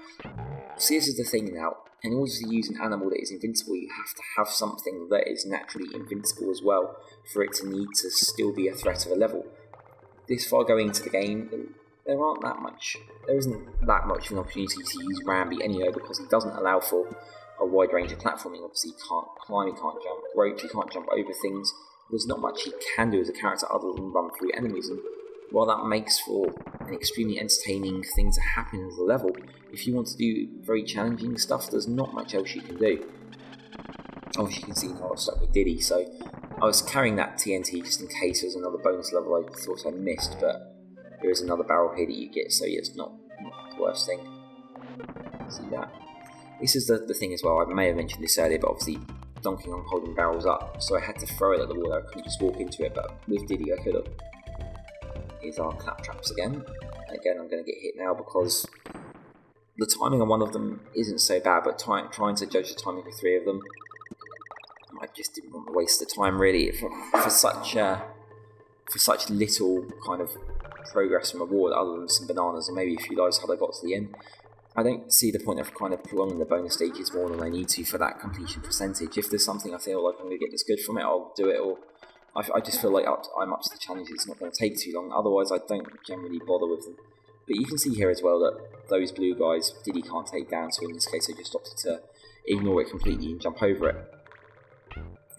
See, this is the thing now. In order to use an animal that is invincible, you have to have something that is naturally invincible as well for it to need to still be a threat of a level. This far going into the game, there isn't that much of an opportunity to use Rambi anyway, because he doesn't allow for a wide range of platforming. Obviously he can't climb, he can't jump ropes, he can't jump over things. There's not much he can do as a character other than run through enemies, and while that makes for an extremely entertaining thing to happen in the level, if you want to do very challenging stuff, there's not much else you can do. Obviously you can see now I was stuck with Diddy, so I was carrying that TNT just in case there's another bonus level I thought I missed, but there is another barrel here that you get, so yeah, it's not the worst thing. See that? This is the thing as well, I may have mentioned this earlier, but obviously Donkey Kong holding barrels up, so I had to throw it at the wall. I couldn't just walk into it, but with Diddy I could have. Here's our claptraps again. And again, I'm going to get hit now because the timing on one of them isn't so bad, but trying to judge the timing for 3 of them, I just didn't want to waste the time really for such little kind of progress and reward other than some bananas and maybe a few lives had I got to the end. I don't see the point of kind of prolonging the bonus stages more than I need to for that completion percentage. If there's something I feel like I'm going to get this good from it, I'll do it, or I just feel like I'm up to the challenge. It's not going to take too long, otherwise I don't generally bother with them. But you can see here as well that those blue guys Diddy can't take down, so in this case I just opted to ignore it completely and jump over it.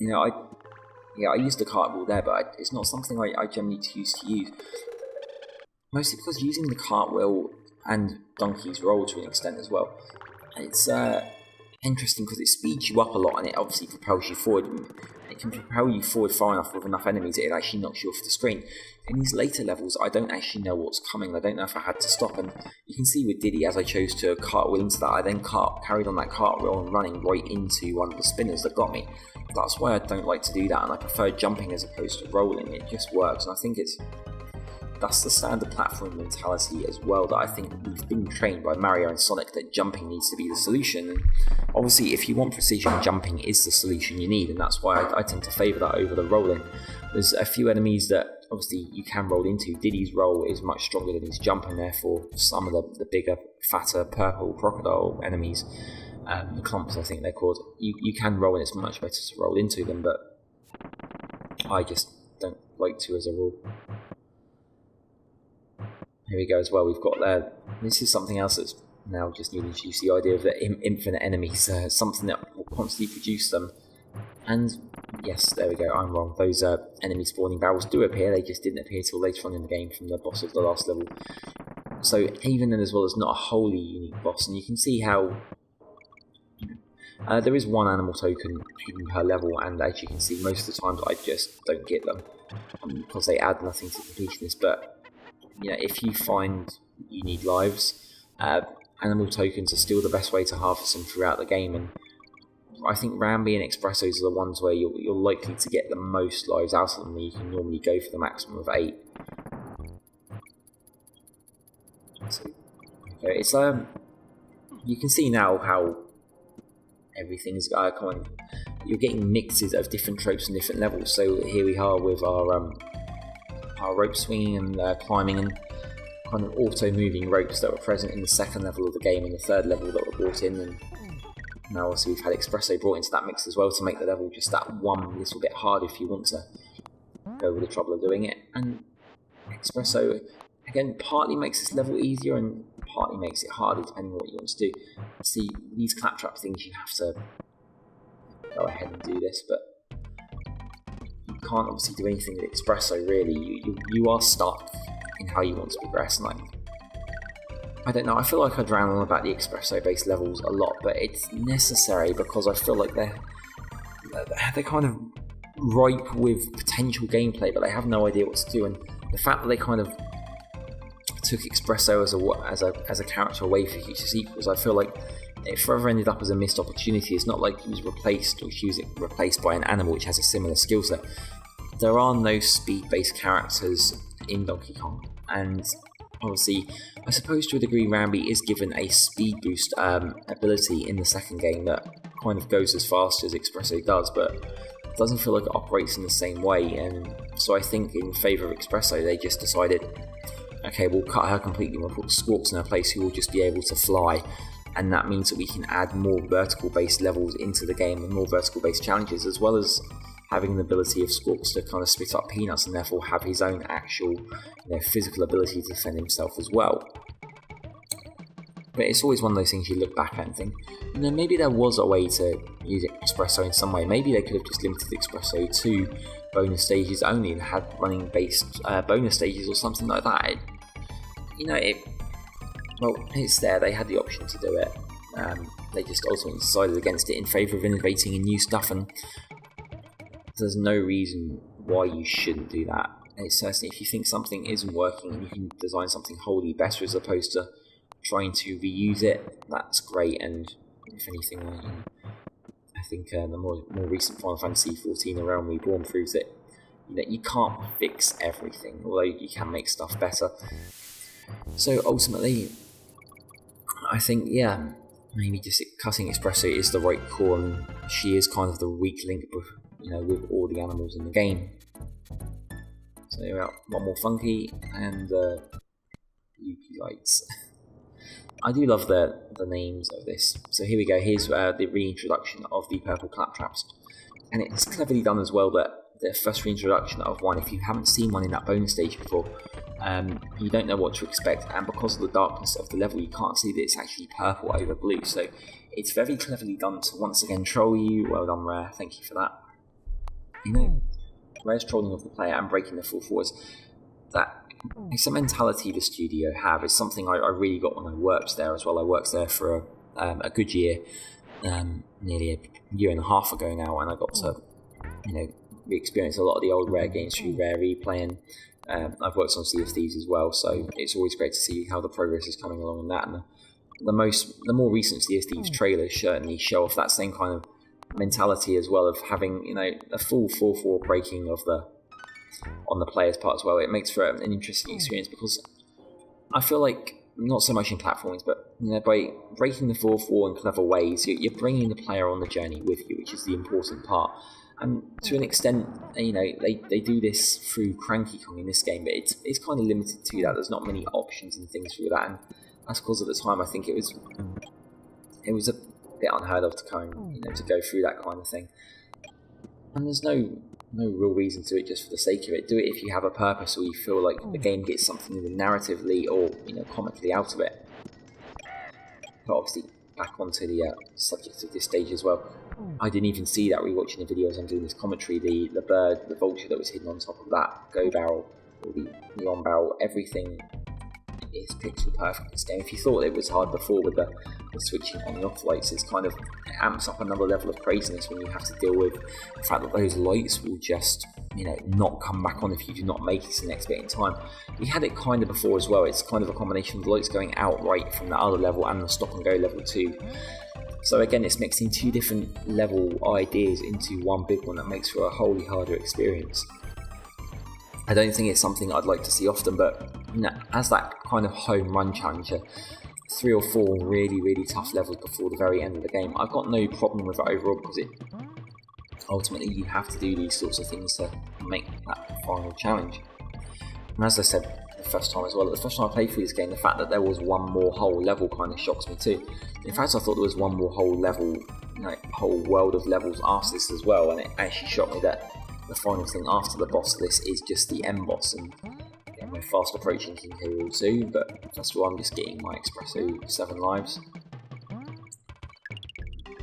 I used the cartwheel there, but it's not something I generally used to use. Mostly because using the cartwheel and Donkey's roll to an extent as well, it's interesting because it speeds you up a lot and it obviously propels you forward, and it can propel you forward far enough with enough enemies that it actually knocks you off the screen. In these later levels, I don't actually know what's coming. I don't know if I had to stop, and you can see with Diddy, as I chose to cartwheel into that, I then carried on that cartwheel and running right into one of the spinners that got me. That's why I don't like to do that, and I prefer jumping as opposed to rolling. It just works, and I think that's the standard platform mentality as well, that I think we've been trained by Mario and Sonic that jumping needs to be the solution. And obviously, if you want precision, jumping is the solution you need, and that's why I tend to favour that over the rolling. There's a few enemies that obviously you can roll into. Diddy's roll is much stronger than his jump, and therefore some of the bigger, fatter, purple crocodile enemies, the clumps I think they're called, you can roll, and it's much better to roll into them, but I just don't like to as a rule. Here we go as well, we've got there, this is something else that's now just new introduced, the idea of the infinite enemies, something that will constantly produce them. And yes, there we go, I'm wrong, those enemy spawning barrels do appear, they just didn't appear till later on in the game from the boss of the last level. So even then as well as not a wholly unique boss, and you can see how there is one animal token hidden per level, and as you can see most of the times I just don't get them because they add nothing to completionist. But you know, if you find you need lives, animal tokens are still the best way to harvest them throughout the game, and I think Rambi and Expressos are the ones where you're likely to get the most lives out of them. You can normally go for the maximum of 8. So, okay, it's you can see now how everything's you're getting mixes of different tropes and different levels. So here we are with our rope swinging and climbing and kind of auto-moving ropes that were present in the second level of the game and the third level that were brought in, and now also we've had Espresso brought into that mix as well to make the level just that one little bit harder if you want to go with the trouble of doing it. And Espresso, again, partly makes this level easier and partly makes it harder depending on what you want to do. See, these claptrap things, you have to go ahead and do this, but you can't obviously do anything with Espresso really. You are stuck in how you want to progress, and I don't know, I feel like I drown on about the Espresso based levels a lot, but it's necessary because I feel like they're kind of ripe with potential gameplay, but they have no idea what to do. And the fact that they kind of took Espresso as a character away for future sequels, I feel like it forever ended up as a missed opportunity. It's not like he was replaced, or she was replaced by an animal which has a similar skill set. There are no speed-based characters in Donkey Kong, and obviously, I suppose to a degree Rambi is given a speed boost ability in the second game that kind of goes as fast as Espresso does, but it doesn't feel like it operates in the same way. And so I think in favour of Espresso, they just decided, okay, we'll cut her completely, we'll put Squawks in her place who will just be able to fly, and that means that we can add more vertical based levels into the game and more vertical based challenges, as well as having the ability of Squawks to kind of spit up peanuts and therefore have his own actual physical ability to defend himself as well. But it's always one of those things you look back at and think, maybe there was a way to use Espresso in some way. Maybe they could have just limited Espresso to bonus stages only and had running based bonus stages or something like that. It's there, they had the option to do it. They just ultimately decided against it in favour of innovating in new stuff, and there's no reason why you shouldn't do that. It's certainly, if you think something isn't working and you can design something wholly better as opposed to trying to reuse it, that's great. And if anything, I think the more recent Final Fantasy XIV A Realm Reborn proves that you can't fix everything, although you can make stuff better. So ultimately, I think, maybe just cutting Espresso is the right call, and she is kind of the weak link with all the animals in the game. So there we are, one more funky, and Yuki lights. I do love the names of this. So here we go, here's the reintroduction of the purple claptraps. And it's cleverly done as well that the first reintroduction of one, if you haven't seen one in that bonus stage before, you don't know what to expect, and because of the darkness of the level you can't see that it's actually purple over blue, so it's very cleverly done to once again troll you. Well done, Rare, thank you for that. Rare's trolling of the player and breaking the full forwards, that it's a mentality the studio have. It's something I really got when I worked there as well. I worked there for a good year, nearly a year and a half ago now, and I got to we experience a lot of the old Rare games through Rare Replay, and I've worked on Sea of Thieves as well, so it's always great to see how the progress is coming along in that. And the more recent Sea of Thieves trailers certainly show off that same kind of mentality as well, of having a full 4-4 breaking on the player's part as well. It makes for an interesting experience, because I feel like, not so much in platforms, but by breaking the 4-4 in clever ways, you're bringing the player on the journey with you, which is the important part. And to an extent, they do this through Cranky Kong in this game, but it's kind of limited to that. There's not many options and things through that, and that's because at the time I think it was a bit unheard of to to go through that kind of thing. And there's no real reason to it just for the sake of it. Do it if you have a purpose, or you feel like the game gets something either narratively or comically out of it. But obviously, back onto the subject of this stage as well. I didn't even see that rewatching the video as I'm doing this commentary. The vulture that was hidden on top of that go barrel, or the on barrel, everything is pixel perfect in this game. If you thought it was hard before with the switching on and off lights, it amps up another level of craziness when you have to deal with the fact that those lights will just not come back on if you do not make it to the next bit in time. We had it kind of before as well. It's kind of a combination of the lights going out right from the other level and the stop and go level 2. So again, it's mixing two different level ideas into one big one that makes for a wholly harder experience. I don't think it's something I'd like to see often, but as that kind of home run challenger, 3 or 4 really, really tough levels before the very end of the game, I've got no problem with it overall, because ultimately you have to do these sorts of things to make that final challenge. And as I said the first time as well, the first time I played through this game, the fact that there was one more whole level kind of shocks me too. In fact, I thought there was one more whole level, whole world of levels after this as well, and it actually shocked me that the final thing after the boss of this is just the end boss. And we're fast approaching King K. Rool 2, but first of all I'm just getting my Espresso 7 lives.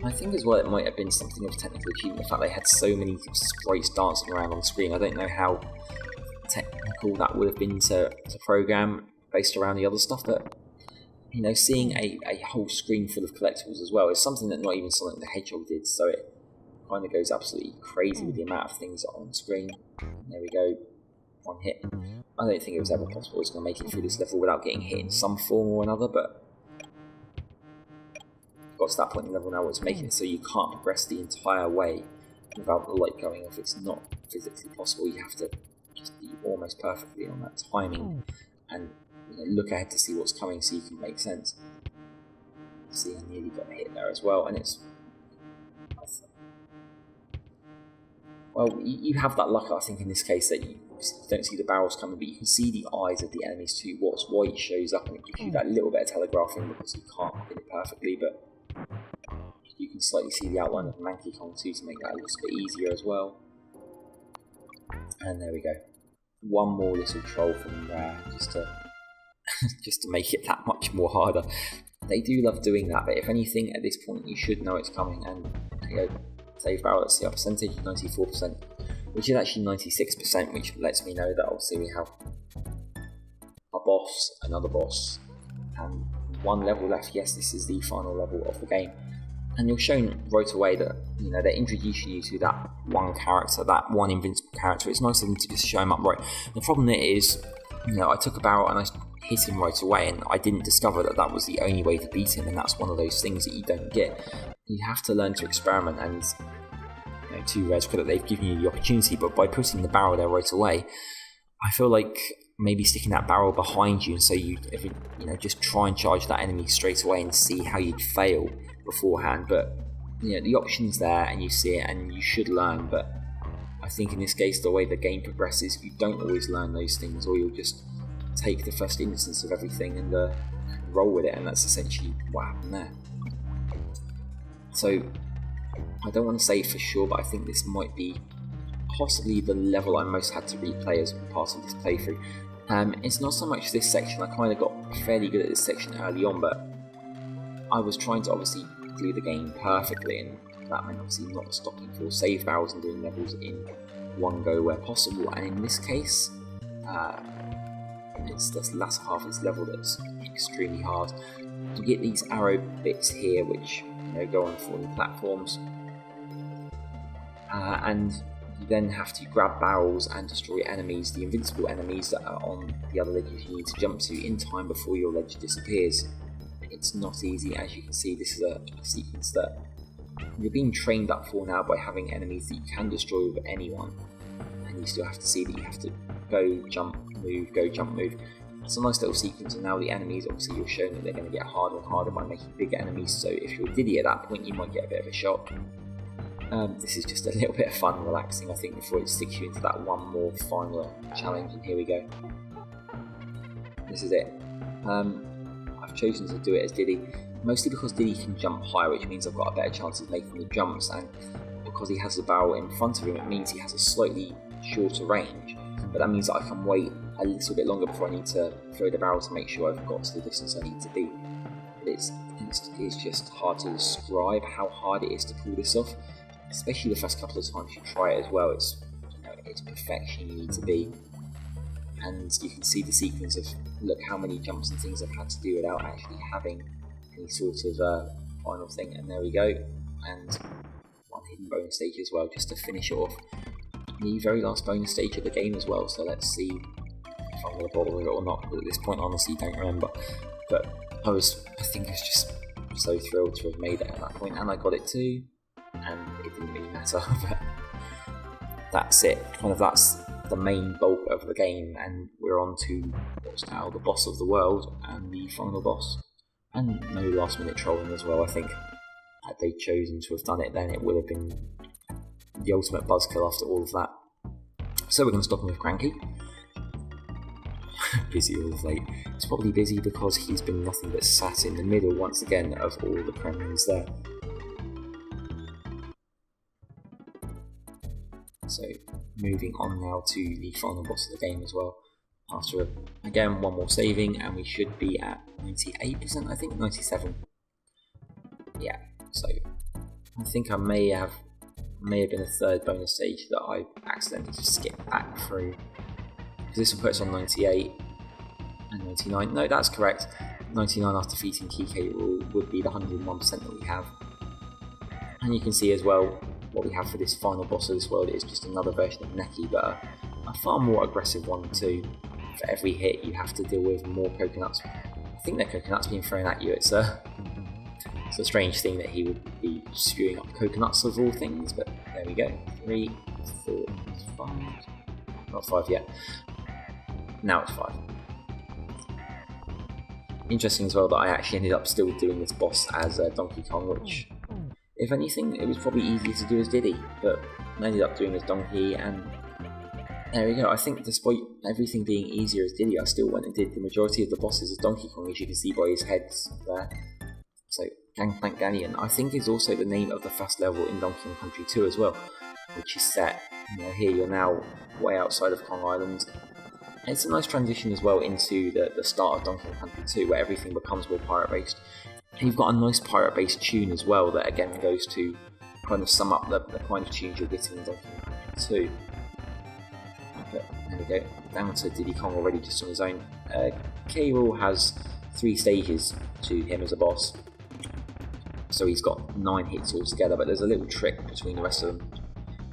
I think as well it might have been something of technical achievement, the fact they had so many sprites dancing around on screen. I don't know how technical that would have been to program based around the other stuff, but seeing a whole screen full of collectibles as well is something that not even Sonic the Hedgehog did, so it kind of goes absolutely crazy with the amount of things on screen. There we go, one hit. I don't think it was ever possible it's going to make it through this level without getting hit in some form or another, but got to that point in the level now where it's making it so you can't progress the entire way without the light going off. It's not physically possible. You have to just be almost perfectly on that timing and look ahead to see what's coming so you can make sense. See, I nearly got hit there as well, and it's... Well, you have that luck, I think, in this case, that you don't see the barrels coming, but you can see the eyes of the enemies too. What's white shows up, and it gives you that little bit of telegraphing because you can't hit it perfectly, but you can slightly see the outline of Manky Kong too to make that a little bit easier as well. And there we go. One more little troll from Rare, just to make it that much more harder. They do love doing that, but if anything, at this point you should know it's coming. And there you go. Save barrel, let's see our percentage, 94%, which is actually 96%, which lets me know that obviously we have a boss, another boss, and one level left. Yes, this is the final level of the game. And you're shown right away that, they're introducing you to that one character, that one invincible character. It's nice of them to just show him up right. The problem is, I took a barrel and I hit him right away, and I didn't discover that that was the only way to beat him, and that's one of those things that you don't get. You have to learn to experiment, and to Rare's credit, they've given you the opportunity, but by putting the barrel there right away, I feel like maybe sticking that barrel behind you, and so you just try and charge that enemy straight away and see how you'd fail beforehand. But the option's there, and you see it, and you should learn. But I think in this case, the way the game progresses, you don't always learn those things, or you'll just take the first instance of everything and roll with it, and that's essentially what happened there. So I don't want to say for sure, but I think this might be possibly the level I most had to replay as part of this playthrough. It's not so much this section. I kind of got fairly good at this section early on, but I was trying to obviously clear the game perfectly, and that meant obviously not stopping for save barrels and doing levels in one go where possible. And in this case, it's the latter half of this level that's extremely hard. You get these arrow bits here which go on falling platforms, and You then have to grab barrels and destroy enemies, the invincible enemies that are on the other ledges you need to jump to in time before your ledge disappears. It's not easy, as you can see. This is a sequence that you're being trained up for now by having enemies that you can destroy with anyone, and you still have to see that you have to go, jump, move, go, jump, move. It's a nice little sequence, and now the enemies, obviously you're shown that they're going to get harder and harder by making bigger enemies, so if you're Diddy at that point you might get a bit of a shock. This is just a little bit of fun, relaxing, I think, before it sticks you into that one more final challenge, and here we go. This is it. I've chosen to do it as Diddy, mostly because Diddy can jump higher, which means I've got a better chance of making the jumps, and because he has the barrel in front of him, it means he has a slightly shorter range, but that means that I can wait a little bit longer before I need to throw the barrel to make sure I've got to the distance I need to be. But it's just hard to describe how hard it is to pull this off, especially the first couple of times you try it as well. It's perfection you need to be. And you can see the sequence of, look how many jumps and things I've had to do without actually having any sort of final thing, and there we go, and one hidden bonus stage as well, just to finish it off. The very last bonus stage of the game as well, so let's see if I'm going to bother with it or not, because at this point I honestly don't remember, but I think I was just so thrilled to have made it at that point, and I got it too, and it didn't really matter, but that's it, that's the main bulk of the game, and we're on to what's now the boss of the world and the final boss. And no last minute trolling as well. I think had they chosen to have done it then, it would have been the ultimate buzzkill after all of that. So we're going to stop him with Cranky. Busy all of late. It's probably busy because he's been nothing but sat in the middle once again of all the premiers there. So moving on now to the final boss of the game as well. After again one more saving, and we should be at 98%, I think, 97. Yeah, so I think I may have been a third bonus stage that I accidentally just skipped back through, because this will put us on 98 and 99. No, that's correct. 99 after defeating K Rule would be the 101% that we have. And you can see as well what we have for this final boss of this world is just another version of Neki, but a far more aggressive one too. For every hit you have to deal with more coconuts. I think they're coconuts being thrown at you. It's a strange thing that he would be spewing up coconuts of all things, but there we go. 3, 4, 5. Not 5 yet. Now it's 5. Interesting as well that I actually ended up still doing this boss as Donkey Kong, which, if anything, it was probably easier to do as Diddy, but I ended up doing as Donkey, and there we go. I think despite everything being easier as Diddy, I still went and did the majority of the bosses as Donkey Kong, as you can see by his heads there. So Gangplank Galleon, I think, is also the name of the first level in Donkey Kong Country 2 as well, which is set, here you're now way outside of Kong Island. And it's a nice transition as well into the start of Donkey Kong Country 2, where everything becomes more pirate based. And you've got a nice pirate based tune as well that again goes to kind of sum up the kind of tunes you're getting in Donkey Kong Country 2. But there we go, down to Diddy Kong already just on his own. K. Rool has 3 stages to him as a boss, so he's got 9 hits altogether, but there's a little trick between the rest of them.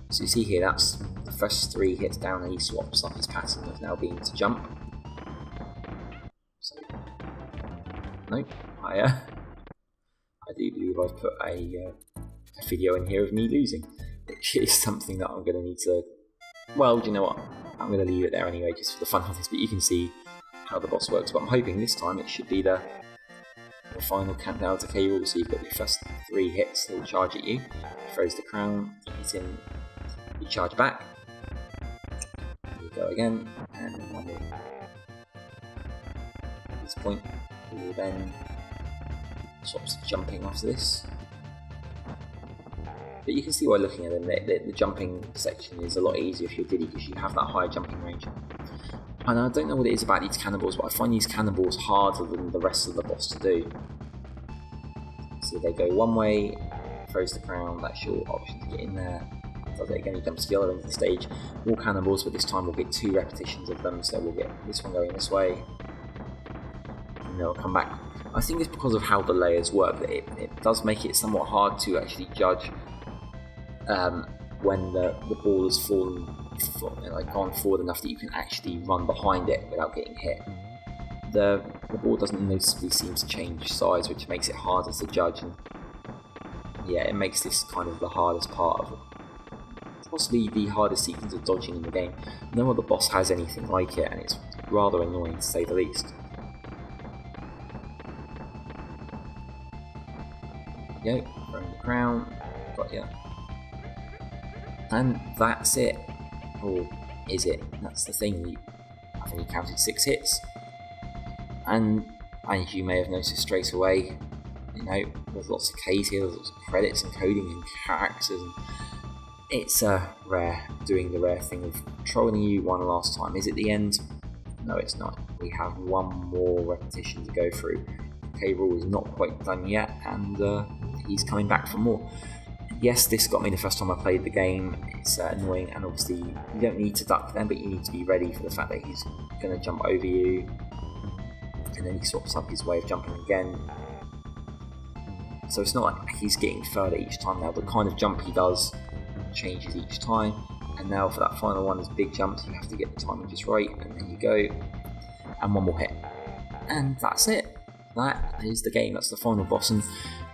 So you see here, that's the first 3 hits down, and he swaps up his pattern of now being to jump. So, nope, I do believe I've put a video in here of me losing, which is something that I'm going to need to, well, do you know what, I'm going to leave it there anyway, just for the fun of this, but you can see how the boss works. But I'm hoping this time it should be the final countdown to K. Rool. So you've got your first 3 hits, he'll charge at you, throws the crown, you hit him, you charge back, you go again, and one more. At this point, we will then swap jumping after this. But you can see by looking at them, the jumping section is a lot easier if you're Diddy, because you have that higher jumping range. And I don't know what it is about these cannonballs, but I find these cannonballs harder than the rest of the boss to do. So they go one way, throws the crown, that's your option to get in there. Does it again, he jumps to the other end of the stage. More cannonballs, but this time we'll get 2 repetitions of them, so we'll get this one going this way, and they'll come back. I think it's because of how the layers work that it does make it somewhat hard to actually judge when the ball has gone forward enough that you can actually run behind it without getting hit. The ball doesn't noticeably seem to change size, which makes it harder to judge, and yeah, it makes this kind of the hardest part of it. Possibly the hardest sequence of dodging in the game. No other boss has anything like it, and it's rather annoying to say the least. There you go, throwing the crown, got ya. And that's it. Or is it? That's the thing, I've only counted 6 hits. And as you may have noticed straight away, there's lots of K's here, there's lots of credits and coding and characters, and it's rare, doing the rare thing of trolling you one last time. Is it the end? No, it's not. We have one more repetition to go through. K-Rool is not quite done yet, and he's coming back for more. Yes, this got me the first time I played the game. It's annoying, and obviously you don't need to duck them, but you need to be ready for the fact that he's going to jump over you, and then he swaps up his way of jumping again. So it's not like he's getting further each time now. The kind of jump he does changes each time, and now for that final one, there's big jumps. You have to get the timing just right, and then you go, and one more hit, and that's it. That is the game. That's the final boss. And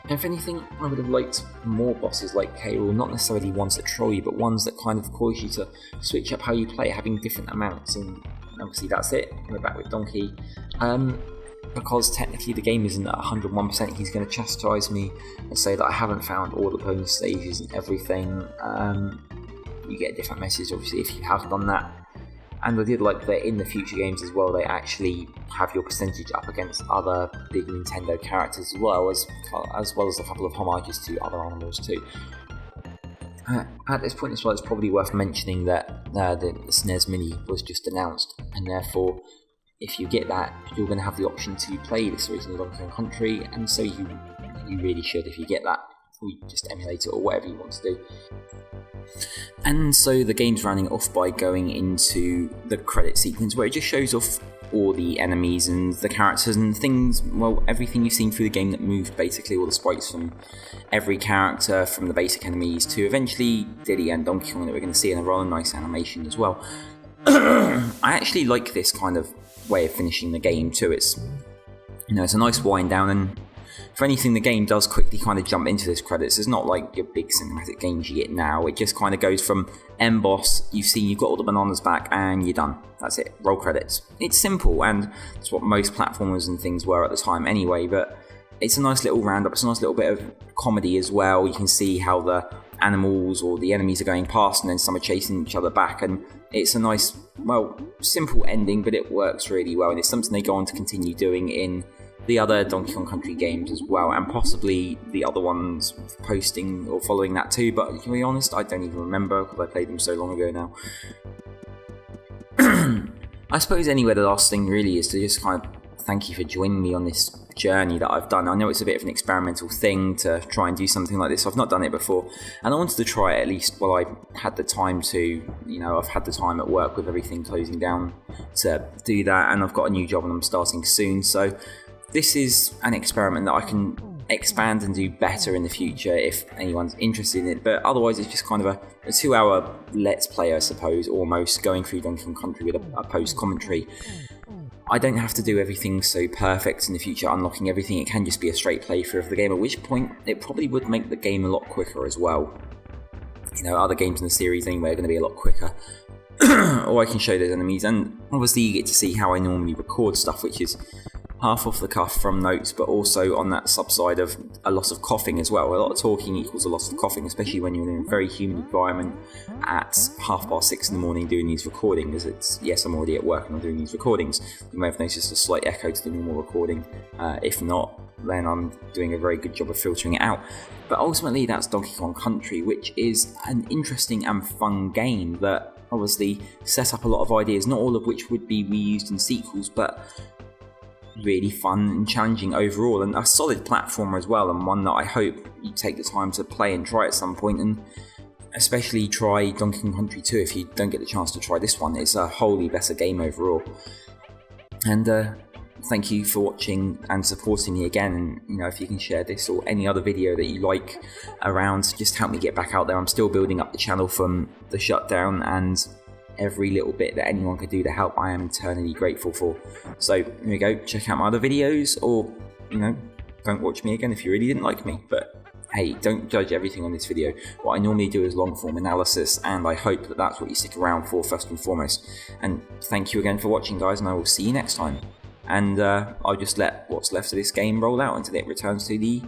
if anything, I would have liked more bosses like K-Rool, not necessarily ones that troll you, but ones that kind of cause you to switch up how you play, having different amounts. And obviously that's it. We're back with Donkey. Because technically the game isn't at 101%, he's going to chastise me and say that I haven't found all the bonus stages and everything. You get a different message, obviously, if you have done that. And I did like that in the future games as well, they actually have your percentage up against other big Nintendo characters, as well as a couple of homages to other animals too. At this point as well, it's probably worth mentioning that the SNES Mini was just announced, and therefore, if you get that, you're going to have the option to play this original Donkey Kong Country, and so you really should if you get that, or you just emulate it or whatever you want to do. And so the game's running off by going into the credit sequence, where it just shows off all the enemies and the characters and things, well, everything you've seen through the game that moved, basically all the sprites from every character, from the basic enemies to eventually Diddy and Donkey Kong that we're going to see in a rather nice animation as well. I actually like this kind of way of finishing the game too. It's it's a nice wind down, and for anything, the game does quickly kind of jump into this credits. It's not like your big cinematic games you get now. It just kind of goes from end boss, you've got all the bananas back, and you're done. That's it. Roll credits. It's simple, and it's what most platformers and things were at the time anyway, but it's a nice little roundup. It's a nice little bit of comedy as well. You can see how the animals or the enemies are going past, and then some are chasing each other back, and it's a nice, simple ending, but it works really well, and it's something they go on to continue doing in the other Donkey Kong Country games as well, and possibly the other ones posting or following that too, but to be honest, I don't even remember because I played them so long ago now. I suppose anyway, the last thing really is to just kind of thank you for joining me on this journey that I've done. I know it's a bit of an experimental thing to try and do something like this. I've not done it before, and I wanted to try it at least while I had the time to. I've had the time at work with everything closing down to do that, and I've got a new job and I'm starting soon, so this is an experiment that I can expand and do better in the future if anyone's interested in it, but otherwise it's just kind of a 2-hour let's play, I suppose, almost, going through Donkey Kong Country with a post-commentary. I don't have to do everything so perfect in the future, unlocking everything. It can just be a straight playthrough of the game, at which point it probably would make the game a lot quicker as well. Other games in the series anyway are going to be a lot quicker. Or I can show those enemies, and obviously you get to see how I normally record stuff, which is half off the cuff from notes, but also on that subside of a lot of coughing as well. A lot of talking equals a lot of coughing, especially when you're in a very humid environment at 6:30 in the morning doing these recordings. Yes, I'm already at work and I'm doing these recordings. You may have noticed a slight echo to the normal recording. If not, then I'm doing a very good job of filtering it out. But ultimately, that's Donkey Kong Country, which is an interesting and fun game that obviously set up a lot of ideas, not all of which would be reused in sequels, but really fun and challenging overall, and a solid platformer as well, and one that I hope you take the time to play and try at some point, and especially try Donkey Kong Country 2 if you don't get the chance to try this one. It's a wholly better game overall. And thank you for watching and supporting me again, and you know, if you can share this or any other video that you like around, just help me get back out there. I'm still building up the channel from the shutdown, and every little bit that anyone could do to help, I am eternally grateful for. So here we go, check out my other videos, or you know, don't watch me again if you really didn't like me. But hey, don't judge everything on this video. What I normally do is long form analysis, and I hope that that's what you stick around for first and foremost. And thank you again for watching, guys, and I will see you next time. And I'll just let what's left of this game roll out until it returns to the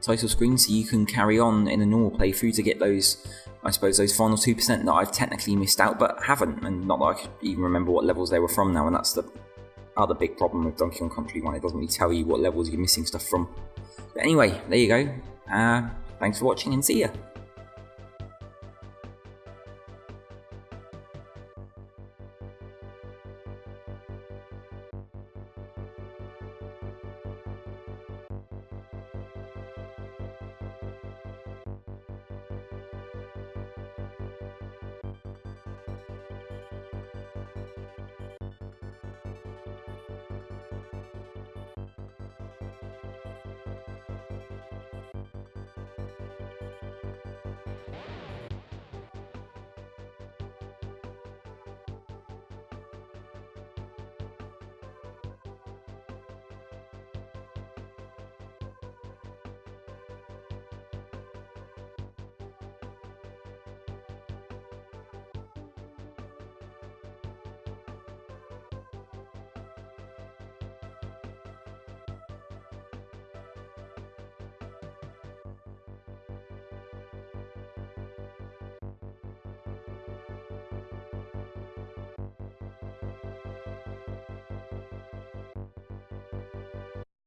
title screen, so you can carry on in a normal playthrough to get those, I suppose, those final 2% that I've technically missed out but haven't, and not that I could even remember what levels they were from now, and that's the other big problem with Donkey Kong Country 1, it doesn't really tell you what levels you're missing stuff from. But anyway, there you go, thanks for watching and see ya!